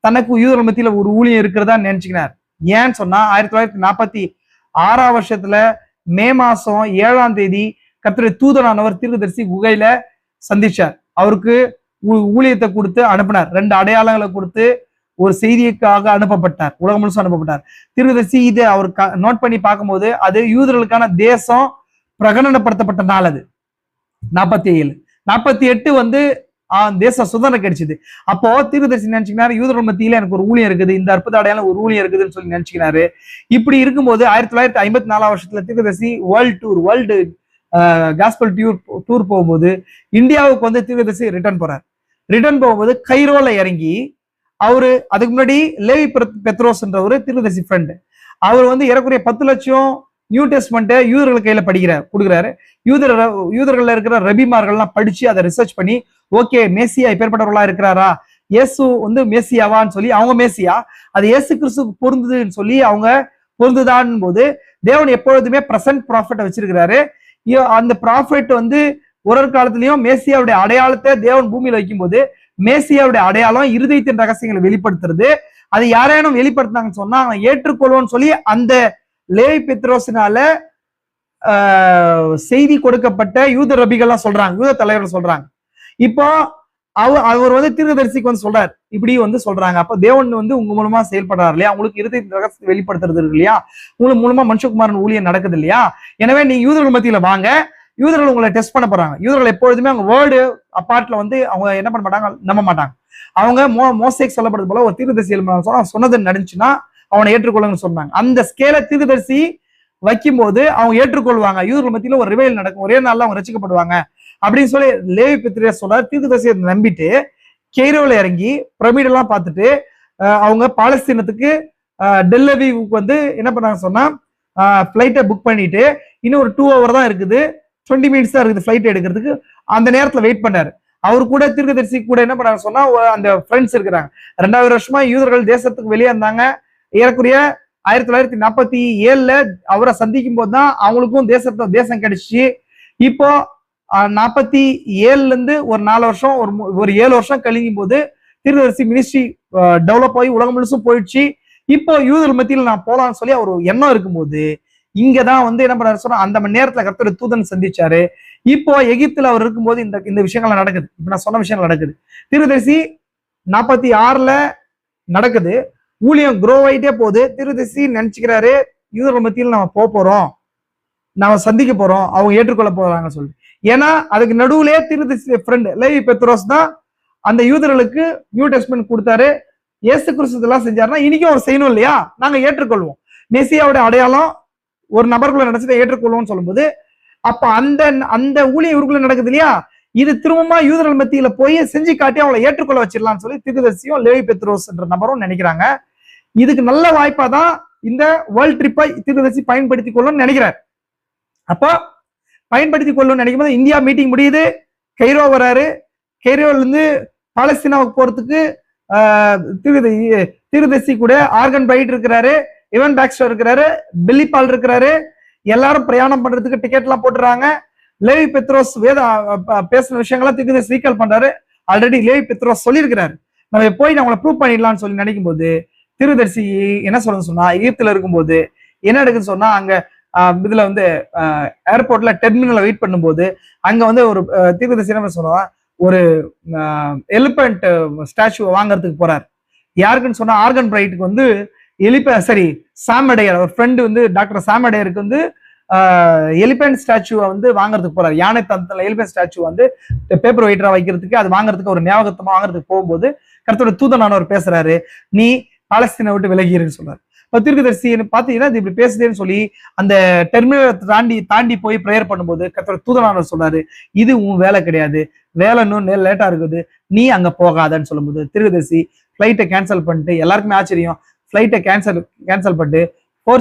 தனக்கு யூதர்கள் மத்தியில ஒரு ஊழியம் இருக்கிறதா நினைச்சுக்கினார். ஏன்னு சொன்னா 1946 வருஷத்துல மே மாசம் 7ஆம் தேதி கர்த்தருடைய தூதனானவர் தீர்க்கதரிசி குகையில சந்திச்சார். அவருக்கு ஊழியத்தை கொடுத்து அனுப்பினார், 2 அடையாளங்களை கொடுத்து ஒரு செய்திக்காக அனுப்பப்பட்டார், உலகம் முழுசும் அனுப்பப்பட்டார். தீர்க்கதரிசி இது அவர் நோட் பண்ணி பார்க்கும்போது அது யூதர்களுக்கான தேசம் பிரகடனப்படுத்தப்பட்ட நாள். அது 47 வந்து தேச சுதந்திரம் கிடைச்சது. அப்போ தீர்க்கதரிசி நினைச்சுக்கினாரு யூதர்கள் மத்தியில எனக்கு ஒரு ஊழியம் இருக்குது, இந்த அற்புத அடையாளம் ஒரு ஊழியம் இருக்குதுன்னு சொல்லி நினைச்சுக்கினாரு. இப்படி இருக்கும்போது 1954 வருஷத்துல தீர்க்கதரிசி வேர்ல்டு காஸ்பல் டூர் போகும்போது இந்தியாவுக்கு வந்து தீர்க்கதரிசி ரிட்டர்ன் போகும்போது கைரோல இறங்கி அவரு அதுக்கு முன்னாடி லேவி பெத்ரோஸ்ன்ற ஒரு தீர்க்கதரிசி ஃப்ரெண்ட், அவர் வந்து ஏறக்குறைய 10 லட்சம் நியூ டெஸ்ட்மெண்ட்டை யூதர்கள் கையில கொடுக்குறாரு. யூதர்கள்ல இருக்கிற ரபிமார்கள்லாம் படிச்சு அதை ரிசர்ச் பண்ணி ஓகே மேசியா இப்பேற்பட்டவர்களா இருக்கிறாரா, இயேசு வந்து மேசியாவான்னு சொல்லி அவங்க மேசியா அது இயேசு கிறிஸ்து பொருந்துதுன்னு சொல்லி அவங்க பொருந்துதான் போது தேவன் எப்பொழுதுமே பிரசன்ட் ப்ராஃபெட்டை வச்சிருக்கிறாரு. அந்த ப்ராஃபெட் வந்து ஒரு காலத்திலையும் மேசியாவுடைய அடையாளத்தை தேவன் பூமியில வைக்கும் போது மேசியாவுடைய அடையாளம் இருதயத்தின் ரகசியங்களை வெளிப்படுத்துறது, அது யாரேனும் வெளிப்படுத்தினாங்கன்னு சொன்னா அவன் ஏற்றுக்கொள்வோன்னு சொல்லி அந்த லேவி பெத்ரோஸ்னால செய்தி கொடுக்கப்பட்ட யூத ரபிகள்லாம் சொல்றாங்க, யூத தலைவர்கள் சொல்றாங்க. இப்போ அவர் வந்து தீர்க்கதரிசிக்கு வந்து சொல்றாரு, இப்படி வந்து சொல்றாங்க. அப்ப தேவன் வந்து உங்க மூலமா செயல்படுறாரு இல்லையா, உங்களுக்கு இருதயத்தின் ரகசியத்தை வெளிப்படுத்துறது இருக்கு இல்லையா, உங்களுக்கு மூலமா மனுஷகுமாரன் ஊழியம் நடக்குது இல்லையா, எனவே நீங்க யூதர்கள் மத்தியில வாங்க, யூதர்கள் உங்களை டெஸ்ட் பண்ண போறாங்க. யூதர்கள் எப்பொழுதுமே அவங்க வேர்டு அப்பார்ட்ல வந்து அவங்க என்ன பண்ண மாட்டாங்க, நம்ப மாட்டாங்க. அவங்க மோசேக்கு சொல்லப்படுறது போல ஒரு தீர்க்கதரிசி சொன்னது நடந்துச்சுன்னா அவனை ஏற்றுக்கொள்ளுங்கன்னு சொன்னாங்க. அந்த ஸ்கேலை தீர்க்கதரிசி வைக்கும்போது அவங்க ஏற்றுக்கொள்வாங்க. யூதர்கள் மத்தியில ஒரு ரிவைல் நடக்கும், ஒரே நாள்ல அவங்க ரசிக்கப்படுவாங்க அப்படின்னு சொல்லி லேவி பெத்ரியா சொல்றாரு. தீர்க்கதரிசியை நம்பிட்டு கெய்ரோல இறங்கி பிரமிடெல்லாம் பார்த்துட்டு அவங்க பாலஸ்தீனத்துக்கு டெல்லவிவுக்கு வந்து என்ன பண்ணாங்க சொன்னா ஃபிளைட்டை புக் பண்ணிட்டு இன்னும் ஒரு 2 hour தான் இருக்குது, 20 minutes தான் இருக்குது ஃபிளைட் எடுக்கிறதுக்கு. அந்த நேரத்துல வெயிட் பண்ணாரு. அவரு கூட தீர்க்கதரிசி கூட என்ன பண்ணாங்க சொன்னா அந்த ஃப்ரெண்ட்ஸ் இருக்கிறாங்க. 2000 வருஷமா யூதர்கள் தேசத்துக்கு வெளியே இருந்தாங்க. ஏறக்குறைய 1947 அவரை சந்திக்கும் போது தான் அவங்களுக்கும் தேசம் கிடைச்சிச்சு. இப்போ 47 இருந்து ஒரு 4 வருஷம் ஒரு 7 வருஷம் கழிக்கும் போது தீர்க்கதரிசி மினிஸ்ட்ரி டெவலப் ஆகி உலகம் முழுசும் போயிடுச்சு. இப்போ யூதர் மத்தியில் நான் போலான்னு சொல்லி அவர் எண்ணம் இருக்கும்போது இங்கதான் வந்து என்ன பண்ணாரு சொன்னா அந்த மணி நேரத்துல கர்த்தருடைய தூதன் சந்திச்சாரு. இப்போ எகிப்துல அவர் இருக்கும்போது இந்த விஷயங்கள்லாம் நடக்குது. இப்ப நான் சொன்ன விஷயங்கள் நடக்குது. தீர்க்கதரிசி 46 நடக்குது. ஊழியம் க்ரோ ஆயிட்டே போகுது. தீர்க்கதரிசி நினைச்சுக்கிறாரு யூதர் மத்தியில் நம்ம போறோம், நாம சந்திக்க போறோம், அவங்க ஏற்றுக்கொள்ள போறாங்க சொல்லி. ஏன்னா அதுக்கு நடுவுலயே தீர்க்கதரிசி ஃப்ரெண்ட் லேவி பெத்ரோஸ் தான் அந்த யூதர்களுக்கு நியூ டெஸ்ட்மென்ட் கொடுத்தாரு. இயேசு கிறிஸ்து இதெல்லாம் செஞ்சாருன்னா இன்னைக்கும் அவர் செய்யணும் இல்லையா, நாங்க ஏற்றுக்கொள்வோம். மெசியாவோட அடையாளம் ஒரு நபருக்குள்ள நடந்துட்டு ஏற்றுக்கொள்வோம்னு சொல்லும்போது அப்ப அந்த ஊழிய இவருக்குள்ள நடக்குது இல்லையா, இது திரும்பமா யூதர்கள் மத்தியில போய் செஞ்சு காட்டி அவங்களை ஏற்றுக்கொள்ள வச்சிடலாம்னு சொல்லி தீர்க்கதரிசியும் லேவி பெத்ரோஸ் என்ற நபரும் நினைக்கிறாங்க. இதுக்கு நல்ல வாய்ப்பா தான் இந்த வேர்ல்ட் ட்ரிப்பை தீர்க்கதரிசி பயன்படுத்திக் கொள்ளும்னு நினைக்கிறார். அப்போ பயன்படுத்திக் கொள்ளும்னு நினைக்கும் போது இந்தியா மீட்டிங் முடியுது. கெய்ரோ வராரு. கெய்ரோல இருந்து பாலஸ்தீனாவுக்கு போறதுக்கு தீர்க்கதரிசி கூட ஆர்கன் பிரைட் இருக்கிறாரு, இவன் பாக்ஸ்டர் இருக்கிறாரு, பில்லி பால் இருக்கிறாரு. எல்லாரும் பிரயாணம் பண்றதுக்கு டிக்கெட் எல்லாம் போட்டுறாங்க. லேவி பெத்ரோஸ் பேசின விஷயங்கள்லாம் தீர்க்கதரிசி ரீகால் பண்றாரு. ஆல்ரெடி லேவி பெத்ரோஸ் சொல்லியிருக்கிறாரு, நம்ம போய் நம்மளை ப்ரூவ் பண்ணிடலாம்னு சொல்லி நினைக்கும் போது தீர்க்கதரிசி என்ன சொல்றது சொன்னா எகிப்துல இருக்கும்போது என்ன நடக்குதுன்னு சொன்னா அங்க இதுல வந்து ஏர்போர்ட்ல டெர்மினல்ல வெயிட் பண்ணும்போது அங்க வந்து ஒரு தீர்க்கதரிசி என்ன சொன்னா ஒரு எலிபென்ட் ஸ்டாச்சு வாங்கறதுக்கு போறாரு. யாருக்குன்னு சொன்னா ஆர்கன் பிரைட்டுக்கு வந்து சாம் அடையர் ஒரு ஃப்ரெண்டு வந்து டாக்டர் சாம் அடையருக்கு வந்து எலிபென்ட் ஸ்டாச்சுவை வந்து வாங்குறதுக்கு போறாரு. யானை தந்தத்துல எலிபென்ட் ஸ்டாச்சு வந்து பேப்பர் வெயிட்டரா வைக்கிறதுக்கு அது வாங்குறதுக்கு ஒரு ஞாபகத்தமா வாங்குறதுக்கு போகும்போது கர்த்தரோட தூதனானவர் பேசுறாரு, நீ பாலஸ்தீனை விட்டு விலகிருன்னு சொல்றாரு. தீர்க்கதரிசி பாத்தீங்கன்னா இது இப்படி பேசுதேன்னு சொல்லி அந்த டெர்மினல் தாண்டி போய் ப்ரேயர் பண்ணும்போது கர்த்தரோட தூதனானவர் சொல்றாரு, இது உன் வேலை கிடையாது, வேலை இன்னும் லேட்டா இருக்குது, நீ அங்க போகாதன்னு சொல்லும்போது தீர்க்கதரிசி ஃபிளைட்டை கேன்சல் பண்ணிட்டு, எல்லாருக்குமே ஆச்சரியம், ஃபிளைட்டை கேன்சல் பண்ணிட்டு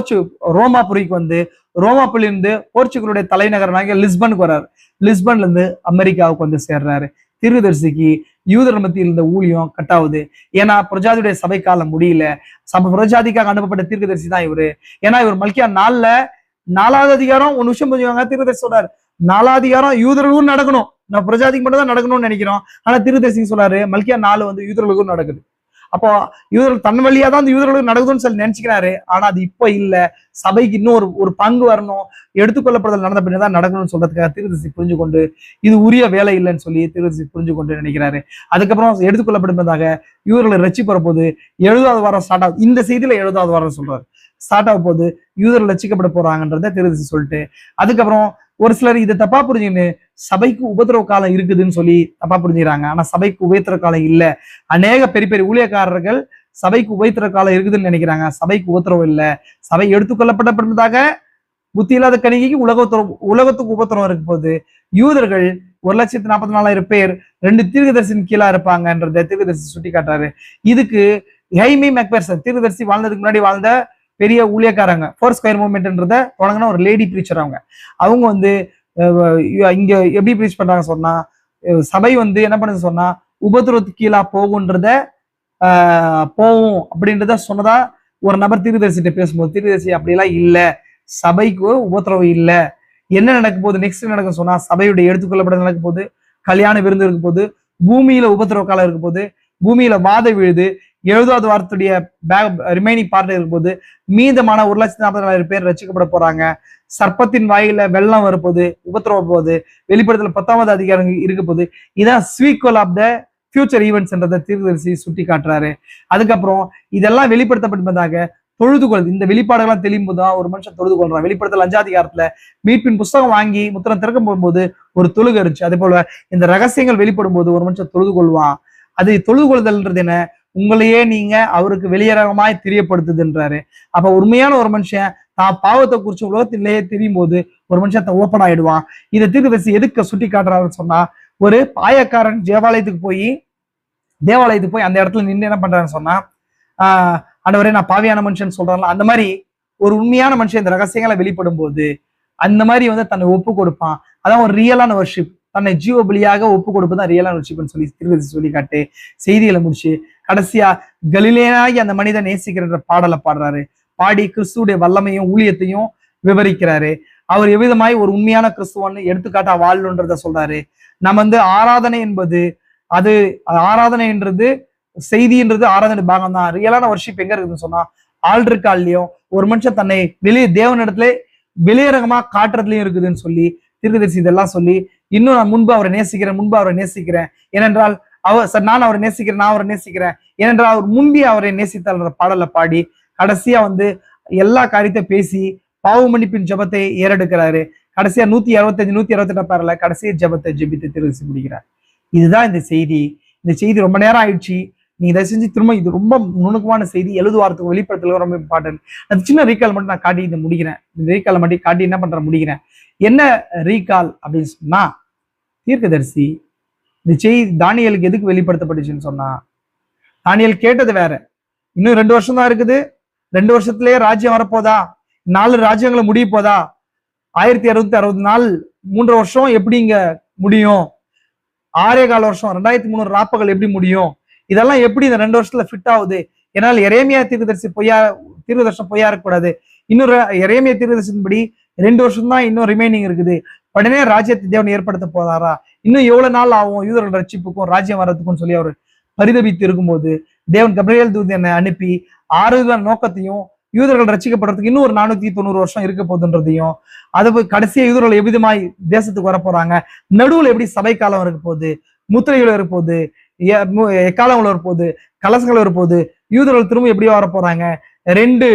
ரோமாபுரிக்கு வந்து ரோமாபுரியில இருந்து போர்ச்சுகலுடைய தலைநகரமாக லிஸ்பனுக்கு வர்றாரு. லிஸ்பன்ல இருந்து அமெரிக்காவுக்கு வந்து சேர்றாரு. தீர்க்கதரிசிக்கு யூதர் மத்தியில் இருந்த ஊழியம் கட்டாவுது. ஏன்னா பிரஜாதியுடைய சபை காலம் முடியல. பிரஜாதிக்காக அனுப்பப்பட்ட தீர்க்கதரிசி தான் இவரு. ஏன்னா இவர் மல்கியா 4வது அதிகாரம் ஒரு விஷயம் புரிஞ்சுவாங்க. தீர்க்கதரிசி சொல்றாரு 4வது அதிகாரம் யூதர்களுக்கும் நடக்கணும், நான் பிரஜாதிக்கு மட்டும் தான் நடக்கணும்னு நினைக்கிறோம். ஆனா தீர்க்கதரிசி சொல்றாரு மல்கியா 4 வந்து யூதர்களுக்கும் நடக்குது. அப்போ யூதர்கள் தன் வழியா தான் அந்த யூதர்களுக்கு நடக்குதுன்னு சொல்லி நினைச்சுக்கிறாரு. ஆனா அது இப்ப இல்ல, சபைக்கு இன்னும் ஒரு பங்கு வரணும், எடுத்துக்கொள்ளப்படுதல் நடந்த பின்னதான் நடக்கணும்னு சொல்றதுக்காக தீர்க்கதரிசி புரிஞ்சு கொண்டு இது உரிய வேலை இல்லைன்னு சொல்லி தீர்க்கதரிசி புரிஞ்சு கொண்டு நினைக்கிறாரு. அதுக்கப்புறம் எடுத்துக்கொள்ளப்படுவதாக யூதர்களை ரட்சிக்கிற போது 70வது வாரம் ஸ்டார்ட் ஆகுது. இந்த செய்தியில 70வது வாரம் சொல்றாரு ஸ்டார்ட் ஆக போது யூதர்கள் ரட்சிக்கப்பட போறாங்கன்றத தீர்க்கதரிசி சொல்லிட்டு அதுக்கப்புறம் ஒரு சிலர் இதை தப்பா புரிஞ்சுன்னு சபைக்கு உபத்திரவ காலம் இருக்குதுன்னு சொல்லி தப்பா புரிஞ்சுக்கிறாங்க. ஆனா சபைக்கு உபத்திர காலம் இல்ல. அநேக பெரிய ஊழியக்காரர்கள் சபைக்கு உபத்திர காலம் இருக்குதுன்னு நினைக்கிறாங்க. சபைக்கு உபத்திரவம் இல்ல. சபை எடுத்துக்கொள்ளப்பட்டதாக புத்தி இல்லாத கணிகைக்கு உலகத்துக்கு உபத்திரம் இருக்கும் போது யூதர்கள் 1,44,000 பேர் 2 தீர்க்கதரிசின் கீழா இருப்பாங்கன்றத தீர்க்கதரிசி சுட்டி காட்டுறாரு. இதுக்கு ஹைமி மெக்பெர்சன் தீர்க்கதரிசி வாழ்ந்ததுக்கு முன்னாடி வாழ்ந்த பெரிய ஊழியக்காரங்க, 4 ஸ்கொயர் மூவ்மெண்ட்ன்றத தொடங்கின ஒரு லேடி பிரீச்சர். அவங்க வந்து இங்க எப்படி பிரீச் பண்றாங்க சொன்னா சபை வந்து என்ன பண்ணுது சொன்னா உபத்திரவத்துக்கு கீழா போகுன்றத போகும் அப்படின்றத சொன்னதா ஒரு நபர் தீர்க்கதரிசிட்ட பேசும்போது தீர்க்கதரிசி அப்படிலாம் இல்ல, சபைக்கு உபத்திரவம் இல்ல. என்ன நடக்க போகுது நெக்ஸ்ட் நடக்கும் சொன்னா சபையுடைய எடுத்துக்கொள்ளப்பட நடக்க போகுது, கல்யாண விருந்து இருக்க போது, பூமியில உபத்திரவ காலம் இருக்க போது, பூமியில வாத விழுது, 70வது வாரத்துடைய ரிமைனிங் பார்ட் இருக்கும் போது மீதமான 1,40,000 பேர் ரசிக்கப்பட போறாங்க. சர்ப்பத்தின் வாயில வெள்ளம் வரப்போகுது, உபத்திரவ போகுது, வெளிப்படுத்தல 10வது அதிகாரம் இருக்க போது. இதான் ஸ்வீக்வல் ஆஃப் த ஃபியூச்சர் ஈவெண்ட்ஸ்ன்றத தீர்க்கதரிசி சுட்டி காட்டுறாரு. அதுக்கப்புறம் இதெல்லாம் வெளிப்படுத்தப்பட்டதாக தொழுதுகொள் இந்த வெளிப்பாடுகள்லாம் தெளியும் போதுதான் ஒரு மனுஷன் தொழுது கொள்றான். வெளிப்படுத்தல் 5வது அதிகாரத்துல மீட்பின் புஸ்தகம் வாங்கி முத்திரம் திறக்க போகும்போது ஒரு தொழுகை இருந்துச்சு. அதே போல இந்த ரகசியங்கள் வெளிப்படும் போது ஒரு மனுஷன் தொழுது கொள்வான். அது தொழுது கொள்ளுதல்ன்றது என்ன, உங்களையே நீங்க அவருக்கு வெளியரங்கமாய் தெரியப்படுத்துதுன்றாரு. அப்ப உண்மையான ஒரு மனுஷன் தான் பாவத்தை குறிச்சு உலகத்திலேயே தெரியும் போது ஒரு மனுஷன் ஓப்பன் ஆயிடுவான். இதை தீர்க்கதரிசி எதுக்கு சுட்டி காட்டுறாருன்னு சொன்னா, ஒரு பாயக்காரன் தேவாலயத்துக்கு போய் அந்த இடத்துல நின்று என்ன பண்றாருன்னு சொன்னா, ஆண்டவரே நான் பாவியான மனுஷன் சொல்றான்ல, அந்த மாதிரி ஒரு உண்மையான மனுஷன் இந்த ரகசியங்களை வெளிப்படும் போது அந்த மாதிரி தன்னை ஒப்பு கொடுப்பான். அதான் ஒரு ரியலான வர்ஷிப். தன்னை ஜீவ பலியாக ஒப்பு கொடுப்பதான் ரியலான வர்ஷிப்னு சொல்லி திருவதி சொல்லி காட்டு செய்திகளை முடிச்சு கடைசியா கலிலேயனாகி அந்த மனிதன் நேசிக்கிற பாடலை பாடுறாரு. பாடி கிறிஸ்துடைய வல்லமையும் ஊழியத்தையும் விவரிக்கிறாரு. அவர் எவ்விதமாய் ஒரு உண்மையான கிறிஸ்துவன்னு எடுத்துக்காட்டா வாழணுன்றத சொல்றாரு. நம்ம ஆராதனை என்பது ஆராதனைன்றது செய்தின்றது ஆராதனை பாகம் தான். ரியலான வர்ஷிப் எங்க இருக்குதுன்னு சொன்னா, ஆள்ருக்காலையும் ஒரு மனுஷன் தன்னை தேவனிடத்துல வெளியரங்கமா காட்டுறதுலயும் இருக்குதுன்னு சொல்லி தீர்க்கதரிசி இதெல்லாம் சொல்லி, இன்னும் நான் முன்பு அவரை நேசிக்கிறேன் ஏனென்றால் நான் அவரை நேசிக்கிறேன் ஏனென்றால் அவர் முன்பே அவரை நேசித்தார் பாடலை பாடி கடைசியா எல்லா காரியத்தை பேசி பாவ மன்னிப்பின் ஜெபத்தை ஏறெடுக்கிறாரு. கடைசியா 165 168 பாடல கடைசியா ஜெபத்தை ஜெபித்து தீர்க்கதரிசி முடிக்கிறார். இதுதான் இந்த செய்தி. ரொம்ப நேரம் ஆயிடுச்சு. நீங்க இதை செஞ்சு திரும்ப, இது ரொம்ப நுணுக்கமான செய்தி, எழுதுவாரத்துக்கு வெளிப்படுத்தல ரொம்ப இம்பார்ட்டன்ட். அது சின்ன ரீகால் மட்டும் நான் காட்டி முடிக்கிறேன். இந்த ரீகாலை மட்டும் காட்டி என்ன பண்ற முடிக்கிறேன். என்ன ரீகால் அப்படின்னு சொன்னா, தீர்க்கதரிசி இந்த செய்தி தானியலுக்கு எதுக்கு வெளிப்படுத்தப்பட்டுச்சுன்னு சொன்னா, தானியல் கேட்டது வேற. இன்னும் 2 வருஷம் தான் இருக்குது, 2 வருஷத்துலயே ராஜ்யம் வரப்போதா, 4 ராஜ்யங்களை முடிய போதா, 1660 நாள் 3 வருஷம் எப்படி இங்க முடியும், 6.25 வருஷம் 2300 ராப்பகள் எப்படி முடியும், இதெல்லாம் எப்படி இந்த 2 வருஷத்துல ஃபிட் ஆகுது. ஏன்னால் எரேமியா தீர்க்கதரிசனம் பொய்யா இருக்கக்கூடாது. இன்னொரு எரேமியா தீர்க்கதரிசனப்படி 2 வருஷம் தான் இன்னும் ரிமைனிங் இருக்குது. உடனே ராஜ்யத்தை தேவன் ஏற்படுத்த போதாரா, இன்னும் எவ்வளவு நாள் ஆகும் யூதர்கள் ரட்சிப்புக்கும் ராஜ்யம் வர்றதுக்கும் சொல்லி அவர் பரிதபித்து இருக்கும்போது தேவன் கபிரியேல் தூதனை அனுப்பி 6 நோக்கத்தையும் யூதர்கள் ரட்சிக்கப்படுறதுக்கு இன்னும் ஒரு 490 வருஷம் இருக்க போகுதுன்றதையும், அது கடைசியா யூதர்கள் எவ்விதமாய் தேசத்துக்கு வர போறாங்க, நடுவுல எப்படி சபை காலம் இருக்க போகுது, முத்திரைகள் இருக்க போகுது, எக்காலங்கள் வரப்போகுது, கலசங்கள் வரப்போகுது, யூதர்கள் திரும்ப எப்படி வர போறாங்க, 2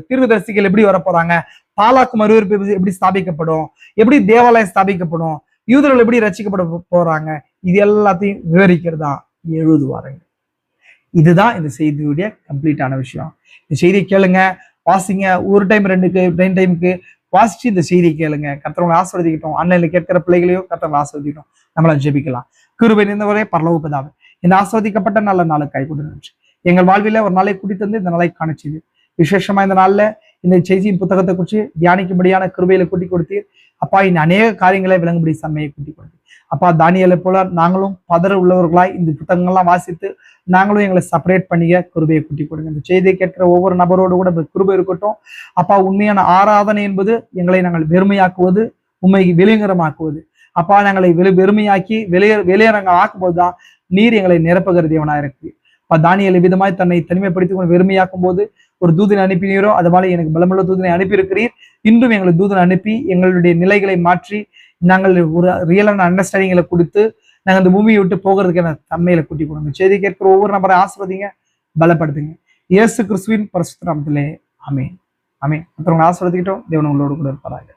தீர்க்கதரிசிகள் எப்படி வர போறாங்க, பாலாக்கு மறுவிருப்பு எப்படி ஸ்தாபிக்கப்படும், எப்படி தேவாலயம் ஸ்தாபிக்கப்படும், யூதர்கள் எப்படி ரட்சிக்கப்பட போறாங்க, இது எல்லாத்தையும் விவரிக்கிறதா எழுதுவாருங்க. இதுதான் இந்த செய்தியுடைய கம்ப்ளீட்டான விஷயம். இந்த செய்தியை கேளுங்க, வாசிங்க. ஒரு டைம் 2 டைமுக்கு வாசிச்சு இந்த செய்தியை கேளுங்க. கர்த்தரவங்களை ஆசீர்வதிக்கட்டும். ஆன்லைன்ல கேட்கிற பிள்ளைகளையும் கர்த்தரவங்களை ஆசீர்வதிக்கட்டும். நம்மளை ஜெபிக்கலாம். கிருபை நிறைந்தவரே பரலோக பிதாவே, இந்த ஆசீர்வதிக்கப்பட்ட நல்ல நாளுக்காய் கொண்டு நன்றி. எங்கள் வாழ்வில ஒரு நாளை கூட்டி தந்து இந்த நாளை காணச்செய்து விசேஷமா இந்த நாள்ல இந்த செய்தியின் புத்தகத்தை குறித்து தியானிக்கும்படியான கிருபையில கூட்டி கொடுத்தீர். அப்பா, இந்த அநேக காரியங்களை விளங்கும்படி செம்மையை கூட்டி கொடுத்தீர். அப்பா, தானியேலை போல நாங்களும் பதற உள்ளவர்களாய் இந்த புத்தகங்கள்லாம் வாசித்து நாங்களும் எங்களை செப்பரேட் பண்ணிக்க கிருபையை கூட்டி கொடுங்க. இந்த செய்தியை கேட்கிற ஒவ்வொரு நபரோடு கூட கிருபை இருக்கட்டும். அப்பா, உண்மையான ஆராதனை என்பது எங்களை நாங்கள் வெறுமையாக்குவது, உண்மைக்கு வெளியங்கரமாக்குவது. அப்பா, நாங்களை வெறுமையாக்கி வெளியரங்க ஆக்கும்போதுதான் நீர் எங்களை நிரப்புகிற தேவனா இருக்கு. அப்பா, தானியேல் விதமாய் தன்னை தனிமைப்படுத்தி கொண்டு வெறுமையாக்கும் போது ஒரு தூதனை அனுப்பினீரோ, அது மாதிரி எனக்கு பலமுள்ள தூதனை அனுப்பி இருக்கிறீர். இன்றும் எங்களுக்கு தூதனை அனுப்பி எங்களுடைய நிலைகளை மாற்றி நாங்கள் ஒரு ரியலான அண்டர்ஸ்டாண்டிங்களை கொடுத்து நாங்கள் இந்த பூமியை விட்டு போகிறதுக்கான தன்மையில கூட்டி கொடுங்க. செய்தி கேட்கிற ஒவ்வொரு நபரை ஆசீர்வதிங்க, பலப்படுத்துங்க. இயேசு கிறிஸ்துவின் பரிசுத்த நாமத்திலே ஆமென். ஆமென். மற்றவங்களை ஆசீர்வதிக்கிட்டோம். தேவன் உங்களோடு கூட இருப்பாராக.